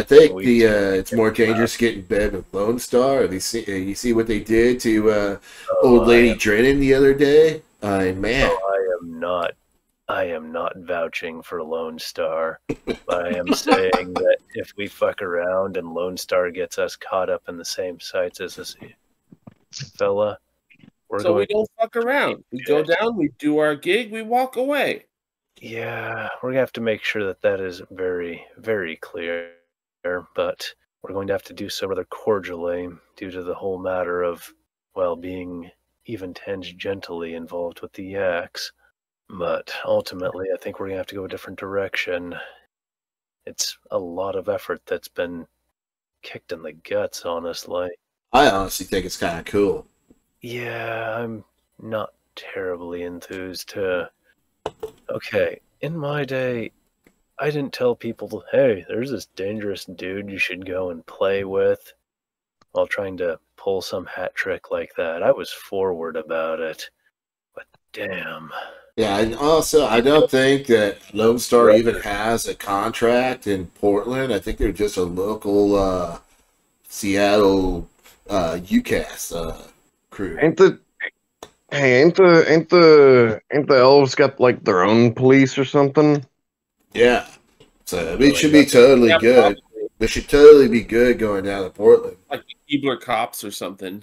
think it's more dangerous to get in bed with Lone Star. You see what they did to old lady Drennan the other day? Man. Oh, I am not vouching for Lone Star. I am saying that if we fuck around and Lone Star gets us caught up in the same sites as this fella, we don't fuck around. We go down, we do our gig, we walk away. Yeah, we're going to have to make sure that is very, very clear. But we're going to have to do so rather cordially due to the whole matter of, being even tangentially involved with the Yaks. But ultimately, I think we're going to have to go a different direction. It's a lot of effort that's been kicked in the guts, honestly. I honestly think it's kind of cool. Yeah, I'm not terribly enthused to... Okay, in my day, I didn't tell people, hey, there's this dangerous dude you should go and play with, while trying to pull some hat trick like that. I was forward about it. But damn. Yeah, and also, I don't think that Lone Star even has a contract in Portland. I think they're just a local Seattle UCAS crew. Ain't the elves got like their own police or something? Yeah. So it should be totally good. It should totally be good going down to Portland. Like the Keebler cops or something.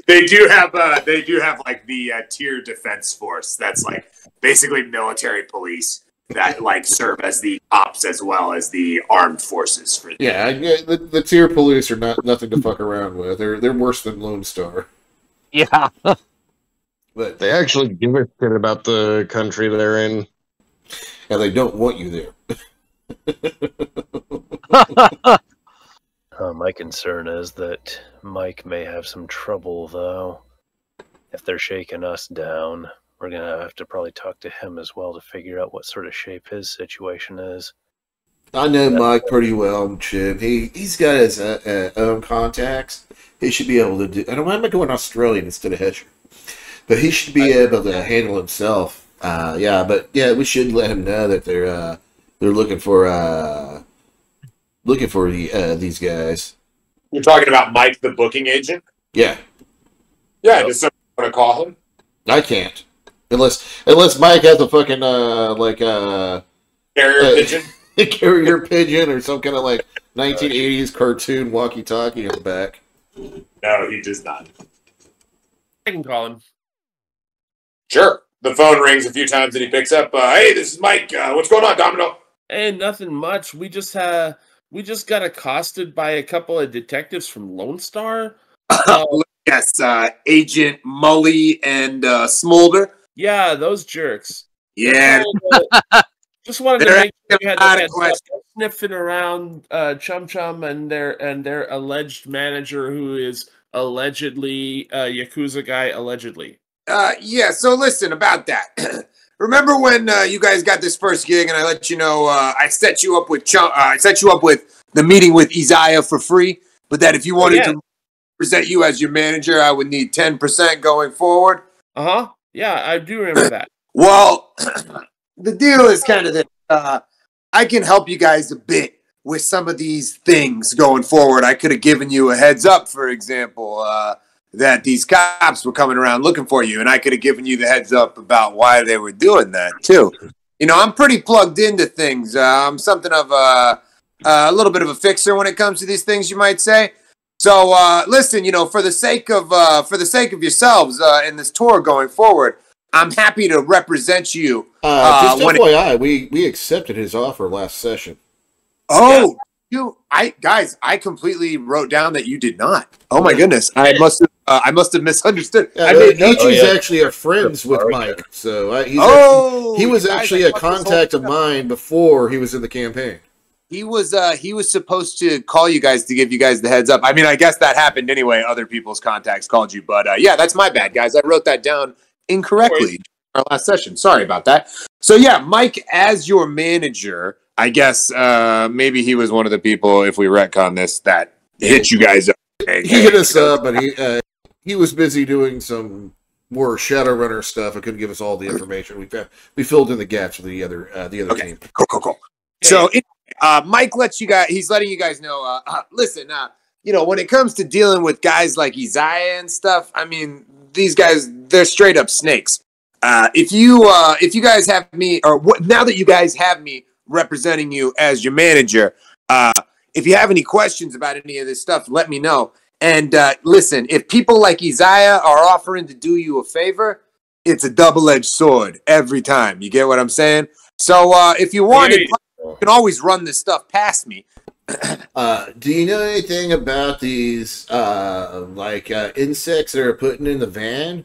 They do have like the tier defense force. That's like basically military police that like serve as the ops as well as the armed forces for. Yeah, the tier police are nothing to fuck around with. They're worse than Lone Star. Yeah. But They actually give a shit about the country they're in. and they don't want you there. My concern is that Mike may have some trouble, though. If they're shaking us down, we're going to have to probably talk to him as well to figure out what sort of shape his situation is. I know Mike pretty well, Chip. He's got his own contacts. He should be able to do... I don't mind going Australian instead of Hesher. But he should be able to handle himself. We should let him know that they're looking for these guys. You're talking about Mike, the booking agent? Yeah. Yeah, does someone want to call him? I can't. Unless Mike has a fucking Carrier pigeon? carrier pigeon or some kind of like 1980s cartoon walkie-talkie in the back. No, he does not. I can call him. Sure. The phone rings a few times and he picks up. Hey, this is Mike. What's going on, Domino? Hey, nothing much. We just got accosted by a couple of detectives from Lone Star. Yes, Agent Mully and Smolder. Yeah, those jerks. Yeah. Just wanted to make sure you had the heads adequate. up. Sniffing around Chum Chum and their alleged manager, who is allegedly a Yakuza guy, allegedly. Yeah, so listen about that. Remember when you guys got this first gig and I let you know I set you up with the meeting with Isaiah for free, but that if you wanted to present you as your manager, I would need 10% going forward? Uh-huh. Yeah, I do remember that. Well, the deal is kind of that I can help you guys a bit with some of these things going forward. I could have given you a heads up, for example, that these cops were coming around looking for you, and I could have given you the heads up about why they were doing that, too. You know, I'm pretty plugged into things. I'm something of a little bit of a fixer when it comes to these things, you might say. So, listen, you know, for the sake of yourselves in this tour going forward, I'm happy to represent you. Just FYI, we accepted his offer last session. Oh, I completely wrote down that you did not. Oh my goodness, I must have misunderstood. Ichi's actually are friends with Mike, so he was actually a contact of mine before he was in the campaign. He was supposed to call you guys to give you guys the heads up. I mean, I guess that happened anyway. Other people's contacts called you, but yeah, that's my bad, guys. I wrote that down incorrectly in our last session. Sorry about that. So yeah, Mike, as your manager, I guess maybe he was one of the people, if we retcon this, that hit you guys up. He hit us up, but he was busy doing some more Shadowrunner stuff. I couldn't give us all the information. We filled in the gaps with the other team. Cool. So Mike lets you guys. He's letting you guys know. Listen, you know, when it comes to dealing with guys like Isaiah and stuff, I mean, these guys, they're straight up snakes. If you guys have me, now that you guys have me representing you as your manager, if you have any questions about any of this stuff, let me know. And listen, if people like Isaiah are offering to do you a favor, it's a double-edged sword every time. You get what I'm saying? So if you wanted, you can always run this stuff past me. Do you know anything about these insects that are putting in the van?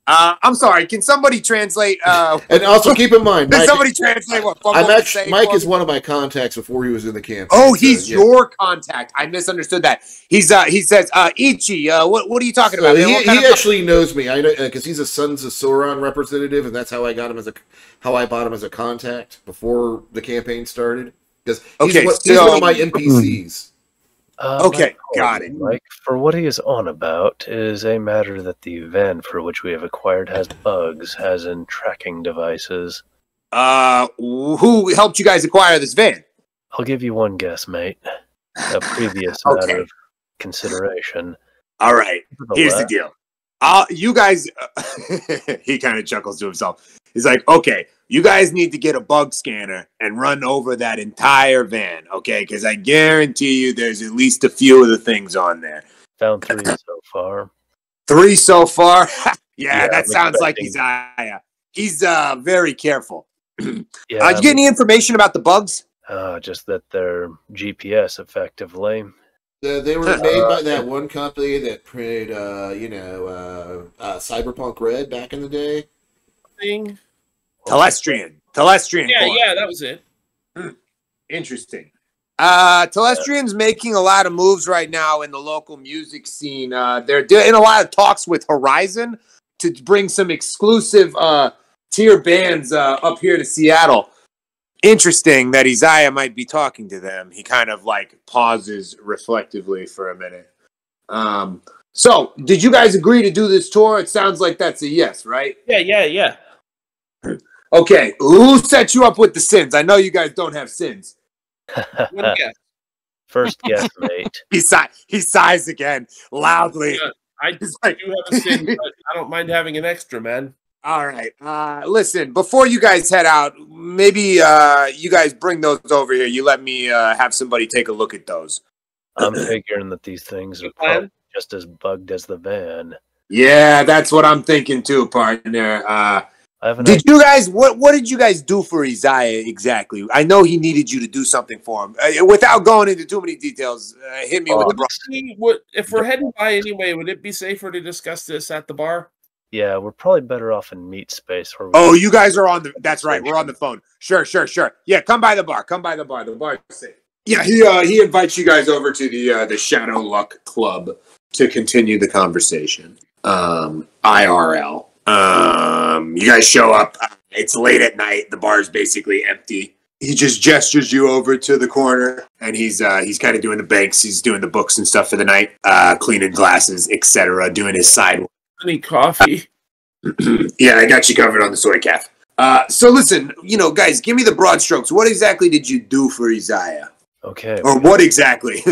I'm sorry. Can somebody translate? And also keep in mind, Can Mike, somebody translate what Funko is saying? Mike is one of my contacts before he was in the campaign. Oh, he's your contact. I misunderstood that. He says, Ichi, what are you talking about? Man? He actually knows me. I know because he's a Sons of Sauron representative, and that's how I got him how I bought him as a contact before the campaign started. Because he's one of my NPCs. Okay, got it. Mike, for what he is on about is a matter that the van for which we have acquired has bugs, as in tracking devices. Who helped you guys acquire this van? I'll give you one guess, mate. A previous matter of consideration. All right, here's the deal. You guys, he kind of chuckles to himself. He's like, okay, you guys need to get a bug scanner and run over that entire van, okay? Because I guarantee you there's at least a few of the things on there. Found 3 so far. 3 so far? yeah, that sounds like Isaiah. He's very careful. Did you get any information about the bugs? Just that they're GPS, effectively. They were made by that one company that printed, Cyberpunk Red back in the day. Telestrian. Yeah, that was it. Interesting. Telestrian's making a lot of moves right now in the local music scene. They're doing a lot of talks with Horizon to bring some exclusive tier bands up here to Seattle. Interesting that Isaiah might be talking to them. He kind of pauses reflectively for a minute. So, did you guys agree to do this tour? It sounds like that's a yes, right? Yeah. Okay, who set you up with the sins? I know you guys don't have sins. One guess. First guess, mate. He sighs again, loudly. Yeah, I do have a sin, but I don't mind having an extra, man. All right. Listen, before you guys head out, maybe you guys bring those over here. You let me have somebody take a look at those. I'm figuring that these things are probably just as bugged as the van. Yeah, that's what I'm thinking too, partner. What did you guys do for Isaiah exactly? I know he needed you to do something for him. Without going into too many details, hit me with the if we're heading by anyway, would it be safer to discuss this at the bar? Yeah, we're probably better off in meat space. You guys are on that's right. We're on the phone. Sure. Yeah, come by the bar. The bar is safe. Yeah, he invites you guys over to the Shadow Luck Club to continue the conversation. IRL. You guys show up. It's late at night. The bar's basically empty. He just gestures you over to the corner, and he's kind of doing the banks. He's doing the books and stuff for the night, cleaning glasses, etc., doing his side work. Any coffee? Yeah, I got you covered on the soy calf. So listen, guys, give me the broad strokes. What exactly did you do for Isaiah? Okay. Or what exactly?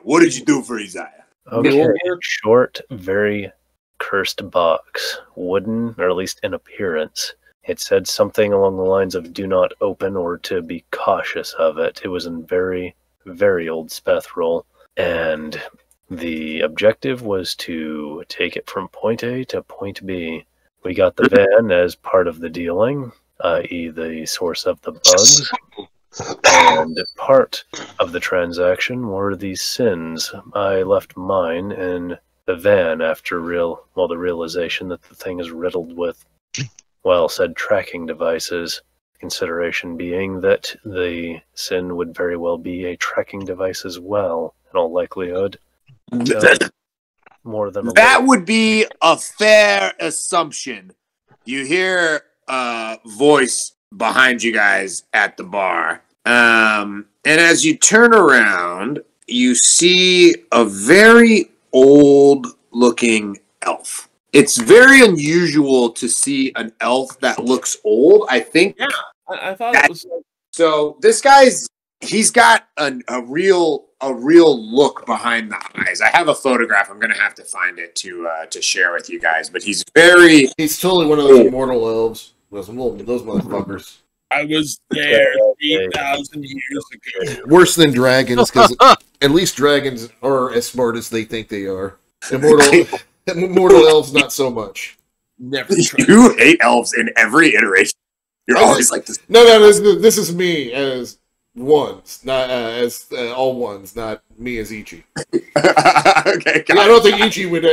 What did you do for Isaiah? Okay. Short, very cursed box, wooden, or at least in appearance. It said something along the lines of "do not open" or to be cautious of it. It was in very, very old spectral, and the objective was to take it from point A to point B. We got the van as part of the dealing, i.e. the source of the bugs, and part of the transaction were these sins. I left mine in the van after the realization that the thing is riddled with, said tracking devices, consideration being that the sin would very well be a tracking device as well, in all likelihood. More than that would be a fair assumption. You hear a voice behind you guys at the bar, and as you turn around, you see a very old-looking elf. It's very unusual to see an elf that looks old. I think. Yeah, I thought it was. So this he's got a real look behind the eyes. I have a photograph. I'm gonna have to find it to share with you guys. But he's totally one of those immortal elves. Those motherfuckers. I was there 3,000 years ago. Worse than dragons, because at least dragons are as smart as they think they are. Immortal elves, not so much. Never. You hate elves in every iteration. You're always like this. No, this is me as ones, not as all ones, not me as Ichi. Okay, I don't think Ichi would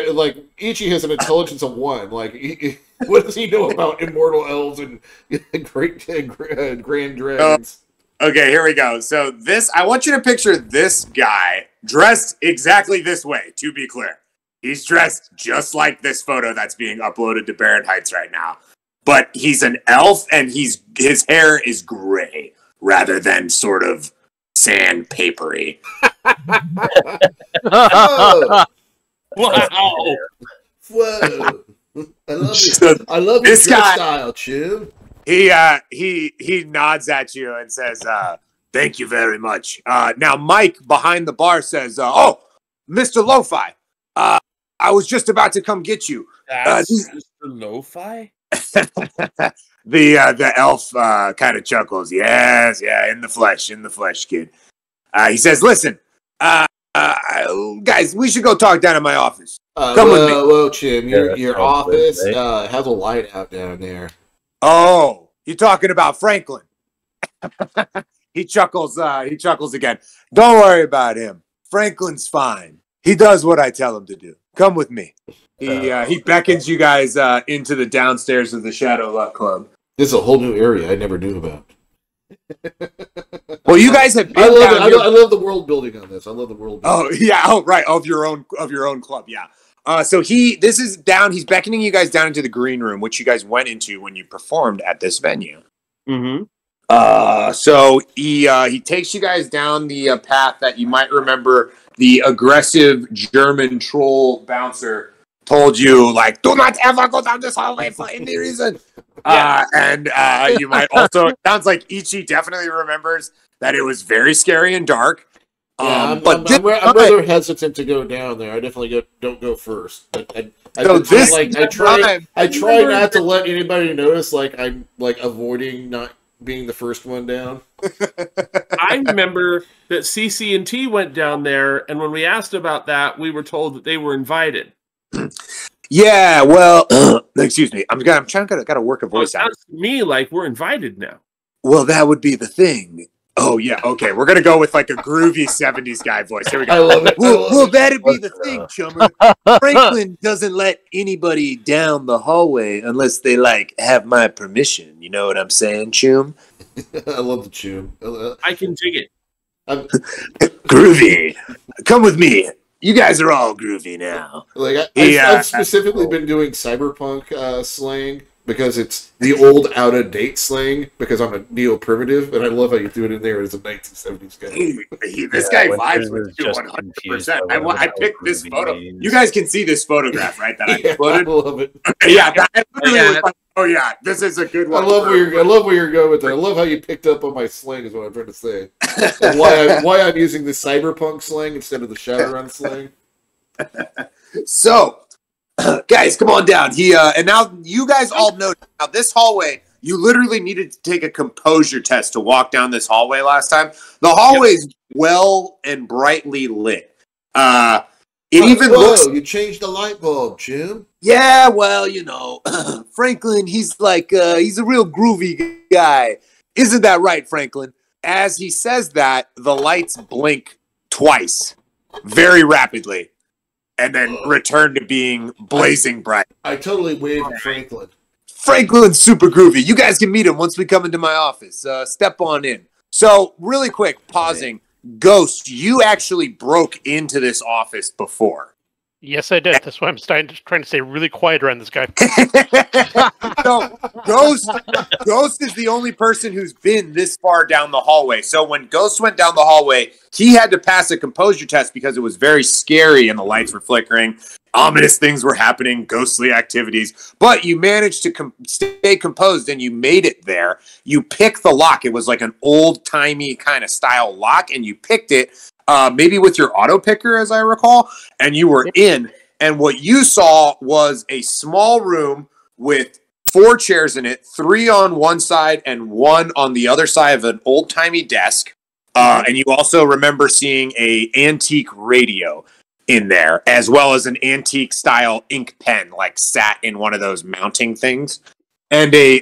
Ichi has an intelligence of 1. Like, what does he know about immortal elves and grand dragons? Okay, here we go. So I want you to picture this guy dressed exactly this way. To be clear, he's dressed just like this photo that's being uploaded to Barren Heights right now. But he's an elf, and his hair is gray rather than sort of sandpapery. Whoa! Wow. Whoa! I love So I love this your guy- style, Chim. He nods at you and says, "Thank you very much." Now Mike behind the bar says, "Oh, Mr. Lo-Fi, I was just about to come get you." That's Mr. Lo-Fi? The elf kind of chuckles. Yes, yeah, in the flesh, kid. He says, "Listen, guys, we should go talk down at my office. Come with me." Whoa, Chim, Yeah, that your sounds office good, mate. has a light out down there. Oh, you're talking about Franklin. He chuckles again. Don't worry about him. Franklin's fine. He does what I tell him to do. Come with me. He beckons you guys into the downstairs of the Shadow Luck Club. This is a whole new area I never knew about. Well, you guys have been I down here. love the world building on this. I love the world building. Oh yeah. Oh right. Of your own club. Yeah. So he's beckoning you guys down into the green room, which you guys went into when you performed at this venue. Mm-hmm. So he takes you guys down the path that you might remember the aggressive German troll bouncer told you, like, do not ever go down this hallway for any reason. And you might also, it sounds like Ichi definitely remembers that it was very scary and dark. Yeah, But I'm rather hesitant to go down there. I definitely don't go first. But I try not to let anybody notice. Like I'm avoiding not being the first one down. I remember that CC&T went down there, and when we asked about that, we were told that they were invited. Yeah, well, excuse me. I'm trying to work a voice Well, it out. sounds to me like we're invited now. Well, that would be the thing. Oh yeah, okay. We're gonna go with like a groovy '70s guy voice. Here we go. I love it. Well, that'd be the thing, Chummer. Franklin doesn't let anybody down the hallway unless they have my permission. You know what I'm saying, Chum? I love the tune. I can dig it. Groovy. Come with me. You guys are all groovy now. I've specifically been doing cyberpunk slang because it's the old out-of-date slang because I'm a neo-primitive, and I love how you do it in there as a 1970s guy. This guy vibes with you 100%. I picked this photo. You guys can see this photograph, right? That I uploaded. I love it. Yeah, that literally was like, oh yeah, this is a good one. I love where you're going with that. I love how you picked up on my slang is what I'm trying to say. And why I'm using the cyberpunk slang instead of the Shadowrun slang. So, guys, come on down. And now you guys all know now this hallway. You literally needed to take a composure test to walk down this hallway last time. The hallway is well and brightly lit. Looks. You changed the light bulb, Jim. Yeah, well, Franklin. He's he's a real groovy guy, isn't that right, Franklin? As he says that, the lights blink twice, very rapidly, and then return to being blazing bright. I totally waved at Franklin. Franklin's super groovy. You guys can meet him once we come into my office. Step on in. So, really quick, pausing. Ghost, you actually broke into this office before. Yes, I did. That's why I'm trying to stay really quiet around this guy. So, Ghost is the only person who's been this far down the hallway. So when Ghost went down the hallway, he had to pass a composure test because it was very scary and the lights were flickering. Ominous things were happening, ghostly activities. But you managed to stay composed and you made it there. You picked the lock. It was like an old-timey kind of style lock, and you picked it. Maybe with your auto picker, as I recall, and you were in. And what you saw was a small room with 4 chairs in it, 3 on one side and 1 on the other side of an old-timey desk. And you also remember seeing an antique radio in there, as well as an antique-style ink pen, sat in one of those mounting things, and a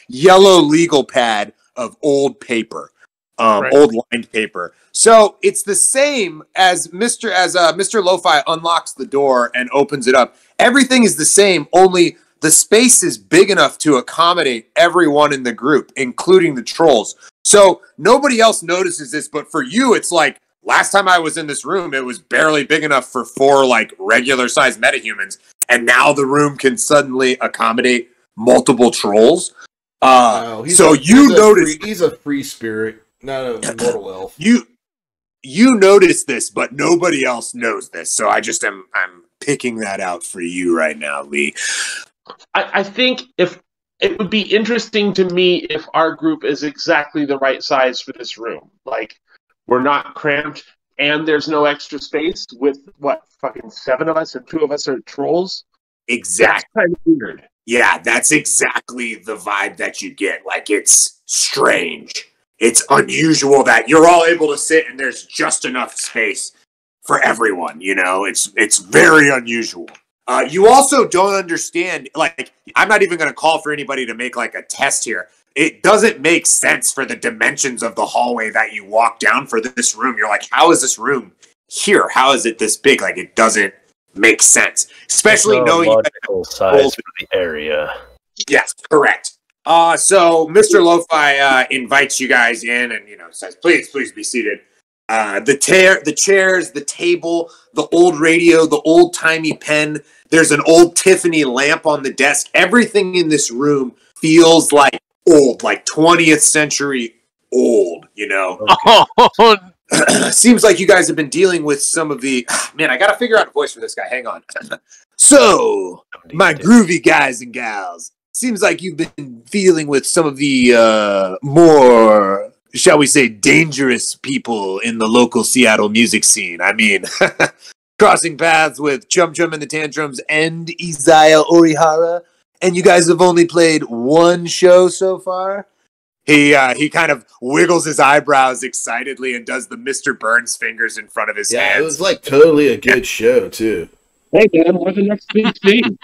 yellow legal pad of old paper, Right. old lined paper. So it's the same as Mr. Lo-Fi unlocks the door and opens it up. Everything is the same, only the space is big enough to accommodate everyone in the group, including the trolls. So nobody else notices this, but for you, it's like, last time I was in this room, it was barely big enough for 4 like regular sized metahumans, and now the room can suddenly accommodate multiple trolls. So you notice he's a free spirit, not a mortal elf. You notice this, but nobody else knows this. So I'm picking that out for you right now, Lee. I think if it would be interesting to me if our group is exactly the right size for this room. Like, we're not cramped, and there's no extra space with, what, fucking 7 of us, and 2 of us are trolls? Exactly. That's kind of weird. Yeah, that's exactly the vibe that you get. Like, it's strange. It's unusual that you're all able to sit and there's just enough space for everyone, you know? It's very unusual. You also don't understand, like, I'm not even going to call for anybody to make, like, a test here. It doesn't make sense for the dimensions of the hallway that you walk down for this room. You're like, how is this room here? How is it this big? Like, it doesn't make sense. Especially knowing logical size for the area. Yes, correct. So Mr. Lo-Fi invites you guys in and, you know, says, please be seated. The chairs, the table, the old radio, the old-timey pen. There's an old Tiffany lamp on the desk. Everything in this room feels like old, like 20th century old, you know? Oh, Seems like you guys have been dealing with some of the... Man, I got to figure out a voice for this guy. Hang on. So, my groovy guys and gals, seems like you've been dealing with some of the more, shall we say, dangerous people in the local Seattle music scene. I mean, crossing paths with Chum Chum and the Tantrums and Isaiah Orihara, and you guys have only played 1 show so far? He kind of wiggles his eyebrows excitedly and does the Mr. Burns fingers in front of his hands. It was like totally a good show, too. Hey, man, what's the next big thing?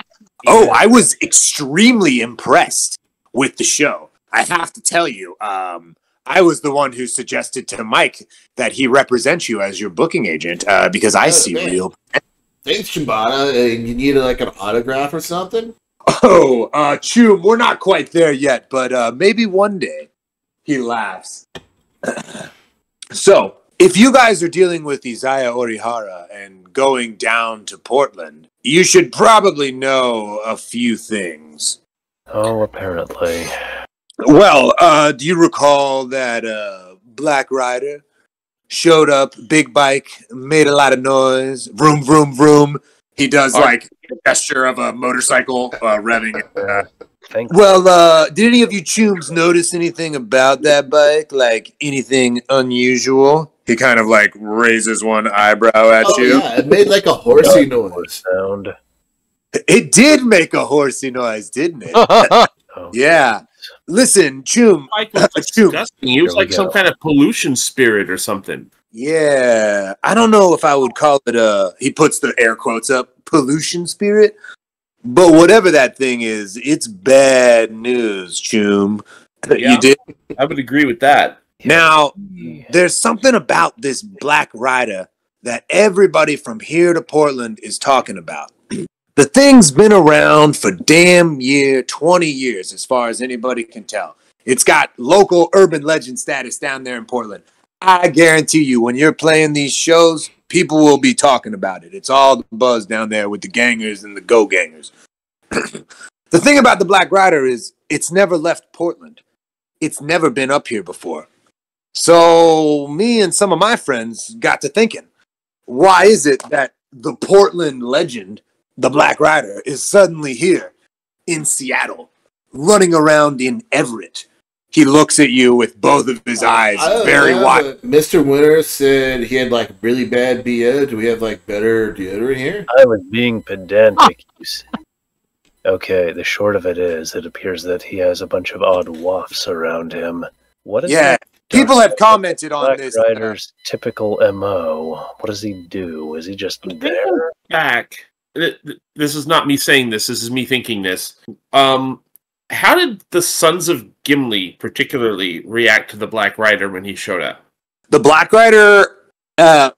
Oh, I was extremely impressed with the show. I have to tell you, I was the one who suggested to Mike that he represent you as your booking agent because I see real. Thanks, Shibata. You need like an autograph or something? Oh, Chum, we're not quite there yet, but maybe one day. He laughs. So, if you guys are dealing with Isaiah Orihara and going down to Portland, you should probably know a few things. Oh, apparently. Well, do you recall that Black Rider showed up, big bike, made a lot of noise, vroom, vroom, vroom. He does like a gesture of a motorcycle revving. Well, did any of you Chums notice anything about that bike? Like anything unusual? He kind of like raises one eyebrow at you. Yeah, it made like a horsey noise. Sound. It did make a horsey noise, didn't it? Yeah. Listen, Chum. He was like some kind of pollution spirit or something. Yeah. I don't know if I would call it he puts the air quotes up, pollution spirit. But whatever that thing is, it's bad news, Chum. Yeah, you did? I would agree with that. Now, there's something about this Black Rider that everybody from here to Portland is talking about. The thing's been around for damn 20 years, as far as anybody can tell. It's got local urban legend status down there in Portland. I guarantee you, when you're playing these shows, people will be talking about it. It's all the buzz down there with the gangers and the go-gangers. The thing about the Black Rider is it's never left Portland. It's never been up here before. So me and some of my friends got to thinking, why is it that the Portland legend, the Black Rider, is suddenly here in Seattle, running around in Everett? He looks at you with both of his eyes very wide. Mr. Winter said he had like really bad BO. Do we have like better deodorant here? I was being pedantic. Okay, the short of it is, it appears that he has a bunch of odd wafts around him. What is that? People have commented on Black this. Rider's typical MO. What does he do? Is he just there? Back. This is not me saying this. This is me thinking this. How did the Sons of Gimli particularly react to the Black Rider when he showed up? The Black Rider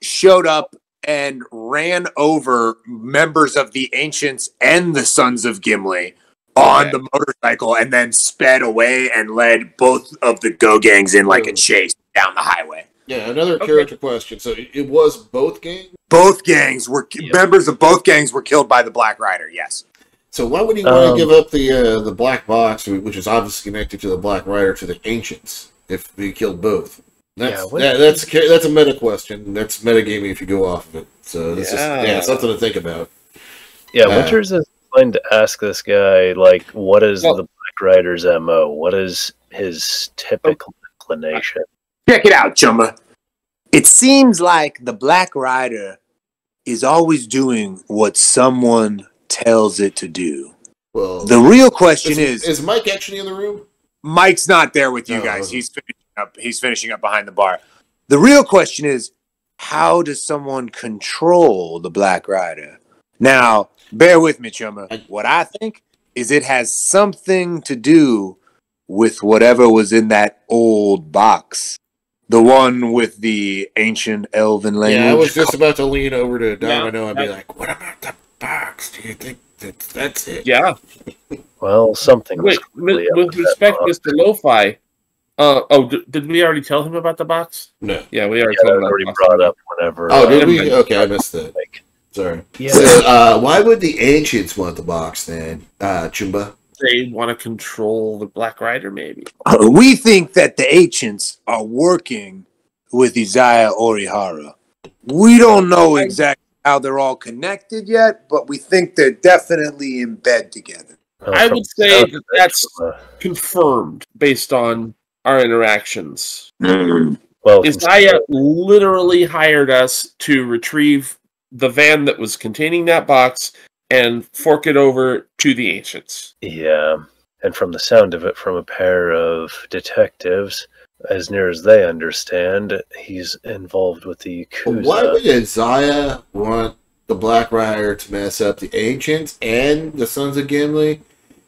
showed up and ran over members of the Ancients and the Sons of Gimli on the motorcycle, and then sped away and led both of the Go gangs in like a chase down the highway. Yeah, another character question. So it was both gangs? Both gangs were members of both gangs were killed by the Black Rider. Yes. So why would he want to give up the black box, which is obviously connected to the Black Rider, to the Ancients if he killed both? That's a meta question. That's metagaming if you go off of it. So this is something to think about. Yeah, Winters is trying to ask this guy, like, what is the Black Rider's MO? What is his typical inclination? Check it out, Chumba. It seems like the Black Rider is always doing what someone tells it to do. Well, the real question is Mike actually in the room? Mike's not there with you guys. He's finishing up behind the bar. The real question is, how does someone control the Black Rider? Now, bear with me, Chumma. What I think is it has something to do with whatever was in that old box. The one with the ancient elven language. Yeah, I was just about to lean over to Domino and be like, what about the box? Do you think that's it? Yeah. Well, something. Wait, with respect, Mr. Lo-Fi. Did we already tell him about the box? No. Yeah, we already told him. Already brought up whenever. Oh, did we? Okay, I missed that. Sorry. Yeah. So, why would the Ancients want the box then, Chumba? They want to control the Black Rider, maybe. We think that the Ancients are working with Isaiah Orihara. We don't know exactly how they're all connected yet, but we think they're definitely in bed together. I would say that's confirmed based on our interactions. Well, Isaiah literally hired us to retrieve the van that was containing that box and fork it over to the Ancients. Yeah, and from the sound of it, from a pair of detectives, as near as they understand, he's involved with the Yakuza. Why would Isaiah want the Black Rider to mess up the Ancients and the Sons of Gimli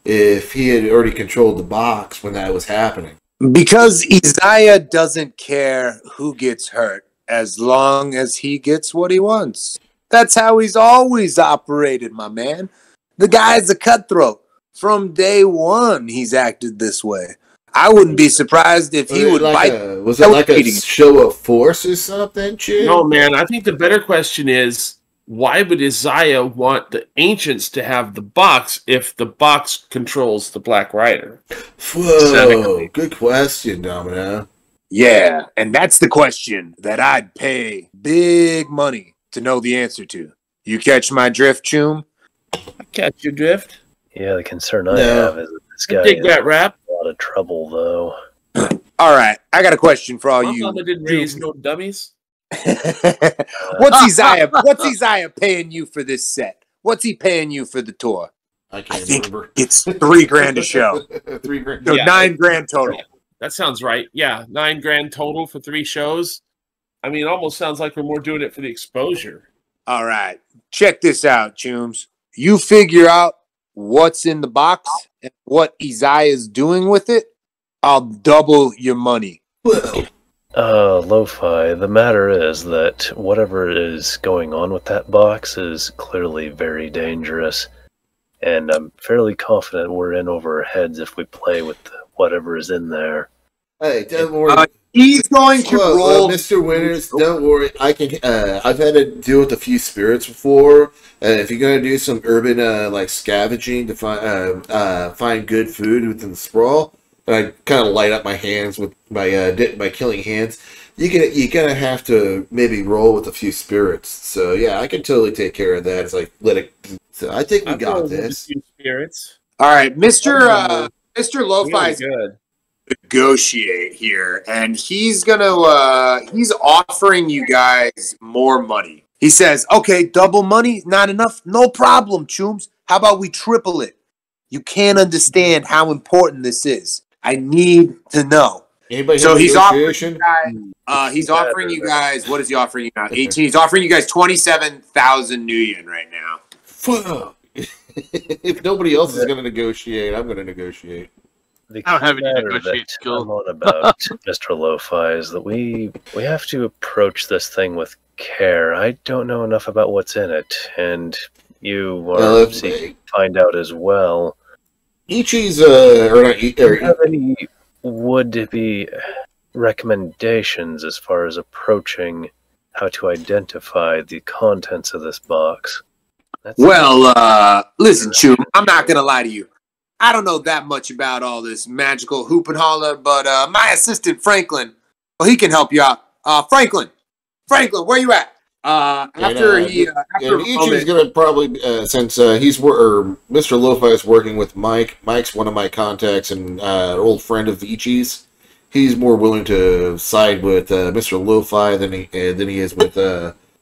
if he had already controlled the box when that was happening? Because Isaiah doesn't care who gets hurt as long as he gets what he wants. That's how he's always operated, my man. The guy's a cutthroat. From day one, he's acted this way. I wouldn't be surprised if he would bite. Was it like a show of force or something, Chip? No, man. I think the better question is, why would Isaiah want the Ancients to have the box if the box controls the Black Rider? Whoa, good question, Domino. Yeah, and that's the question that I'd pay big money to know the answer to. You catch my drift, Choom? I catch your drift. Yeah, the concern I have is that this guy dig that rap. A lot of trouble, though. All right, I got a question for all My you. mama didn't raise no dummies. What's Isaiah paying you for this set? What's he paying you for the tour? I think remember. It's $3,000 a show. $3,000. So $9,000 total. That sounds right. Yeah, $9,000 total for 3 shows. I mean, it almost sounds like we're more doing it for the exposure. All right, check this out, Chooms. You figure out what's in the box and what Isaiah's doing with it, I'll double your money. Lo-Fi, the matter is that whatever is going on with that box is clearly very dangerous, and I'm fairly confident we're in over our heads if we play with whatever is in there. Hey, don't worry. He's going to roll. Mr. Winters, don't worry. I can. I've had to deal with a few spirits before. If you're going to do some urban like scavenging to find good food within the sprawl, and I kind of light up my hands with my killing hands. You're gonna have to maybe roll with a few spirits. So yeah, I can totally take care of that. It's like So I think we got this. A few spirits. All right, Mr. Lo-Fi is good. Negotiate here, and he's offering you guys more money. He says, okay, double money, not enough? No problem, Chooms. How about we triple it? You can't understand how important this is. I need to know. So he's offering you guys, what is he offering you now? 18. He's offering you guys 27,000 New Yen right now. If nobody else is going to negotiate, I'm going to negotiate. I don't have any negotiate skill. I'm on about Mr. Lo-Fi is that we have to approach this thing with care. I don't know enough about what's in it, and you are seeking to find out as well. Ichi's, Do you have any would-be recommendations as far as approaching how to identify the contents of this box? Listen, Chum, I'm not going to lie to you. I don't know that much about all this magical hoop and holler, but my assistant, Franklin, well, he can help you out. Franklin, where you at? Ichi's going to probably, since Mr. Lo-Fi is working with Mike. Mike's one of my contacts and an old friend of Ichi's. He's more willing to side with Mr. Lo-Fi than he is with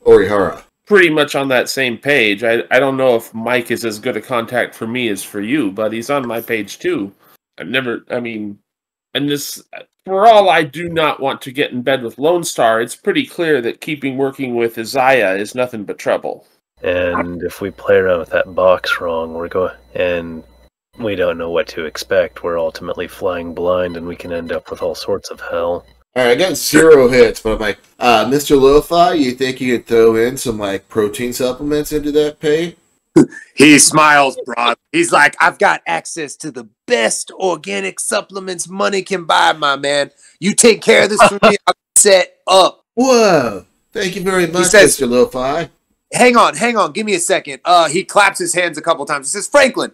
Orihara. Pretty much on that same page. I don't know if Mike is as good a contact for me as for you, but he's on my page too. For all I do not want to get in bed with Lone Star, it's pretty clear that keeping working with Isaiah is nothing but trouble. And if we play around with that box wrong, and we don't know what to expect, we're ultimately flying blind and we can end up with all sorts of hell. Alright, I got 0 hits, but I'm like, Mr. Lo-Fi, you think you could throw in some, protein supplements into that pay? He smiles broad. He's like, I've got access to the best organic supplements money can buy, my man. You take care of this for me, I'll set up. Whoa. Thank you very much, Mr. Lo-Fi. Hang on, give me a second. He claps his hands a couple times. He says, Franklin,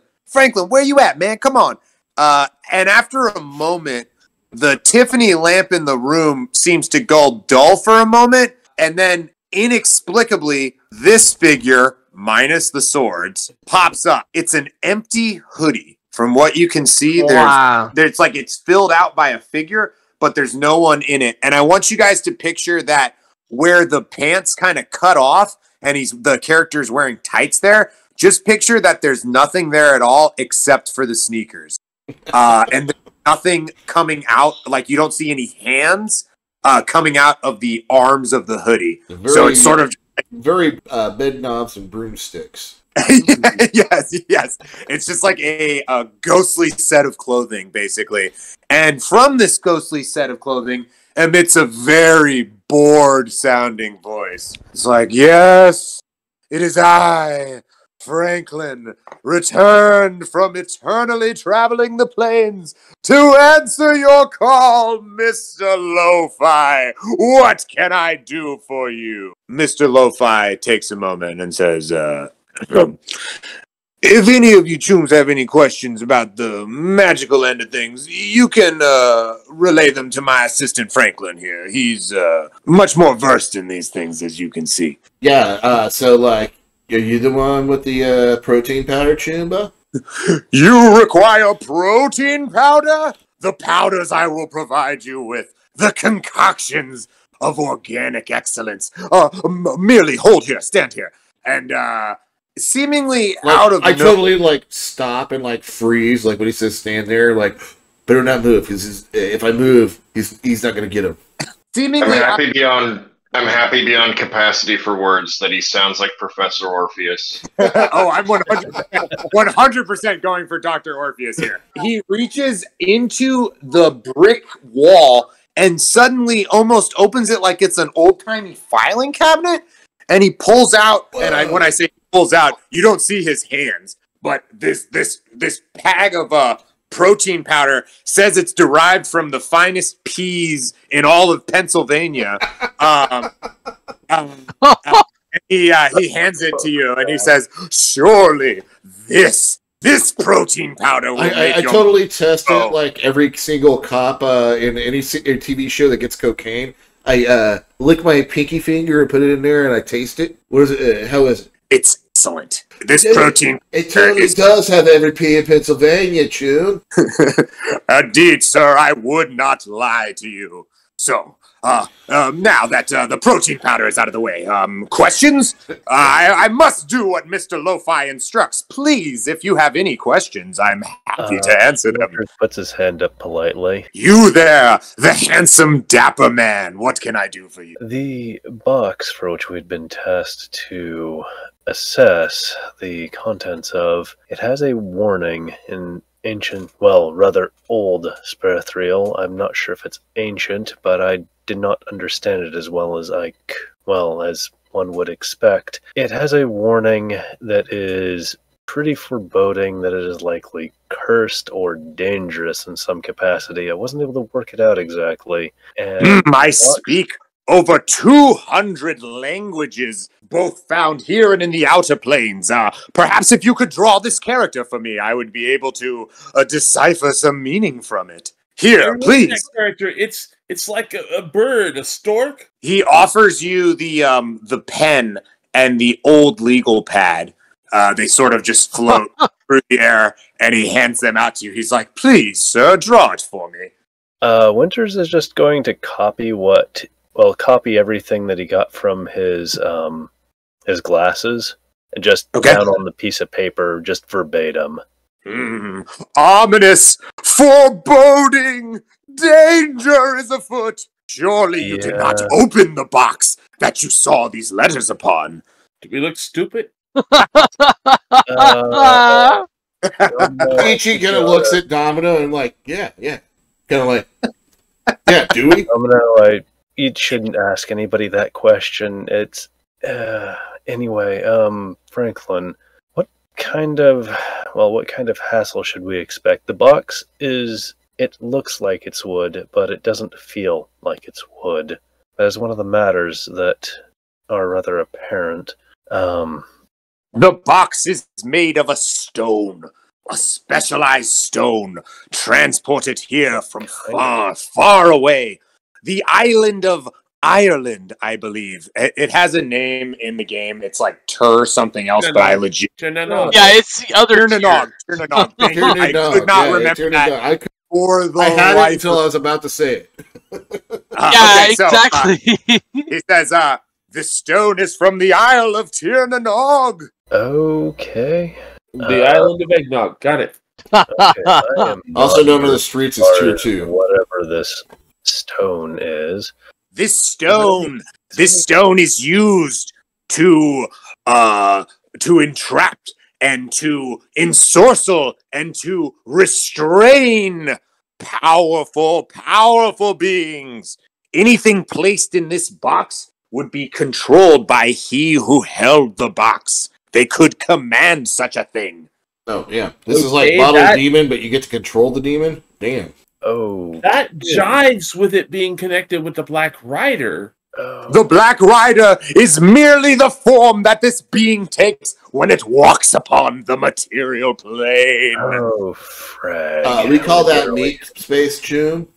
where you at, man? Come on. And after a moment, the Tiffany lamp in the room seems to go dull for a moment, and then inexplicably, this figure, minus the swords, pops up. It's an empty hoodie. From what you can see, it's filled out by a figure, but there's no one in it. And I want you guys to picture that where the pants kind of cut off, and the character's wearing tights there. Just picture that there's nothing there at all except for the sneakers. And there's nothing coming out, you don't see any hands coming out of the arms of the hoodie. So it's sort of very bed knobs and broomsticks. yes. It's just like a ghostly set of clothing, basically. And from this ghostly set of clothing emits a very bored-sounding voice. It's like, yes, it is I, Franklin, returned from eternally traveling the plains to answer your call, Mr. Lo-Fi. What can I do for you? Mr. Lo-Fi takes a moment and says, if any of you chooms have any questions about the magical end of things, you can relay them to my assistant Franklin here. He's much more versed in these things, as you can see. Yeah, are you the one with the protein powder, Chumba? You require protein powder? The powders I will provide you with. The concoctions of organic excellence. Merely stand here. And, seemingly out of... I totally, stop and, freeze, when he says stand there, better not move, because if I move, he's not going to get him. Seemingly... I'm happy beyond capacity for words that he sounds like Professor Orpheus. I'm 100% going for Dr. Orpheus here. He reaches into the brick wall and suddenly almost opens it like it's an old-timey filing cabinet, and he pulls out, and when I say pulls out, you don't see his hands, but this bag of protein powder says it's derived from the finest peas in all of Pennsylvania. He hands it to you and he says, surely this protein powder will make I totally test it like every single cop in any TV show that gets cocaine. I lick my pinky finger and put it in there and I taste it. What is it? How is it? It's excellent. This protein... It totally does have every pea in Pennsylvania, Chun. Indeed, sir, I would not lie to you. So, now that the protein powder is out of the way, questions? I must do what Mr. Lo-Fi instructs. Please, if you have any questions, I'm happy to answer them. Winters puts his hand up politely. You there, the handsome, dapper man. What can I do for you? The box for which we'd been tasked to assess the contents of, it has a warning in ancient, well, rather old Sparathriel. I'm not sure if it's ancient, but I did not understand it as well as as one would expect. It has a warning that is pretty foreboding that it is likely cursed or dangerous in some capacity. I wasn't able to work it out exactly. And I speak over 200 languages, both found here and in the outer planes. Perhaps if you could draw this character for me, I would be able to decipher some meaning from it. Here, please. That character, it's like a bird, a stork. He offers you the pen and the old legal pad. They sort of just float through the air, and he hands them out to you. He's like, "Please, sir, draw it for me." Winters is just going to copy everything that he got from his glasses, and just down on the piece of paper, just verbatim. Ominous, foreboding, danger is afoot. Surely you did not open the box that you saw these letters upon. Do we look stupid? Ichi kind of looks at Domino and like, yeah. Kind of like, yeah, do we? Domino, you shouldn't ask anybody that question. It's, anyway, Franklin, what kind of hassle should we expect? The box it looks like it's wood, but it doesn't feel like it's wood. That is one of the matters that are rather apparent. The box is made of a stone, a specialized stone, transported here from far, far away. The island of Ireland, I believe. It has a name in the game. It's like something else, but I legit... Yeah, it's the other Turnanog. I could not remember that. I had it until I was about to say it. Exactly. He says, the stone is from the Isle of Tirnanog. Okay. The island of Eggnog. Got it. Okay, also known in the streets as Tier 2. Whatever this stone is. This stone is used to entrap and to ensorcel and to restrain powerful beings. Anything placed in this box would be controlled by he who held the box. They could command such a thing. Oh, yeah. This is like Bottle Demon, but you get to control the demon? Damn. Oh. That jives with it being connected with the Black Rider. The Black Rider is merely the form that this being takes when it walks upon the material plane. Oh, frag. We call that meat space, June.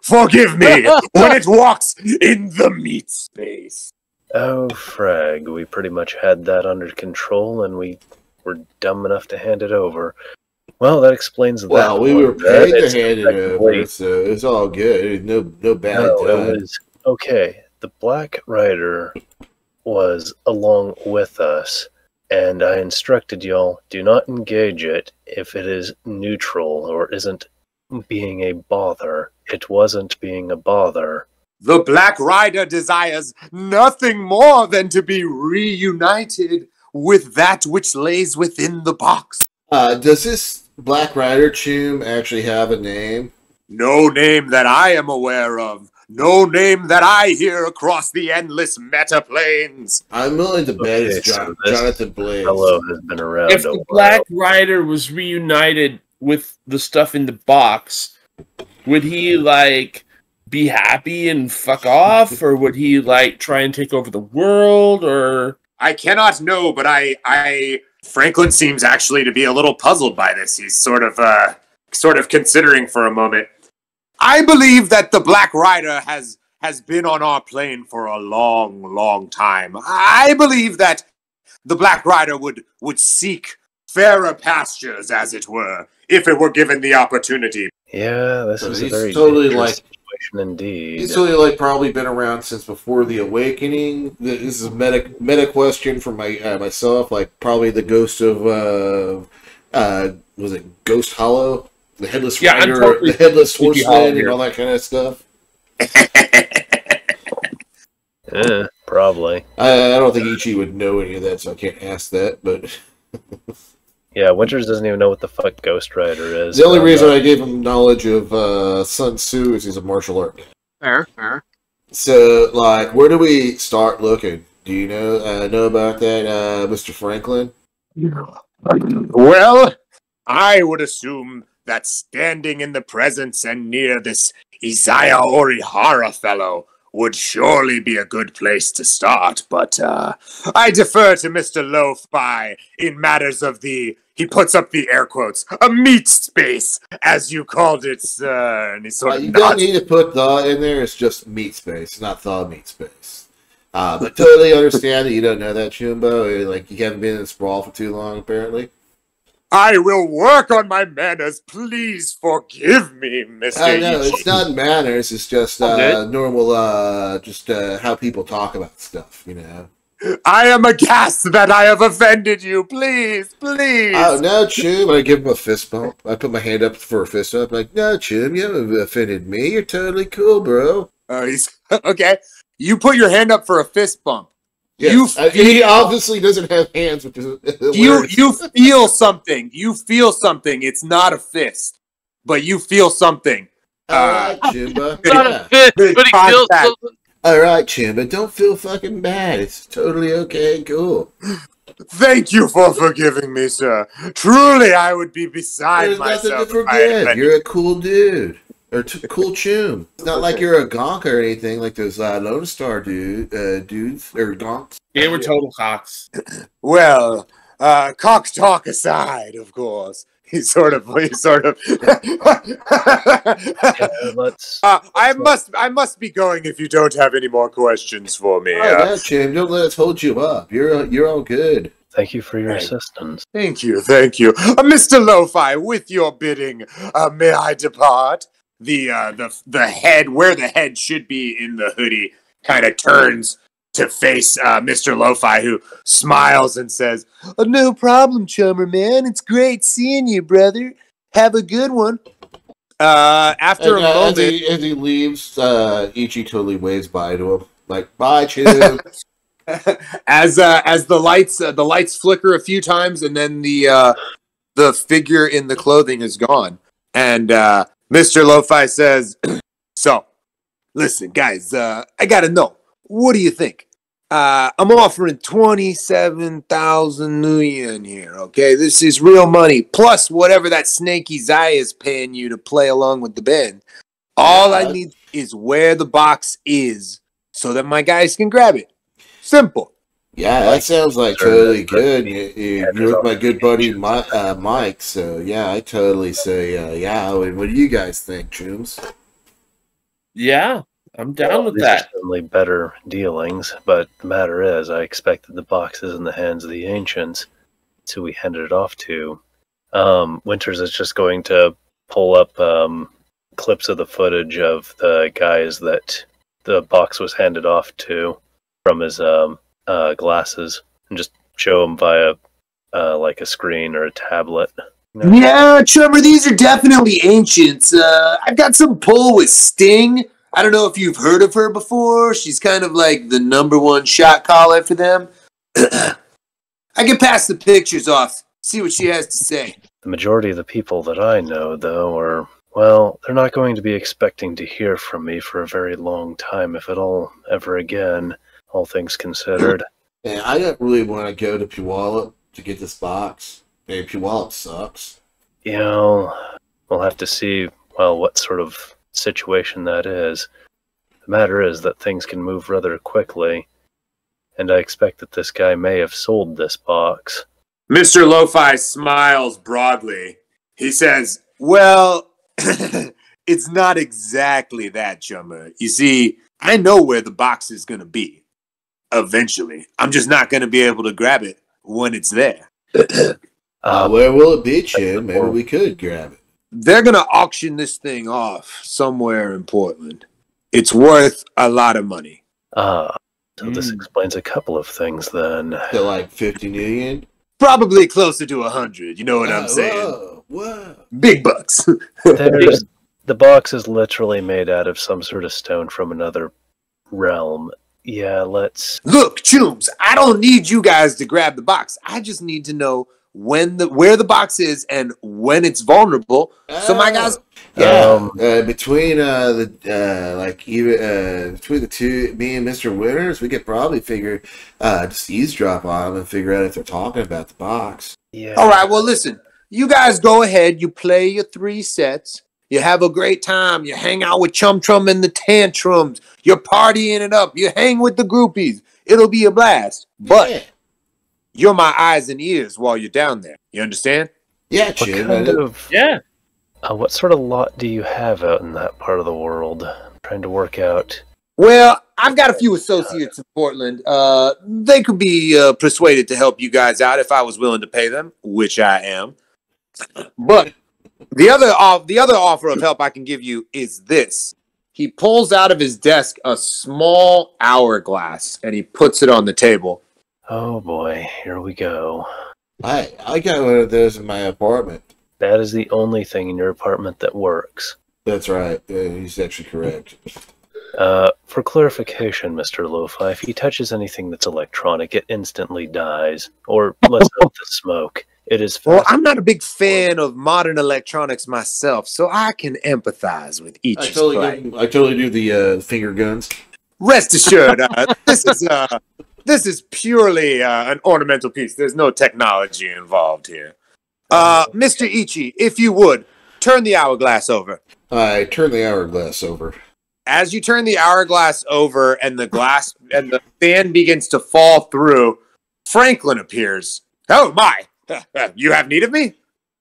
Forgive me, when it walks in the meat space. Oh, frag. We pretty much had that under control, and we were dumb enough to hand it over. Well, that explains that. Well, we were paid to hand it over, so it's all good. No bad time. It was okay. The Black Rider was along with us, and I instructed y'all, do not engage it if it is neutral or isn't being a bother. It wasn't being a bother. The Black Rider desires nothing more than to be reunited with that which lays within the box. Does this Black Rider Choom actually have a name? No name that I am aware of. No name that I hear across the endless metaplanes. I'm willing to bet it's Jonathan Blaze. Fellow has been around. If the Black Rider was reunited with the stuff in the box, would he be happy and fuck off, or would he try and take over the world? Or I cannot know, but Franklin seems actually to be a little puzzled by this. He's sort of considering for a moment. I believe that the Black Rider has been on our plane for a long, long time. I believe that the Black Rider would seek fairer pastures, as it were, if it were given the opportunity. Yeah, this is a very totally situation Information indeed. It's really like probably been around since before the Awakening. This is a meta question from myself. Like probably the ghost of was it Ghost Hollow, the Headless Rider, totally the Headless Horseman, and all that kind of stuff. Probably. I don't think Ichi would know any of that, so I can't ask that. But yeah, Winters doesn't even know what the fuck Ghost Rider is. The only reason I gave him knowledge of Sun Tzu is he's a martial art guy. Fair. So, like, where do we start looking? Do you know about that, Mr. Franklin? Well, I would assume that standing in the presence and near this Isaiah Orihara fellow would surely be a good place to start, but I defer to Mr. Lo-Fi in matters of the, he puts up the air quotes, a meat space, as you called it, sir. And he sort of you don't need to put the in there, it's just meat space, not the meat space. But totally understand that you don't know that, Chumbo. Like, you haven't been in Sprawl for too long, apparently. I will work on my manners. Please forgive me, Mr. I know, it's not manners. It's just normal, how people talk about stuff, you know. I am aghast that I have offended you. Please. Oh, no, Chum. I give him a fist bump. I put my hand up for a fist bump. Like, no, Chum, you haven't offended me. You're totally cool, bro. He's okay. You put your hand up for a fist bump. Yes. He obviously doesn't have hands, which is you feel something. You feel something. It's not a fist, but you feel something. Alright, Chimba. Not a fist, but he feels something. Alright, Chimba. Don't feel fucking bad. It's totally okay and cool. Thank you for forgiving me, sir. Truly, I would be beside myself. There's nothing to forget. You're a cool dude. Or cool chum. It's not like you're a gonk or anything like those Lone Star dudes or gonks. Yeah, we're total cocks. Well, cock talk aside, of course. He's sort of. I must be going if you don't have any more questions for me. Oh, Chim, don't let us hold you up. You're all good. Thank you for your assistance. Thank you. Mr. Lo-Fi, with your bidding, may I depart? The head, where the head should be in the hoodie, kind of turns to face Mr. Lo-Fi, who smiles and says, "Oh, no problem, Chummer, man. It's great seeing you, brother. Have a good one." After a moment... As he leaves, Ichi totally waves bye to him. Like, bye, Chum. As the lights flicker a few times, and then the figure in the clothing is gone. And Mr. Lo-Fi says, "So, listen, guys, I gotta know. What do you think? I'm offering 27,000 new yen here, okay? This is real money, plus whatever that snaky Zaya is paying you to play along with the band. All I need is where the box is so that my guys can grab it. Simple." Yeah, that sounds like totally good. You're with my good buddy Mike, so yeah, I totally say yeah. What do you guys think, Chooms? Yeah, I'm down with that. Certainly better dealings, but the matter is, I expected the boxes in the hands of the ancients, so we handed it off to. Winters is just going to pull up clips of the footage of the guys that the box was handed off to from his glasses and just show them via like a screen or a tablet. You know? Yeah, Trevor, these are definitely ancients. I've got some pull with Sting. I don't know if you've heard of her before. She's kind of like the #1 shot caller for them. I can pass the pictures off, see what she has to say. The majority of the people that I know, though, are, well, they're not going to be expecting to hear from me for a very long time, if at all, ever again. All things considered. Yeah, I don't really want to go to Puyallup to get this box. Maybe Puyallup sucks. You know, we'll have to see, well, what sort of situation that is. The matter is that things can move rather quickly, and I expect that this guy may have sold this box. Mr. Lo-Fi smiles broadly. He says, "Well, it's not exactly that, Chummer. You see, I know where the box is going to be. Eventually. I'm just not going to be able to grab it when it's there." Where will it be, Chim? Maybe we could grab it. They're going to auction this thing off somewhere in Portland. It's worth a lot of money. So this explains a couple of things then. So like 50 million? Probably closer to 100. You know what I'm saying? Whoa. Big bucks. The box is literally made out of some sort of stone from another realm. Yeah, let's... Look, Chooms, I don't need you guys to grab the box. I just need to know where the box is and when it's vulnerable. So my guys... Yeah, between between the two, me and Mr. Winters, we could probably figure, just eavesdrop on them and figure out if they're talking about the box. Yeah. All right, well, listen. You guys go ahead. You play your 3 sets. You have a great time. You hang out with Chum Trum and the Tantrums. You're partying it up. You hang with the groupies. It'll be a blast. But you're my eyes and ears while you're down there. You understand? Yeah, what sort of lot do you have out in that part of the world? I'm trying to work out. Well, I've got a few associates in Portland. They could be persuaded to help you guys out if I was willing to pay them, which I am. But the other offer of help I can give you is this. He pulls out of his desk a small hourglass and he puts it on the table. Oh boy, here we go. I got one of those in my apartment. That is the only thing in your apartment that works. That's right. He's actually correct. For clarification, Mr. Lo-Fi, if he touches anything that's electronic, it instantly dies. Or let's hope the smoke. It is fast. Well, I'm not a big fan of modern electronics myself, so I can empathize with each. I totally do the finger guns. Rest assured, this is purely an ornamental piece. There's no technology involved here. Mr. Ichi, if you would, turn the hourglass over. I turn the hourglass over. As you turn the hourglass over and the glass and the fan begins to fall through, Franklin appears. Oh my! You have need of me?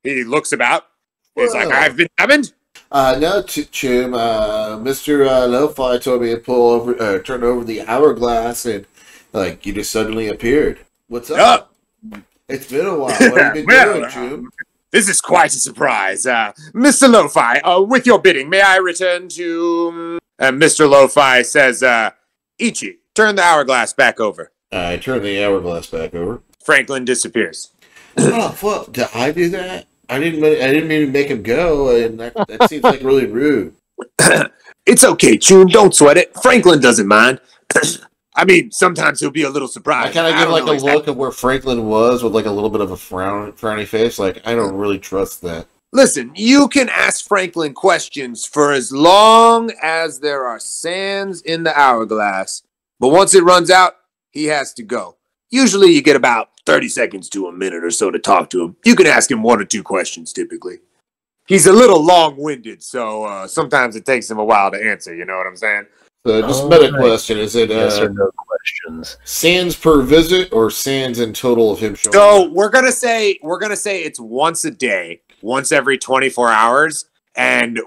He looks about. He's like, I've been summoned? No, Chim. Mr. Lo-Fi told me to turn over the hourglass, and you just suddenly appeared. What's up? It's been a while. What have you been doing, Chim? This is quite a surprise. Mr. Lo-Fi, with your bidding, may I return to... And Mr. Lo-Fi says, Ichi, turn the hourglass back over. I turn the hourglass back over. Franklin disappears. Oh, fuck. Did I do that? I didn't mean to make him go, and that seems like really rude. It's okay, Chum. Don't sweat it. Franklin doesn't mind. I mean, sometimes he'll be a little surprised. I kind of give a look of where Franklin was with a little bit of a frowny face. I don't really trust that. Listen, you can ask Franklin questions for as long as there are sands in the hourglass. But once it runs out, he has to go. Usually you get about 30 seconds to a minute or so to talk to him. You can ask him 1 or 2 questions typically. He's a little long-winded, so sometimes it takes him a while to answer, you know what I'm saying? So just meta question, is it yes or no questions? Sands per visit or sands in total of him showing So up? we're gonna say it's once a day, once every 24 hours. And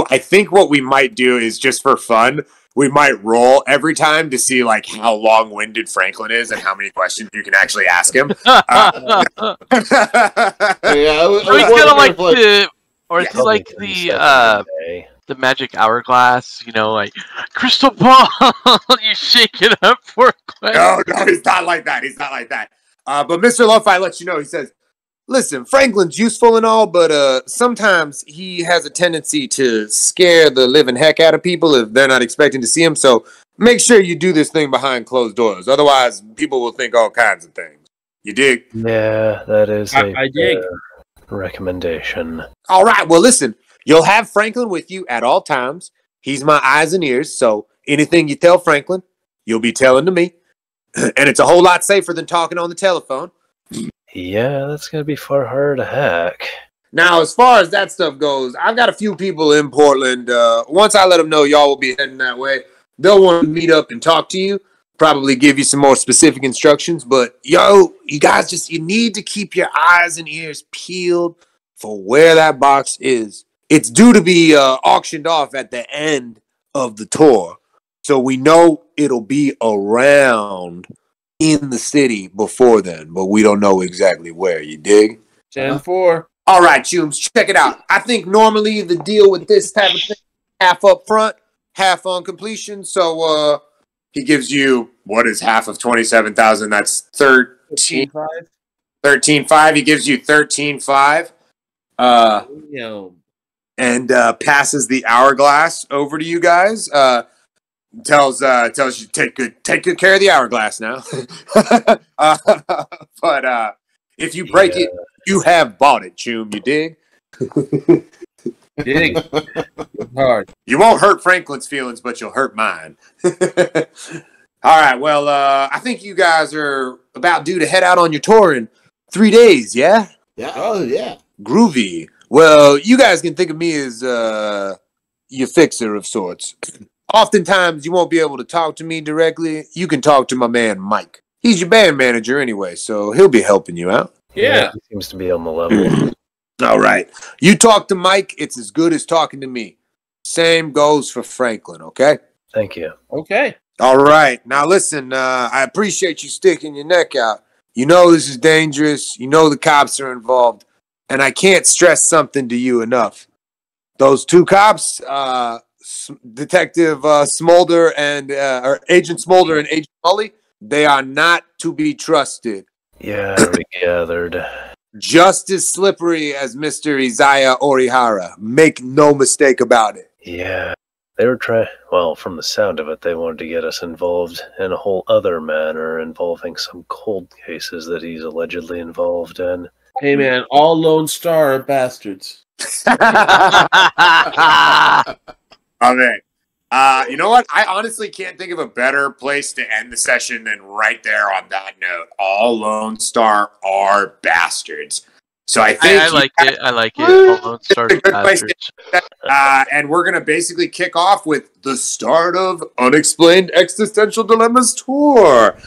I think what we might do is just for fun, we might roll every time to see how long-winded Franklin is and how many questions you can actually ask him. The magic hourglass, crystal ball. You shake it up for a question. No, he's not like that. But Mr. Lo-Fi lets you know. He says, "Listen, Franklin's useful and all, but sometimes he has a tendency to scare the living heck out of people if they're not expecting to see him. So make sure you do this thing behind closed doors. Otherwise, people will think all kinds of things. You dig?" Yeah, that is I dig. Recommendation. All right. Well, listen. You'll have Franklin with you at all times. He's my eyes and ears, so anything you tell Franklin, you'll be telling to me. And it's a whole lot safer than talking on the telephone. Yeah, that's going to be far harder to hack. Now, as far as that stuff goes, I've got a few people in Portland. Once I let them know y'all will be heading that way, they'll want to meet up and talk to you, probably give you some more specific instructions. But, you guys you need to keep your eyes and ears peeled for where that box is. It's due to be auctioned off at the end of the tour. So we know it'll be around in the city before then, but we don't know exactly where. You dig? 10-4. All right, Chooms, check it out. I think normally the deal with this type of thing, half up front, half on completion. So he gives you, what is half of 27,000? That's 13,500. He gives you 13,500. And passes the hourglass over to you guys. Tells you take good care of the hourglass now. But if you break it, you have bought it, Choom. You dig? Dig hard. You won't hurt Franklin's feelings, but you'll hurt mine. All right. Well, I think you guys are about due to head out on your tour in 3 days. Yeah. Yeah. Oh, yeah. Groovy. Well, you guys can think of me as your fixer of sorts. Oftentimes, you won't be able to talk to me directly. You can talk to my man, Mike. He's your band manager anyway, so he'll be helping you out. Yeah. He seems to be on the level. All right. You talk to Mike, it's as good as talking to me. Same goes for Franklin, okay? Thank you. Okay. All right. Now, listen, I appreciate you sticking your neck out. You know this is dangerous. You know the cops are involved. And I can't stress something to you enough. Those two cops, Detective Smolder and or Agent Smolder and Agent Mully, they are not to be trusted. Yeah, we gathered. Just as slippery as Mr. Isaiah Orihara. Make no mistake about it. Yeah. They were trying, well, from the sound of it, they wanted to get us involved in a whole other manner involving some cold cases that he's allegedly involved in. Hey, man, all Lone Star are bastards. Okay. You know what? I honestly can't think of a better place to end the session than right there on that note. All Lone Star are bastards. So I think I like it. I like it. All Lone Star bastards. And we're gonna basically kick off with the start of Unexplained Existential Dilemmas Tour.